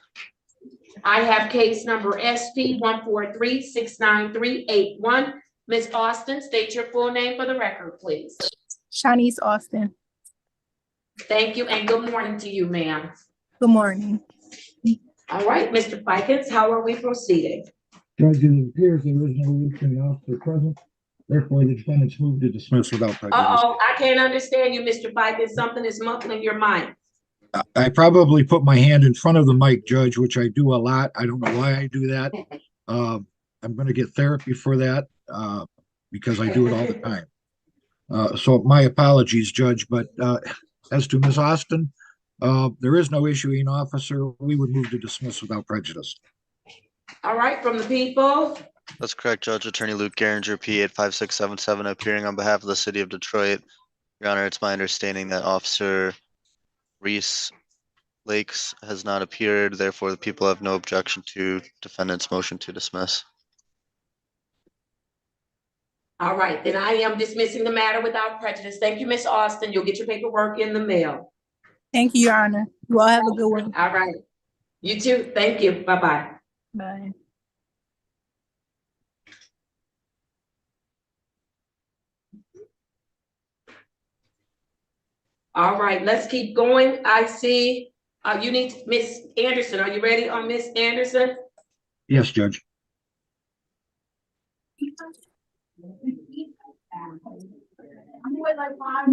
I have case number SP 143-69381. Miss Austin, state your full name for the record, please. Shanice Austin. Thank you, and good morning to you, ma'am. Good morning. All right, Mr. Fikens, how are we proceeding? Judge, it appears there is no issuing officer present. Therefore, the defendant's moved to dismiss without prejudice. Uh-oh, I can't understand you, Mr. Fikens. Something is muffling your mic. I probably put my hand in front of the mic, Judge, which I do a lot. I don't know why I do that. I'm going to get therapy for that because I do it all the time. So my apologies, Judge. But as to Ms. Austin, there is no issuing officer. We would move to dismiss without prejudice. All right, from the people? That's correct, Judge Attorney Luke Garinger, P85677, appearing on behalf of the city of Detroit. Your Honor, it's my understanding that Officer Reese Lakes has not appeared, therefore the people have no objection to defendant's motion to dismiss. All right, then I am dismissing the matter without prejudice. Thank you, Ms. Austin. You'll get your paperwork in the mail. Thank you, Your Honor. You all have a good one. All right. You too. Thank you. Bye-bye. Bye. All right, let's keep going. I see, you need Miss Anderson. Are you ready on Miss Anderson? Yes, Judge.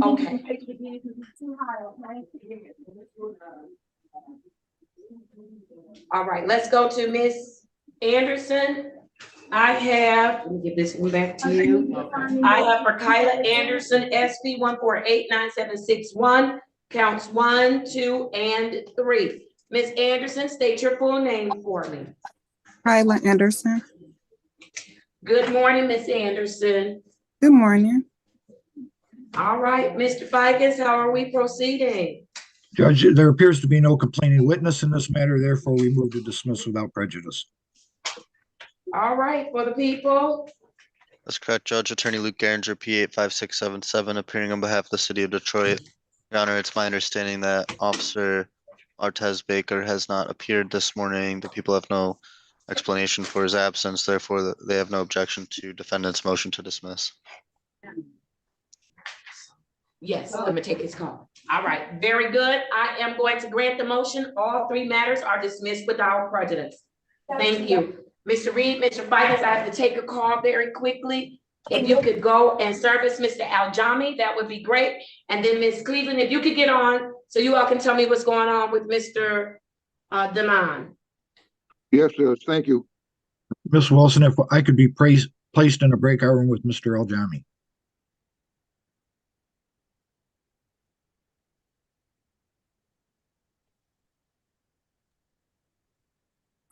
Okay. All right, let's go to Miss Anderson. I have, let me give this one back to you. I have for Kyla Anderson, SB 1489761, counts 1, 2, and 3. Miss Anderson, state your full name for me. Kyla Anderson. Good morning, Miss Anderson. Good morning. All right, Mr. Ficus, how are we proceeding? Judge, there appears to be no complaining witness in this matter, therefore we move to dismiss without prejudice. All right, for the people. That's correct, Judge. Attorney Luke Garinger, P 85677, appearing on behalf of the city of Detroit. Your Honor, it's my understanding that Officer Artez Baker has not appeared this morning. The people have no explanation for his absence, therefore they have no objection to defendant's motion to dismiss. Yes, let me take his call. All right, very good. I am going to grant the motion. All 3 matters are dismissed without prejudice. Thank you. Mr. Reed, Mr. Ficus, I have to take a call very quickly. If you could go and service Mr. Aljami, that would be great. And then Ms. Cleveland, if you could get on, so you all can tell me what's going on with Mr. Damon. Yes, Judge. Thank you. Ms. Wilson, if I could be placed in a breakout room with Mr. Aljami.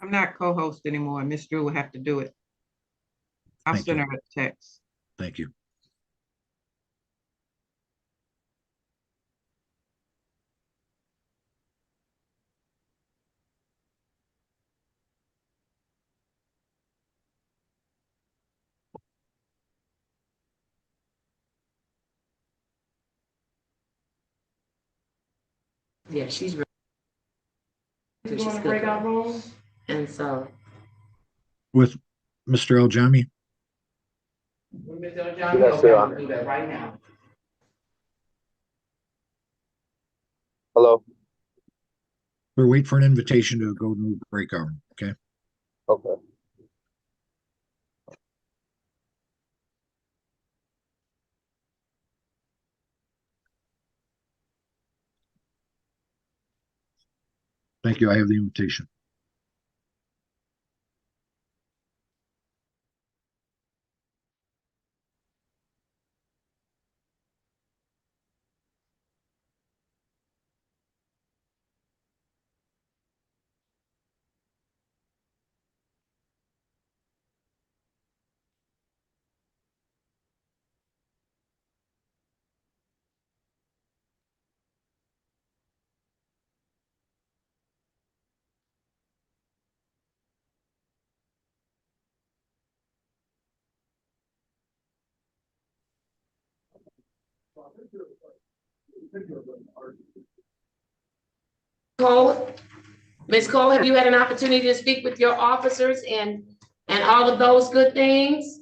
I'm not co-host anymore. Miss Drew will have to do it. I'll Thank send you. her a text. Thank you. Yeah, she's ready. You want to break out room? And so. With Mr. Aljami. Mr. Aljami, okay, I'll do that right now. Hello. We're waiting for an invitation to go to the breakout room, okay? Okay. Thank you. I have the invitation. Cole, Ms. Cole, have you had an opportunity to speak with your officers and all of those good things?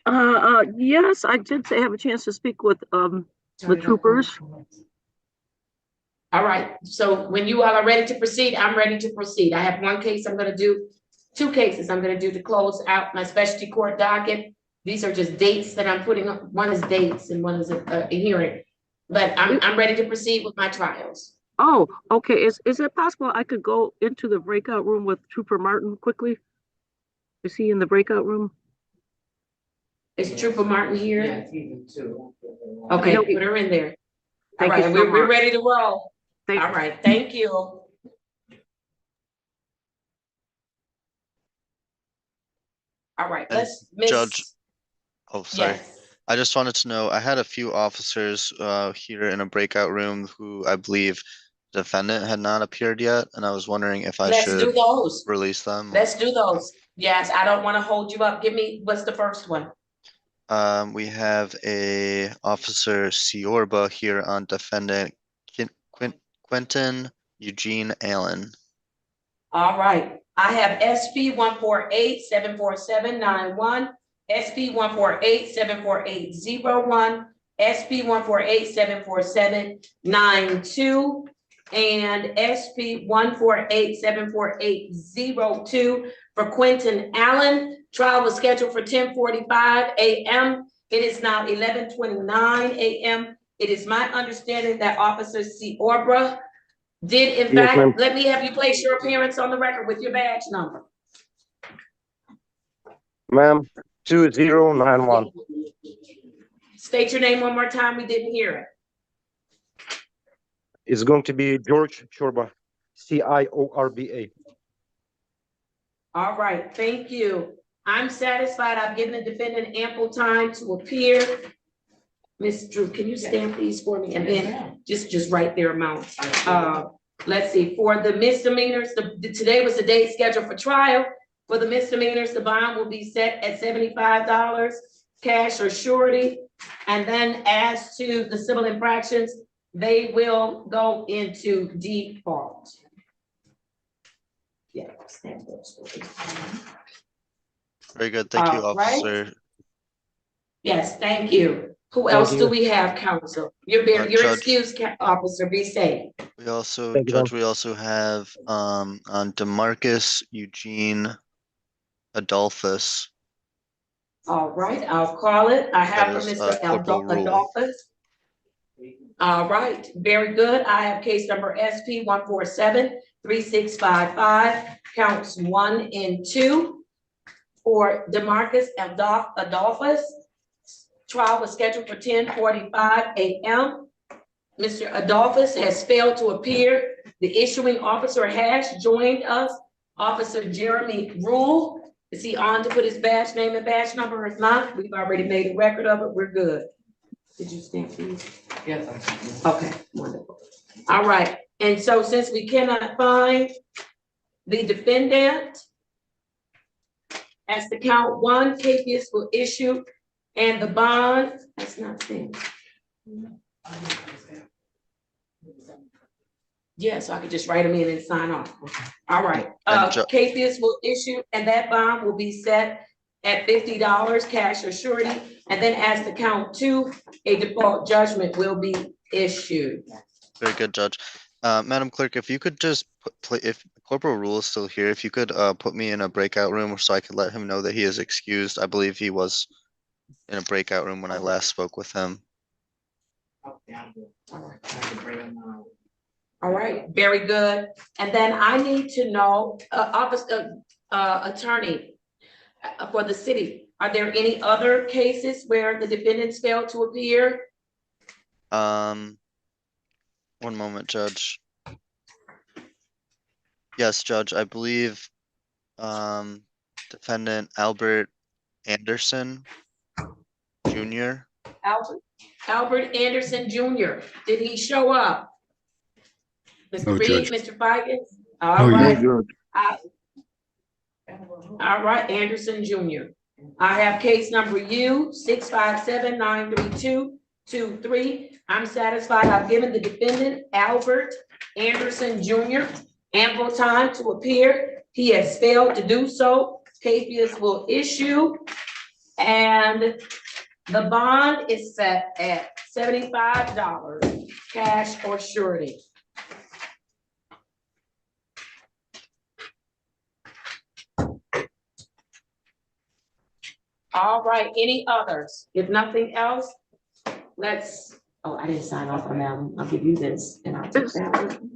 Yes, I did have a chance to speak with the troopers. All right, so when you all are ready to proceed, I'm ready to proceed. I have one case I'm gonna do, 2 cases I'm gonna do to close out my specialty court docket. These are just dates that I'm putting up. One is dates and one is a hearing. But I'm ready to proceed with my trials. Oh, okay. Is it possible I could go into the breakout room with Trooper Martin quickly? Is he in the breakout room? Is Trooper Martin here? Yes, he's too. Okay, put her in there. All Thank you right, so we're much. ready to roll. All right, thank you. All right, let's miss. Judge, oh, sorry. Yes. I just wanted to know, I had a few officers here in a breakout room who I believe defendant had not appeared yet, and I was wondering if I Let's do should those. release them. Let's do those. Yes, I don't want to hold you up. Give me, what's the first one? We have a Officer Siorba here on defendant Quentin Eugene Allen. All right, I have SP 148-74791, SP 148-74801, SP 148-74792, and SP 148-74802 for Quentin Allen. Trial was scheduled for 10:45 a.m. It is now 11:29 a.m. It is my understanding that Officer Siorba did in Yes, ma'am. fact, let me have you place your appearance on the record with your badge number. Ma'am, 2091. State your name one more time, we didn't hear it. It's going to be George Chorba, Ciorba. All right, thank you. I'm satisfied. I've given the defendant ample time to appear. Ms. Drew, can you stand please for me? And then just write their amounts. Let's see, for the misdemeanors, today was the date scheduled for trial. For the misdemeanors, the bond will be set at $75, cash or surety. And then as to the civil infractions, they will go into default. Yeah. Very good. Thank you, All right. Officer. Yes, thank you. Who Thank else do you. we have, counsel? You're Judge. excused, Officer, be safe. We also, Thank you, Judge, ma'am. we also have on DeMarcus Eugene Adolphus. All right, I'll call it. I have That for is, Mr. Corporal Rule. Adolphus. All right, very good. I have case number SP 147-3655, counts 1 and 2 for DeMarcus Adolphus. Trial was scheduled for 10:45 a.m. Mr. Adolphus has failed to appear. The issuing officer has joined us. Officer Jeremy Rule. Is he on to put his badge name and badge number? If not, we've already made a record of it. We're good. Did you stand, please? Yes. Okay, wonderful. All right, and so since we cannot find the defendant, as to count 1, cases will issue, and the bond, that's not thing. Yeah, so I could just write them in and sign off. All right, cases will issue, and that bond will be set at $50, cash or surety. And then as to count 2, a default judgment will be issued. Very good, Judge. Madam Clerk, if you could just if Corporal Rule is still here, if you could put me in a breakout room so I could let him know that he is excused. I believe he was in a breakout room when I last spoke with him. All right, very good. And then I need to know, attorney for the city, are there any other cases where the defendants failed to appear? One moment, Judge. Yes, Judge, I believe defendant Albert Anderson Jr. Albert Anderson Jr. Did he show up? Mr. No, Reed, Judge. Mr. Fikens? No, All right. Judge. All right, Anderson Jr. I have case number U 657-932-23. I'm satisfied. I've given the defendant, Albert Anderson Jr., ample time to appear. He has failed to do so. Cases will issue, and the bond is set at $75, cash or surety. All right, any others? If nothing else, let's, oh, I didn't sign off on that one. I'll give you this and I'll take that one.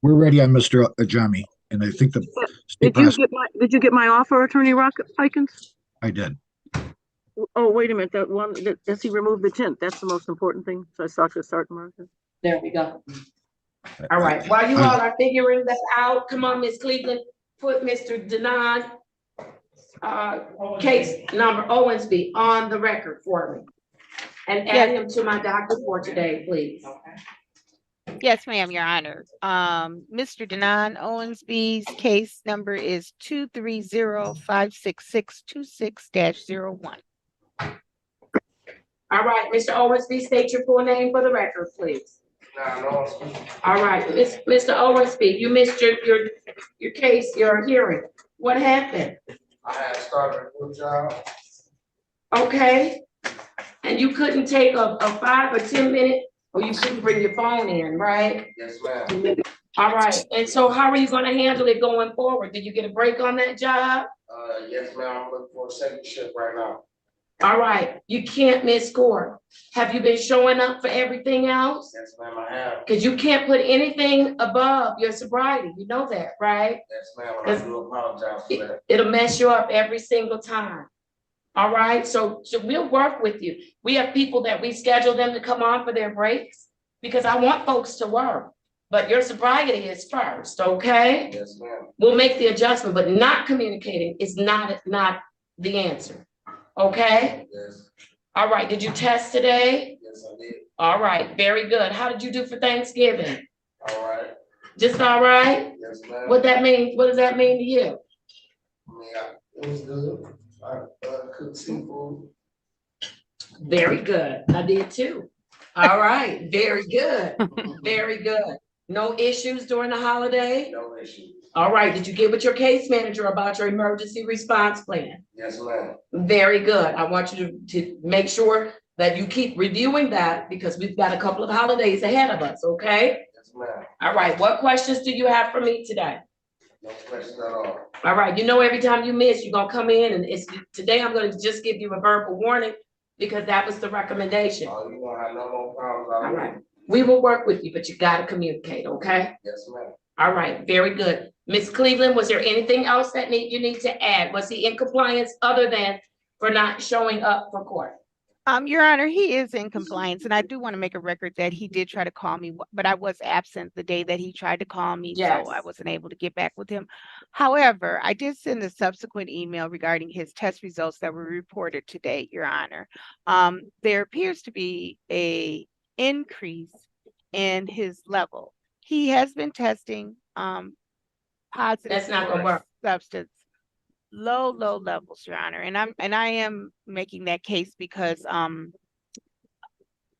We're ready on Mr. Ajami, and I think the state Did you get my offer, Attorney Fikens? I did. Oh, wait a minute, that one, does he remove the tint? That's the most important thing. So I saw to start marker. There we go. All right, while you all are figuring that out, come on, Ms. Cleveland, put Mr. Denon case number Owensby on the record for me. And add him to my docket for today, please. Yes, ma'am, Your Honor. Mr. Denon Owensby's case number is 230-56626-01. All right, Mr. Owensby, state your full name for the record, please. All right, Mr. Owensby, you missed your case, your hearing. What happened? I had started a new job. Okay. And you couldn't take a 5 or 10 minute, or you couldn't bring your phone in, right? Yes, ma'am. All right, and so how are you gonna handle it going forward? Did you get a break on that job? Yes, ma'am. I'm looking for a second shift right now. All right, you can't miss court. Have you been showing up for everything else? Yes, ma'am, I have. Because you can't put anything above your sobriety, you know that, right? Yes, ma'am, and I do apologize for that. It'll mess you up every single time. All right, so we'll work with you. We have people that we schedule them to come on for their breaks because I want folks to work, but your sobriety is first, okay? Yes, ma'am. We'll make the adjustment, but not communicating is not the answer, okay? Yes. All right, did you test today? Yes, I did. All right, very good. How did you do for Thanksgiving? All right. Just all right? Yes, ma'am. What does that mean to you? It was good. I cooked seafood. Very good. I did too. All right, very good. Very good. No issues during the holiday? No issues. All right, did you get with your case manager about your emergency response plan? Yes, ma'am. Very good. I want you to make sure that you keep reviewing that because we've got a couple of holidays ahead of us, okay? Yes, ma'am. All right, what questions do you have for me today? No questions at all. All right, you know, every time you miss, you're gonna come in and today I'm gonna just give you a verbal warning because that was the recommendation. Oh, you won't have no more problems. All right, we will work with you, but you gotta communicate, okay? Yes, ma'am. All right, very good. Ms. Cleveland, was there anything else that you need to add? Was he in compliance other than for not showing up for court? Your Honor, he is in compliance, and I do want to make a record that he did try to call me, but I was absent the day that he tried to call me, Yes. so I wasn't able to get back with him. However, I did send a subsequent email regarding his test results that were reported today, Your Honor. There appears to be an increase in his level. He has been testing positive That's not gonna for work. substance. Low levels, Your Honor. And I am making that case because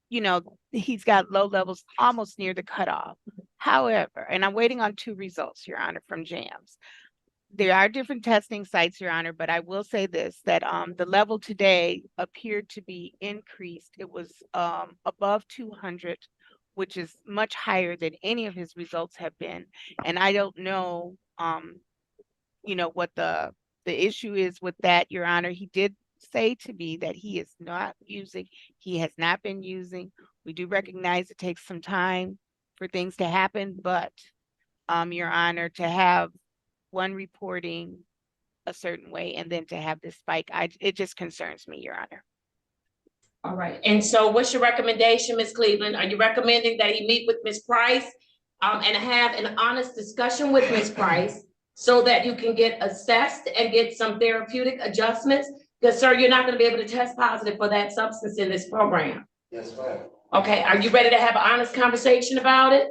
you know, he's got low levels almost near the cutoff. However, and I'm waiting on 2 results, Your Honor, from JAMS. There are different testing sites, Your Honor, but I will say this, that the level today appeared to be increased. It was above 200, which is much higher than any of his results have been. And I don't know, you know, what the issue is with that, Your Honor. He did say to me that he is not using, he has not been using. We do recognize it takes some time for things to happen, but Your Honor, to have one reporting a certain way and then to have this spike, it just concerns me, Your Honor. All right, and so what's your recommendation, Ms. Cleveland? Are you recommending that he meet with Ms. Price and have an honest discussion with Ms. Price so that you can get assessed and get some therapeutic adjustments? Because, sir, you're not going to be able to test positive for that substance in this program. Yes, ma'am. Okay, are you ready to have an honest conversation about it?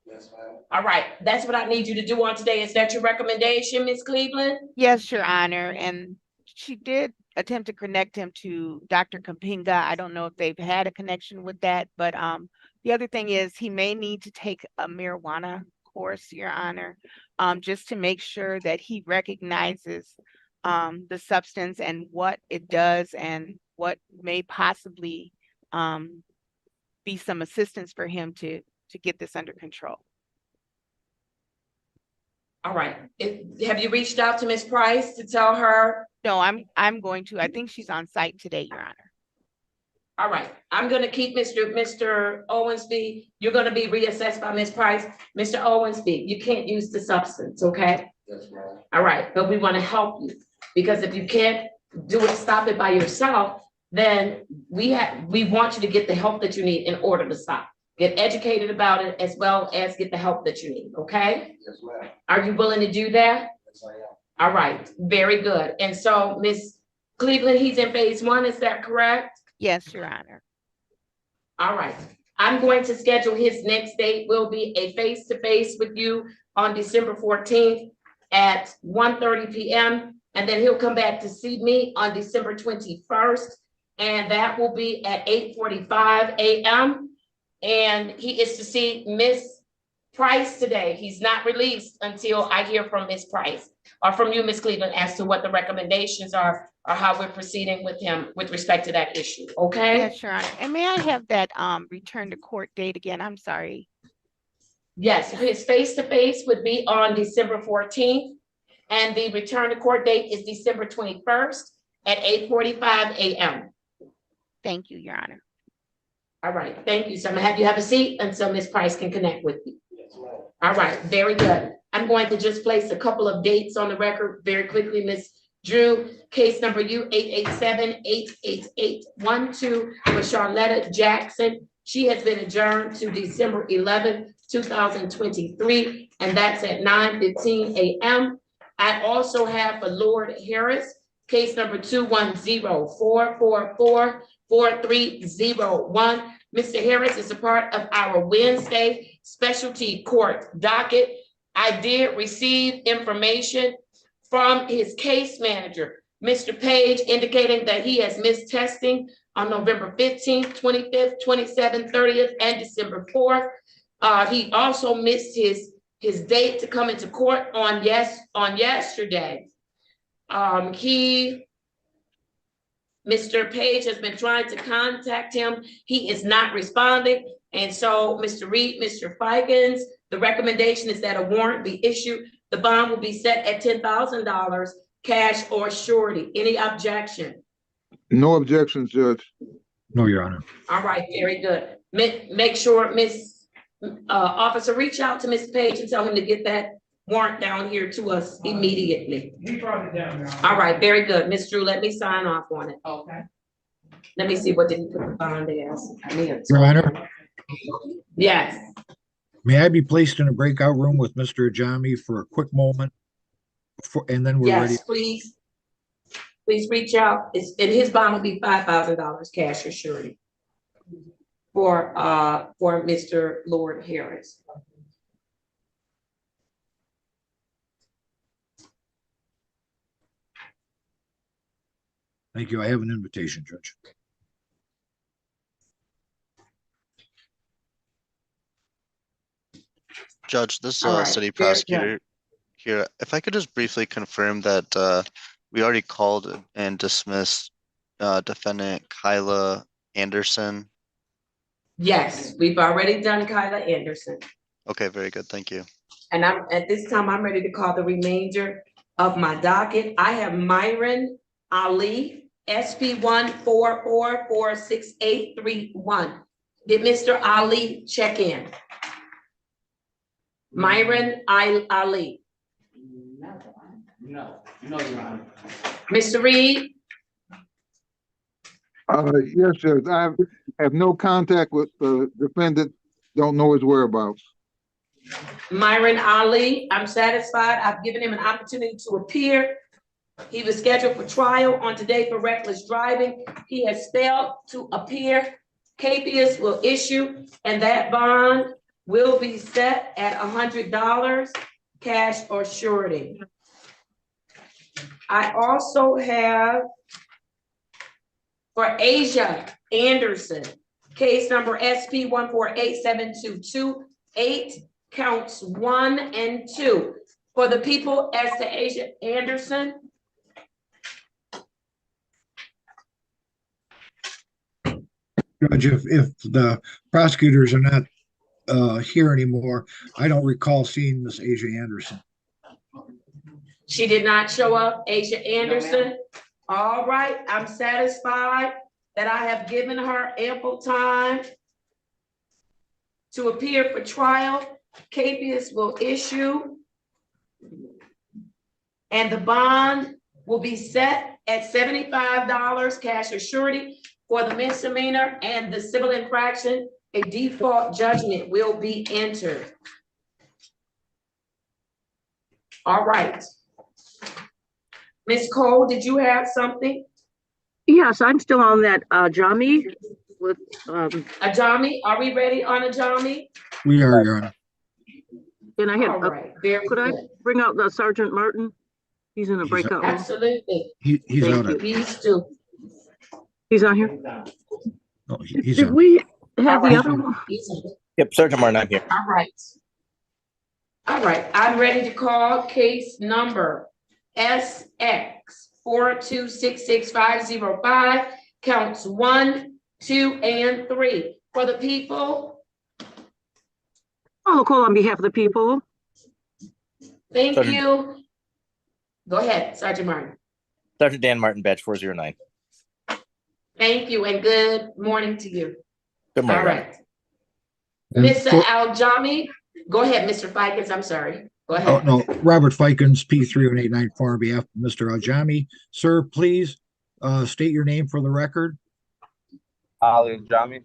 Yes, ma'am. All right, that's what I need you to do on today. Is that your recommendation, Ms. Cleveland? Yes, Your Honor, and she did attempt to connect him to Dr. Kampinga. I don't know if they've had a connection with that, but the other thing is he may need to take a marijuana course, Your Honor, just to make sure that he recognizes the substance and what it does and what may possibly be some assistance for him to get this under control. All right, have you reached out to Ms. Price to tell her? No, I'm going to. I think she's on site today, Your Honor. All right, I'm gonna keep Mr. Owensby. You're gonna be reassessed by Ms. Price. Mr. Owensby, you can't use the substance, okay? Yes, ma'am. All right, but we wanna help you because if you can't do it, stop it by yourself, then we want you to get the help that you need in order to stop. Get educated about it as well as get the help that you need, okay? Yes, ma'am. Are you willing to do that? Yes, I am. All right, very good. And so, Ms. Cleveland, he's in phase 1, is that correct? Yes, Your Honor. All right, I'm going to schedule his next date will be a face-to-face with you on December 14th at 1:30 p.m. And then he'll come back to see me on December 21st. And that will be at 8:45 a.m. And he is to see Miss Price today. He's not released until I hear from Miss Price or from you, Miss Cleveland, as to what the recommendations are or how we're proceeding with him with respect to that issue. Okay? Yes, Your Honor. And may I have that return to court date again? I'm sorry. Yes, his face-to-face would be on December 14th, and the return to court date is December 21st at 8:45 a.m. Thank you, Your Honor. All right, thank you. So I'm gonna have you have a seat until Ms. Price can connect with you. All right, very good. I'm going to just place a couple of dates on the record very quickly. Ms. Drew, case number U 887-88812 for Charlotta Jackson. She has been adjourned to December 11th, 2023, and that's at 9:15 a.m. I also have for Lord Harris, case number 210-444-4301. Mr. Harris is a part of our Wednesday specialty court docket. I did receive information from his case manager, Mr. Page, indicating that he has missed testing on November 15th, 25th, 27th, 30th, and December 4th. He also missed his date to come into court on yesterday. Mr. Page has been trying to contact him. He is not responding. And so, Mr. Reed, Mr. Fikens, the recommendation is that a warrant be issued. The bond will be set at $10,000, cash or surety. Any objection? No objections, Judge. No, Your Honor. All right, very good. Make sure, Miss Officer, reach out to Mr. Page and tell him to get that warrant down here to us immediately. He brought it down now. All right, very good. Ms. Drew, let me sign off on it. Okay. Let me see, what did he put the bond as? Your Honor, Yes, may I be placed in a breakout room with Mr. Ajami for a quick moment? And then we're ready. yes, please. Please reach out. And his bond will be $5,000 cash or surety for Mr. Lord Harris. Thank you. I have an invitation, Judge. Judge, this All right, city very prosecutor here, if I could just briefly confirm that we already called and dismissed defendant Kyla Anderson. Yes, we've already done Kyla Anderson. Okay, very good. Thank you. And at this time, I'm ready to call the remainder of my docket. I have Myron Ali, SP 144468831. Did Mr. Ali check in? Myron Ali. No, Your Honor. Mr. Reed? Yes, Judge. I have no contact with the defendant. Don't know his whereabouts. Myron Ali, I'm satisfied. I've given him an opportunity to appear. He was scheduled for trial on today for reckless driving. He has failed to appear. Capias will issue, and that bond will be set at $100, cash or surety. I also have for Asia Anderson, case number SP 1487228, counts 1 and 2. For the people as to Asia Anderson. Judge, if the prosecutors are not here anymore, I don't recall seeing Miss Asia Anderson. She did not show up, Asia Anderson. All right, I'm satisfied that I have given her ample time to appear for trial. Capias will issue, and the bond will be set at $75, cash or surety. For the misdemeanor and the civil infraction, a default judgment will be entered. All right. Ms. Cole, did you have something? Yes, I'm still on that, Jami. with, Ajami, are we ready on Ajami? We are, Your Honor. can I have, All right, very could I good. bring out the Sergeant Martin? He's in a He's breakout room. Absolutely. He's Thank out you. of, Please do. He's on here. no, he's Did on. we All have the right. other one? Yep, Sergeant Martin, I'm here. All right. All right, I'm ready to call case number SX 4266505, counts 1, 2, and 3. For the people, I'll call on behalf of the people. thank Sergeant- you. Go ahead, Sergeant Martin. Sergeant Dan Martin, badge 409. Thank you and good morning to you. Good All morning. right. And Mr. for- Aljami, go ahead, Mr. Fikens, I'm sorry. Go Oh, ahead. no, Robert Fikens, P3189 on behalf of Mr. Aljami. Sir, please state your name for the record. Ali Jami.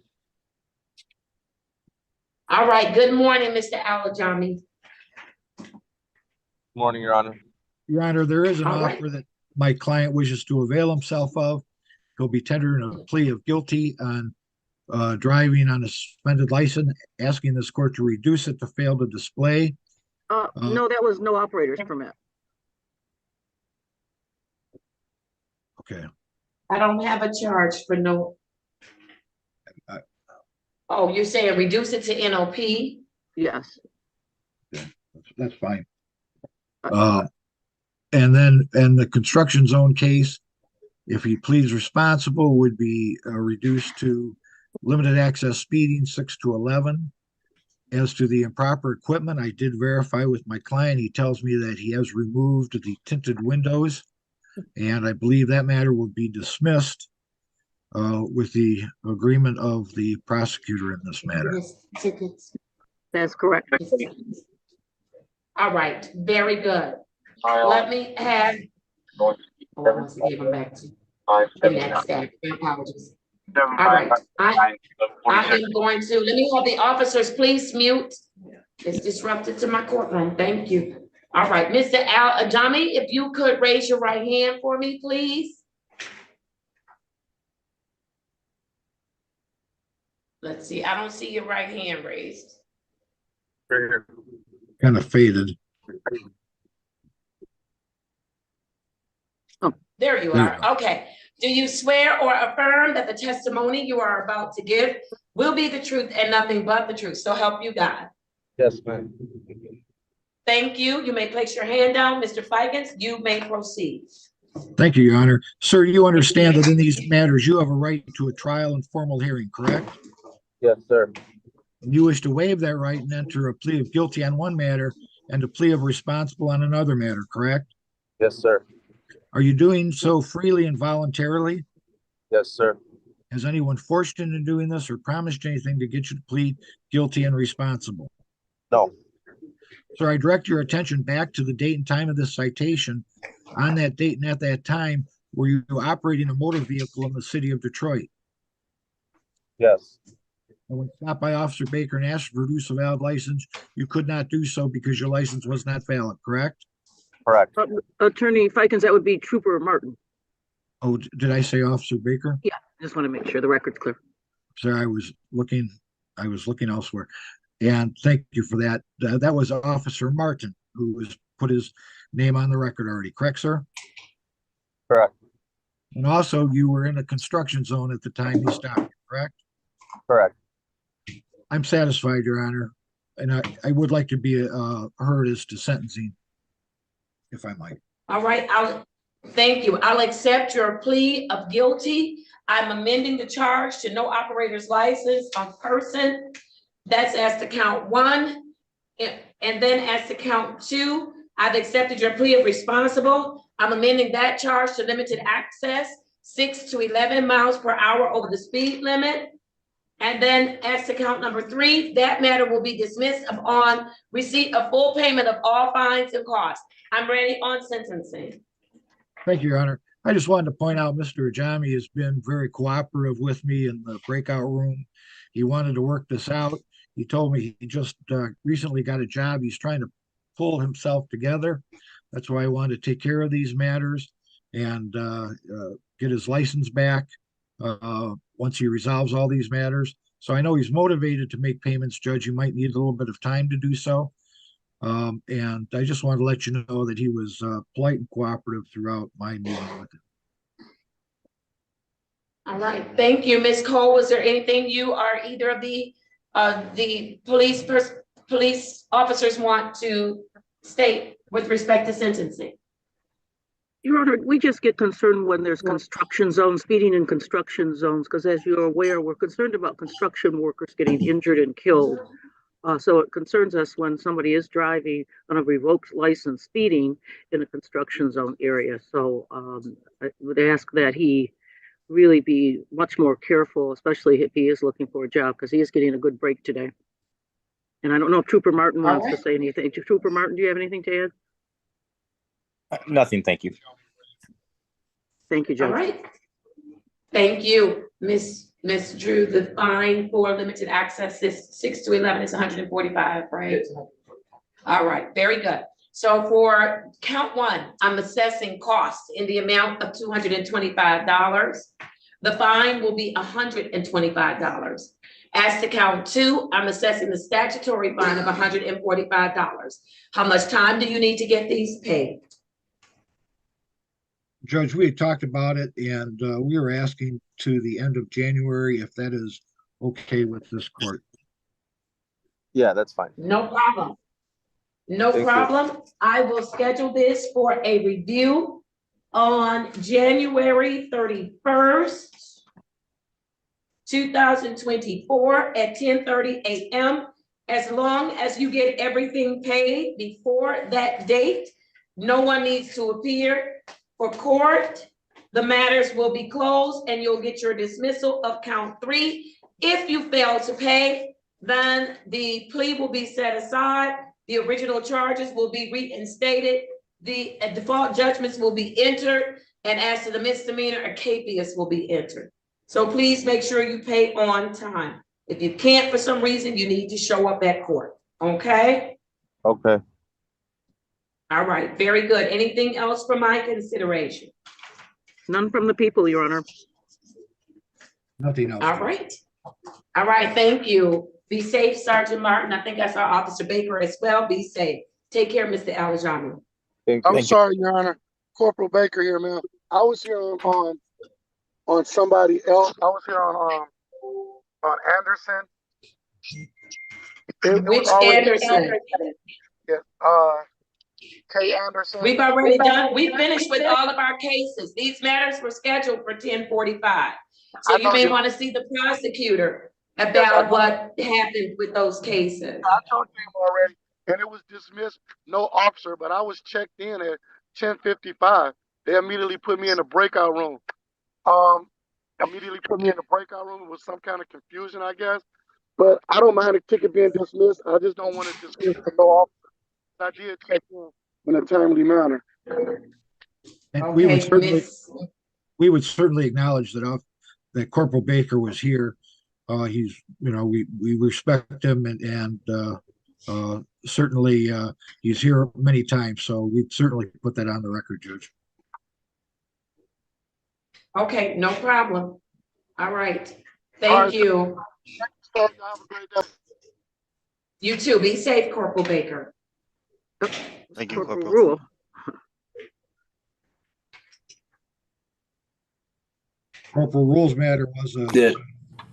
All right, good morning, Mr. Aljami. Morning, Your Honor. Your Honor, there is an All right. offer that my client wishes to avail himself of. He'll be tendering a plea of guilty on driving on a suspended license, asking this court to reduce it to fail to display. No, that was no operator's permit. Okay. I don't have a charge for no. Oh, you're saying reduce it to NOP? Yes. That's fine. And then, in the construction zone case, if he pleads responsible, would be reduced to limited access speeding 6 to 11. As to the improper equipment, I did verify with my client. He tells me that he has removed the tinted windows, and I believe that matter will be dismissed with the agreement of the prosecutor in this matter. That's correct. All right, very good. Let me have. Oh, I must have gave them back to you. In that stack. My apologies. All right, I am going to, let me have the officers please mute. It's disrupted to my courtroom. Thank you. All right, Mr. Aljami, if you could raise your right hand for me, please. Let's see, I don't see your right hand raised. Kind of faded. There you are. Okay. Do you swear or affirm that the testimony you are about to give will be the truth and nothing but the truth? So help you God. Yes, ma'am. Thank you. You may place your hand down. Mr. Fikens, you may proceed. Thank you, Your Honor. Sir, you understand that in these matters, you have a right to a trial and formal hearing, correct? Yes, sir. You wish to waive that right and enter a plea of guilty on one matter and a plea of responsible on another matter, correct? Yes, sir. Are you doing so freely and voluntarily? Yes, sir. Has anyone forced you into doing this or promised anything to get you to plead guilty and responsible? No. Sir, I direct your attention back to the date and time of this citation. On that date and at that time, were you operating a motor vehicle in the city of Detroit? Yes. And when stopped by Officer Baker and asked for produce a valid license, you could not do so because your license was not valid, correct? Correct. Attorney Fikens, that would be Trooper Martin. Oh, did I say Officer Baker? Yeah, just want to make sure the record's clear. Sir, I was looking elsewhere. And thank you for that. That was Officer Martin who was put his name on the record already, correct, sir? Correct. And also you were in a construction zone at the time he stopped you, correct? Correct. I'm satisfied, Your Honor. And I would like to be heard as to sentencing, if I might. All right, thank you. I'll accept your plea of guilty. I'm amending the charge to no operator's license on person. That's as to count 1. And then as to count 2, I've accepted your plea of responsible. I'm amending that charge to limited access, 6 to 11 miles per hour over the speed limit. And then as to count number 3, that matter will be dismissed upon receipt of full payment of all fines and costs. I'm ready on sentencing. Thank you, Your Honor. I just wanted to point out Mr. Ajami has been very cooperative with me in the breakout room. He wanted to work this out. He told me he just recently got a job. He's trying to pull himself together. That's why I wanted to take care of these matters and get his license back. once he resolves all these matters. So I know he's motivated to make payments, Judge. You might need a little bit of time to do so. And I just wanted to let you know that he was polite and cooperative throughout my meeting with him. All right, thank you, Ms. Cole. Was there anything you or either of the police officers want to state with respect to sentencing? Your Honor, we just get concerned when there's construction zones, speeding in construction zones, because as you're aware, we're concerned about construction workers getting injured and killed. So it concerns us when somebody is driving on a revoked license speeding in a construction zone area. So I would ask that he really be much more careful, especially if he is looking for a job, because he is getting a good break today. And I don't know if Trooper Martin wants to say anything. Trooper Martin, do you have anything to add? Nothing, thank you. Thank you, Judge. All right. Thank you, Miss Drew. The fine for limited access is 6 to 11 is 145, right? All right, very good. So for count one, I'm assessing costs in the amount of $225. The fine will be $125. As to count two, I'm assessing the statutory fine of $145. How much time do you need to get these paid? Judge, we had talked about it, and we were asking to the end of January if that is okay with this court. Yeah, that's fine. No problem. No Thank you. problem. I will schedule this for a review on January 31st, 2024 at 10:30 a.m. As long as you get everything paid before that date, no one needs to appear for court. The matters will be closed and you'll get your dismissal of count three. If you fail to pay, then the plea will be set aside. The original charges will be reinstated. The default judgments will be entered. And as to the misdemeanor, a capias will be entered. So please make sure you pay on time. If you can't for some reason, you need to show up at court, okay? Okay. All right, very good. Anything else for my consideration? None from the people, Your Honor. Nothing else. All right. All right, thank you. Be safe, Sergeant Martin. I think I saw Officer Baker as well. Be safe. Take care, Mr. Alejandro. I'm sorry, Your Honor. Corporal Baker here, man. I was here on somebody else. I was here on Anderson. Which Anderson? Yeah, K. Anderson. We've already done, we finished with all of our cases. These matters were scheduled for 10:45. So you may want to see the prosecutor about what happened with those cases. I told him already, and it was dismissed, no officer, but I was checked in at 10:55. They immediately put me in the breakout room. It was some kind of confusion, I guess. But I don't mind a ticket being dismissed. I just don't want to dismiss for no officer. I did check in a timely manner. And Okay, we would certainly acknowledge that Corporal Baker was here. He's, we respect him and certainly he's here many times. So we'd certainly put that on the record, Judge. Okay, no problem. All right. Thank you. You too. Be safe, Corporal Baker. Thank you, Corporal. Rule. Corporal Rule's matter was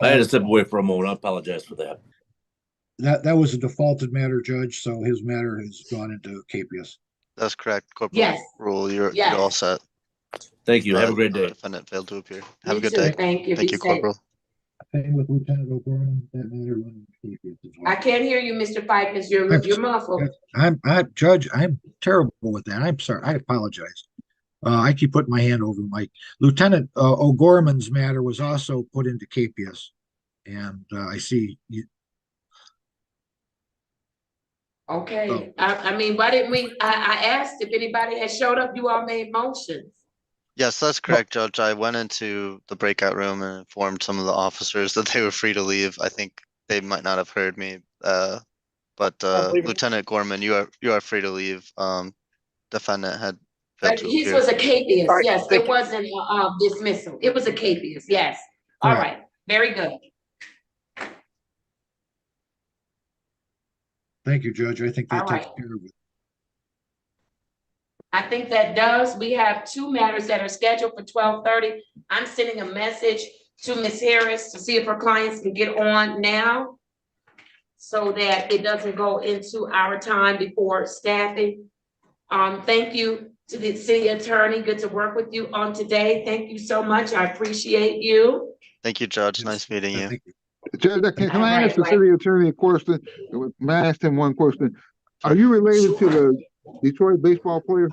I had to step away for a moment. I apologize for that. That was a defaulted matter, Judge. So his matter has gone into capias. That's correct, Corporal Yes. Rule. You're all set. Thank you. Have a great day. Defendant failed to appear. Have a You good too. day. Thank you. Thank Be you, safe. Corporal. Same with Lieutenant O'Gorman. That matter went into capias as well. I can't hear you, Mr. Fikens. You're muffled. I'm Judge, I'm terrible with that. I'm sorry. I apologize. I keep putting my hand over the mic. Lieutenant O'Gorman's matter was also put into capias. And I see you. Okay. I mean, why didn't we? I asked if anybody had showed up. You all made motions. Yes, that's correct, Judge. I went into the breakout room and informed some of the officers that they were free to leave. I think they might not have heard me. But Lieutenant Gorman, you are free to leave. Defendant had failed But to his appear. was a capias. Yes, it wasn't dismissal. It was a capias. Yes. All right. Very good. Thank you, Judge. I think that All takes right. care of it. I think that does. We have two matters that are scheduled for 12:30. I'm sending a message to Ms. Harris to see if her clients can get on now so that it doesn't go into our time before staffing. Thank you to the city attorney. Good to work with you on today. Thank you so much. I appreciate you. Thank you, Judge. Nice meeting you. Thank you. Judge, can All I right, ask the right. city attorney a question? May I ask him one question? Are you related to the Detroit baseball player?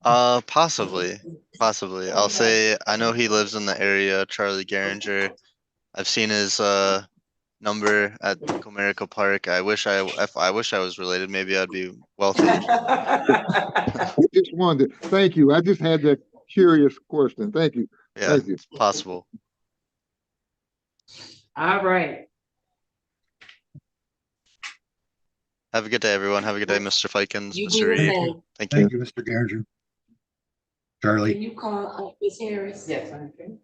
Possibly. I'll say I know he lives in the area, Charlie Garinger. I've seen his number at Comerica Park. If I wish I was related, maybe I'd be wealthy. I just wondered. Thank you. I just had that curious question. Thank you. Yeah, Thank you. it's possible. All right. Have a good day, everyone. Have a good day, Mr. Fikens, You Mr. do the Reed. same. Thank you. Thank you, Mr. Garinger. Charlie. Can you call Ms. Harris? Yes, I can.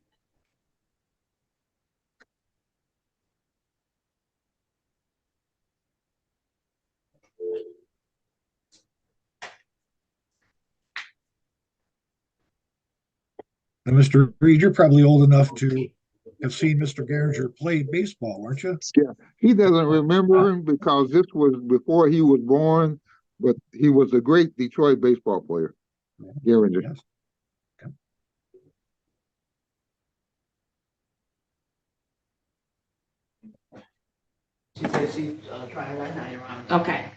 And Mr. Reed, you're probably old enough to have seen Mr. Garinger play baseball, weren't you? Yeah, he doesn't remember him because this was before he was born, but he was a great Detroit baseball player. Garinger. Yes. She said she's trying right now, Your Honor. Okay.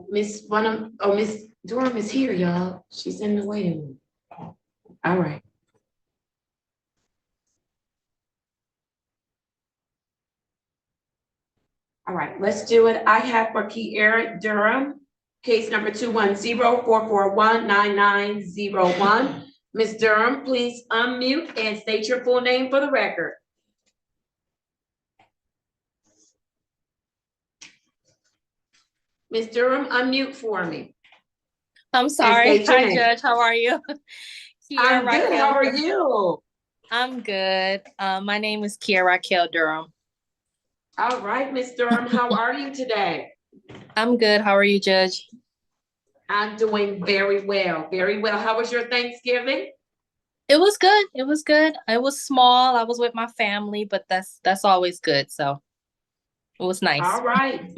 Miss Durham is here, y'all. She's in the waiting room. All right. All right, let's do it. I have for Kiera Durham, case number 210-441-9901. Ms. Durham, please unmute and state your full name for the record. Ms. Durham, unmute for me. I'm sorry. state your Hi, name. Judge. How are you? I'm good. How are Durham. you? I'm good. My name is Kiera Raquel Durham. All right, Ms. Durham, how are you today? I'm good. How are you, Judge? I'm doing very well, very well. How was your Thanksgiving? It was good. It was good. It was small. I was with my family, but that's always good. So it was nice. All right.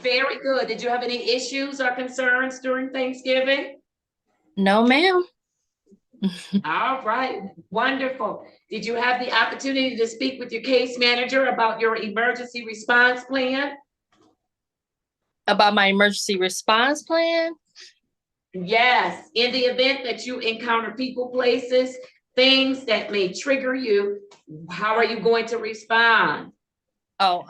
Very good. Did you have any issues or concerns during Thanksgiving? No, ma'am. All right, wonderful. Did you have the opportunity to speak with your case manager about your emergency response plan? About my emergency response plan? Yes, in the event that you encounter people, places, things that may trigger you, how are you going to respond? Oh,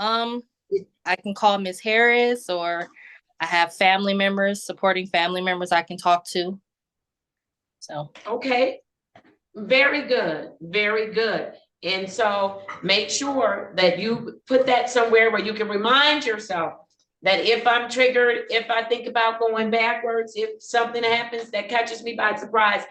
I can call Ms. Harris, or I have family members, supporting family members I can talk to. So. Okay, very good, very good. And so make sure that you put that somewhere where you can remind yourself that if I'm triggered, if I think about going backwards, if something happens that catches me by surprise,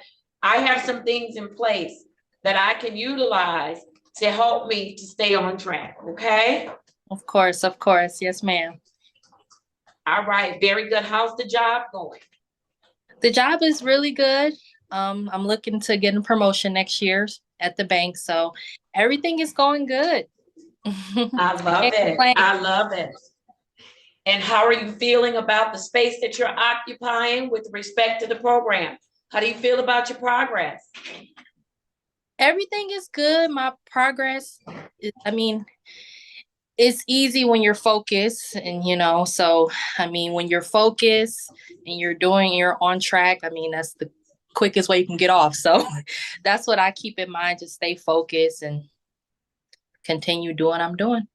I have some things in place that I can utilize to help me to stay on track, okay? Of course, yes, ma'am. All right, very good. How's the job going? The job is really good. I'm looking to get a promotion next year at the bank, so everything is going good. I love it. I love it. And how are you feeling about the space that you're occupying with respect to the program? How do you feel about your progress? Everything is good. My progress, it's easy when you're focused, and so when you're focused and you're on track, that's the quickest way you can get off. So that's what I keep in mind, to stay focused and continue doing what I'm doing.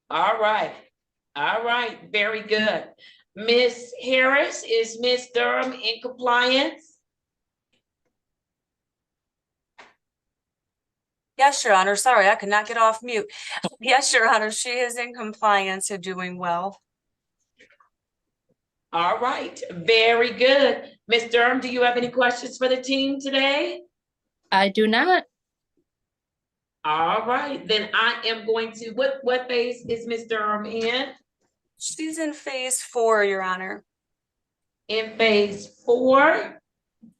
All right. All right. Very good. Ms. Harris, is Ms. Durham in compliance? Yes, Your Honor. Sorry, I could not get off mute. Yes, Your Honor, she is in compliance and doing well. All right. Very good. Ms. Durham, do you have any questions for the team today? I do not. All right. Then I am going to, what phase is Ms. Durham in? She's in phase 4, Your Honor. In phase 4.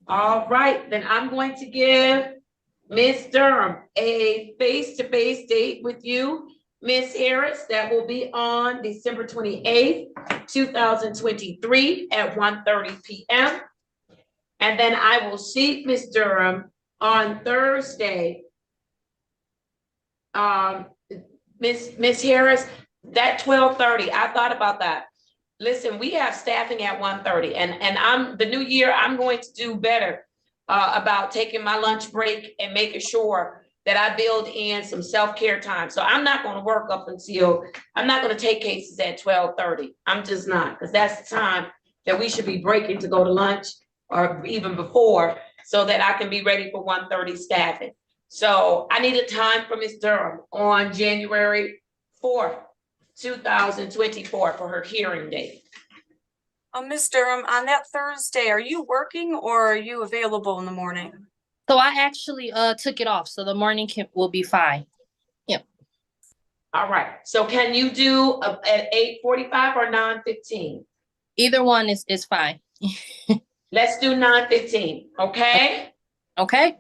All right. Then I'm going to give Ms. Durham a face-to-face date with you, Ms. Harris. That will be on December 28th, 2023 at 1:30 p.m. And then I will see Ms. Durham on Thursday. Ms. Harris, that 12:30, I thought about that. Listen, we have staffing at 1:30, and the new year, I'm going to do better about taking my lunch break and making sure that I build in some self-care time. So I'm not going to work I'm not going to take cases at 12:30. I'm just not, because that's the time that we should be breaking to go to lunch, or even before, so that I can be ready for 1:30 staffing. So I need a time for Ms. Durham on January 4th, 2024 for her hearing date. Ms. Durham, on that Thursday, are you working or are you available in the morning? So I actually took it off, so the morning will be fine. Yep. All right. So can you do at 8:45 or 9:15? Either one is fine. Let's do 9:15. Okay. Okay.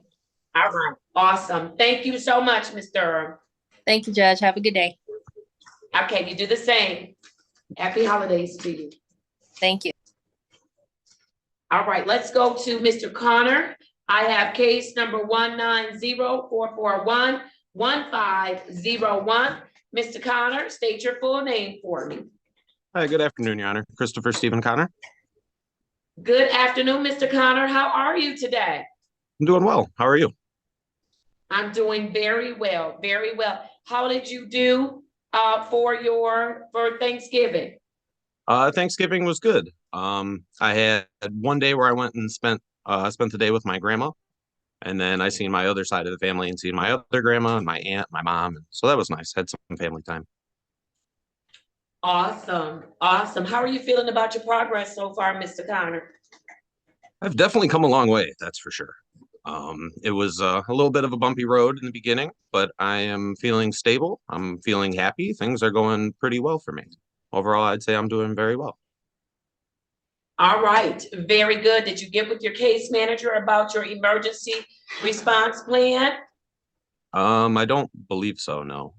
All right. Awesome. Thank you so much, Ms. Durham. Thank you, Judge. Have a good day. Okay, you do the same. Happy holidays to you. Thank you. All right, let's go to Mr. Connor. I have case number 190-441-1501. Mr. Connor, state your full name for me. Hi, good afternoon, Your Honor. Christopher Stephen Connor. Good afternoon, Mr. Connor. How are you today? I'm doing well. How are you? I'm doing very well, very well. How did you do for Thanksgiving? Thanksgiving was good. I had one day where I went and spent the day with my grandma, and then I seen my other side of the family and seen my other grandma and my aunt, my mom. So that was nice. Had some family time. Awesome, awesome. How are you feeling about your progress so far, Mr. Connor? I've definitely come a long way, that's for sure. It was a little bit of a bumpy road in the beginning, but I am feeling stable. I'm feeling happy. Things are going pretty well for me. Overall, I'd say I'm doing very well. All right, very good. Did you get with your case manager about your emergency response plan? I don't believe so, no.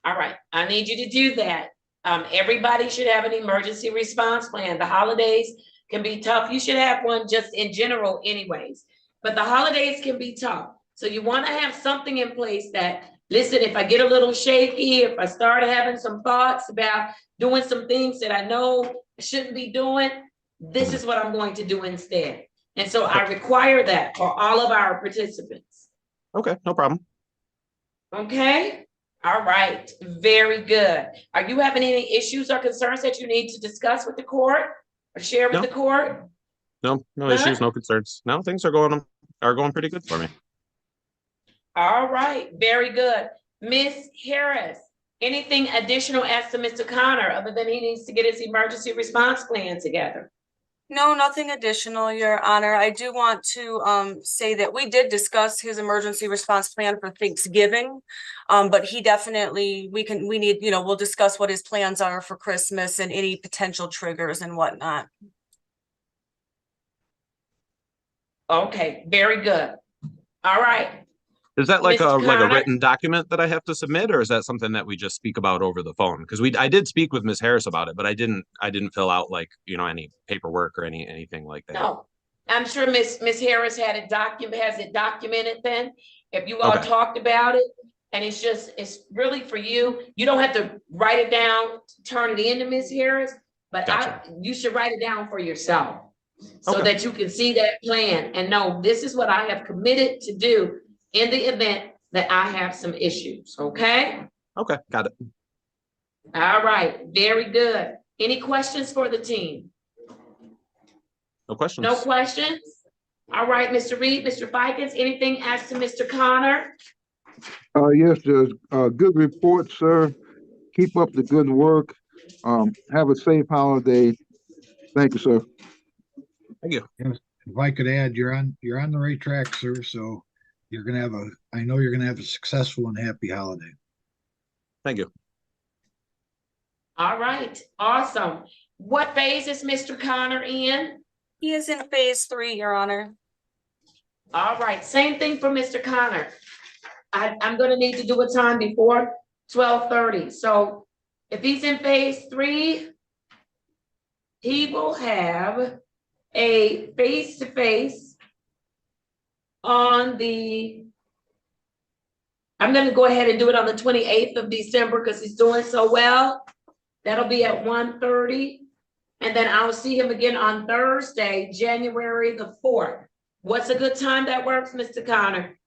All right, I need you to do that. Everybody should have an emergency response plan. The holidays can be tough. You should have one just in general anyways, but the holidays can be tough. So you want to have something in place that, listen, if I get a little shaky, if I start having some thoughts about doing some things that I know I shouldn't be doing, this is what I'm going to do instead. And so I require that for all of our participants. Okay, no problem. Okay. All right, very good. Are you having any issues or concerns that you need to discuss with the court or share with the court? No issues, no concerns. No, things are going pretty good for me. All right, very good. Ms. Harris, anything additional as to Mr. Connor other than he needs to get his emergency response plan together? No, nothing additional, Your Honor. I do want to say that we did discuss his emergency response plan for Thanksgiving. But he definitely, we'll discuss what his plans are for Christmas and any potential triggers and whatnot. Okay, very good. All right. Is that like Mr. a Connor? written document that I have to submit, or is that something that we just speak about over the phone? Because I did speak with Ms. Harris about it, but I didn't fill out like, any paperwork or anything like that. No, I'm sure Ms. Harris has it documented then. If you all Okay. talked about it, and it's really for you. You don't have to write it down, turn it into Ms. Harris, but Gotcha. you should write it down for yourself so Okay. that you can see that plan and know this is what I have committed to do in the event that I have some issues, okay? Okay, got it. All right, very good. Any questions for the team? No questions. No questions? All right, Mr. Reed, Mr. Fikens, anything as to Mr. Connor? Yes, Judge. Good report, sir. Keep up the good work. Have a safe holiday. Thank you, sir. Thank you. Yes, if I could add, you're on the right track, sir. So I know you're gonna have a successful and happy holiday. Thank you. All right, awesome. What phase is Mr. Connor in? He is in phase 3, Your Honor. All right, same thing for Mr. Connor. I'm gonna need to do a time before 12:30. So if he's in phase 3, he will have a face-to-face on I'm gonna go ahead and do it on the 28th of December because he's doing so well. That'll be at 1:30. And then I'll see him again on Thursday, January the 4th. What's a good time that works, Mr. Connor?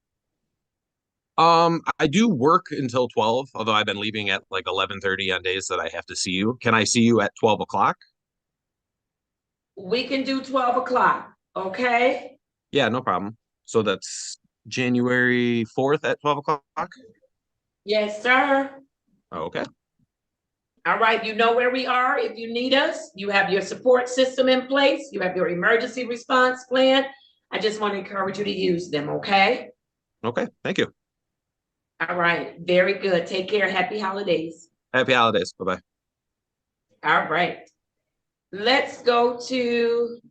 I do work until 12, although I've been leaving at like 11:30 on days that I have to see you. Can I see you at 12 o'clock? We can do 12 o'clock, okay? Yeah, no problem. So that's January 4th at 12 o'clock? Yes, sir. Oh, okay. All right, you know where we are if you need us. You have your support system in place. You have your emergency response plan. I just want to encourage you to use them, okay? Okay, thank you. All right, very good. Take care. Happy holidays. Happy holidays. Bye-bye. All right. Let's go to,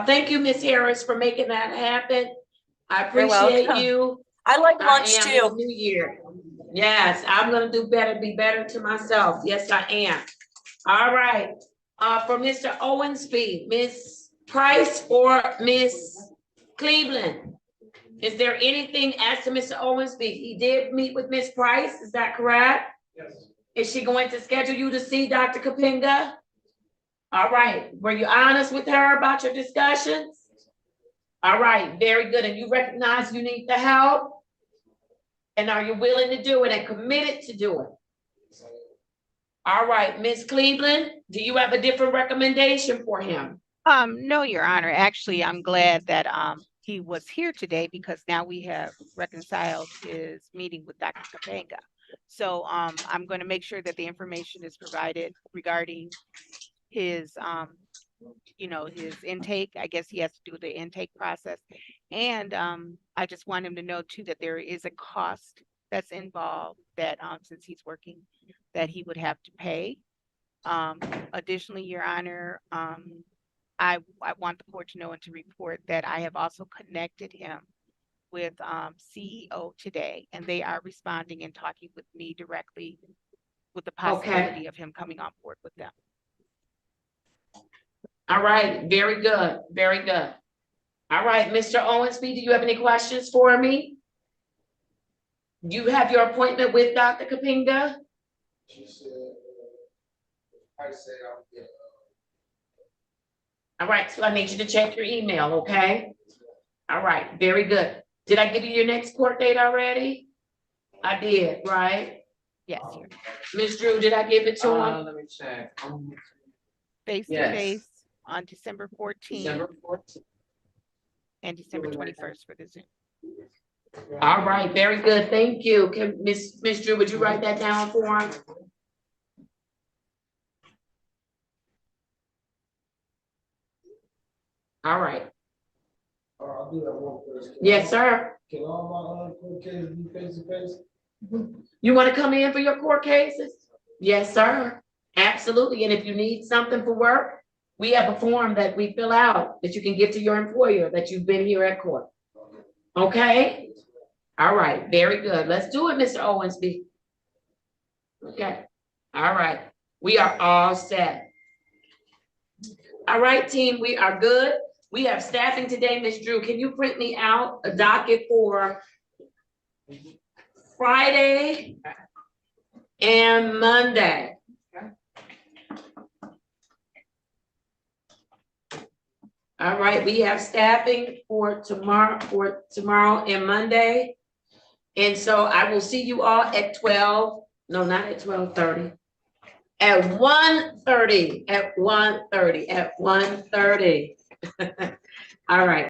thank you, Ms. Harris, for making that happen. I appreciate welcome. you. I like lunch I am too. in New Year. Yes, I'm gonna do better, be better to myself. Yes, I am. All right. For Mr. Owensby, Ms. Price or Ms. Cleveland? Is there anything as to Mr. Owensby? He did meet with Ms. Price, is that correct? Yes. Is she going to schedule you to see Dr. Kapinga? All right, were you honest with her about your discussions? All right, very good, and you recognize you need the help? And are you willing to do it and committed to do it? All right, Ms. Cleveland, do you have a different recommendation for him? No, Your Honor. Actually, I'm glad that he was here today because now we have reconciled his meeting with Dr. Kapanga. So I'm going to make sure that the information is provided regarding his his intake. I guess he has to do the intake process. And I just want him to know too that there is a cost that's involved that since he's working, that he would have to pay. Additionally, Your Honor, I want the court to know and to report that I have also connected him with CEO today, and they are responding and talking with me directly with the possibility of him coming on board with them. All right, very good, very good. All right, Mr. Owensby, do you have any questions for me? You have your appointment with Dr. Kapinga? She said, I said, I'll get. All right, so I need you to check your email, okay? All right, very good. Did I give you your next court date already? I did, right? Yes. Ms. Drew, did I give it to him? Let me check. Face to face on December 14th. December 14th. And December 21st for the Zoom. All right, very good. Thank you. Can Miss Drew, would you write that down for him? All right. I'll do that one first. Yes, sir. Can all my court cases be face to face? You want to come in for your court cases? Yes, sir. Absolutely. And if you need something for work, we have a form that we fill out that you can give to your employer that you've been here at court. Okay? All right. Very good. Let's do it, Mr. Owensby. Okay. All right. We are all set. All right, team, we are good. We have staffing today. Ms. Drew, can you print me out a docket for Friday and Monday? All right, we have staffing for tomorrow and Monday. And so I will see you all at 12. No, not at 12:30. At 1:30. At 1:30. At 1:30. All right.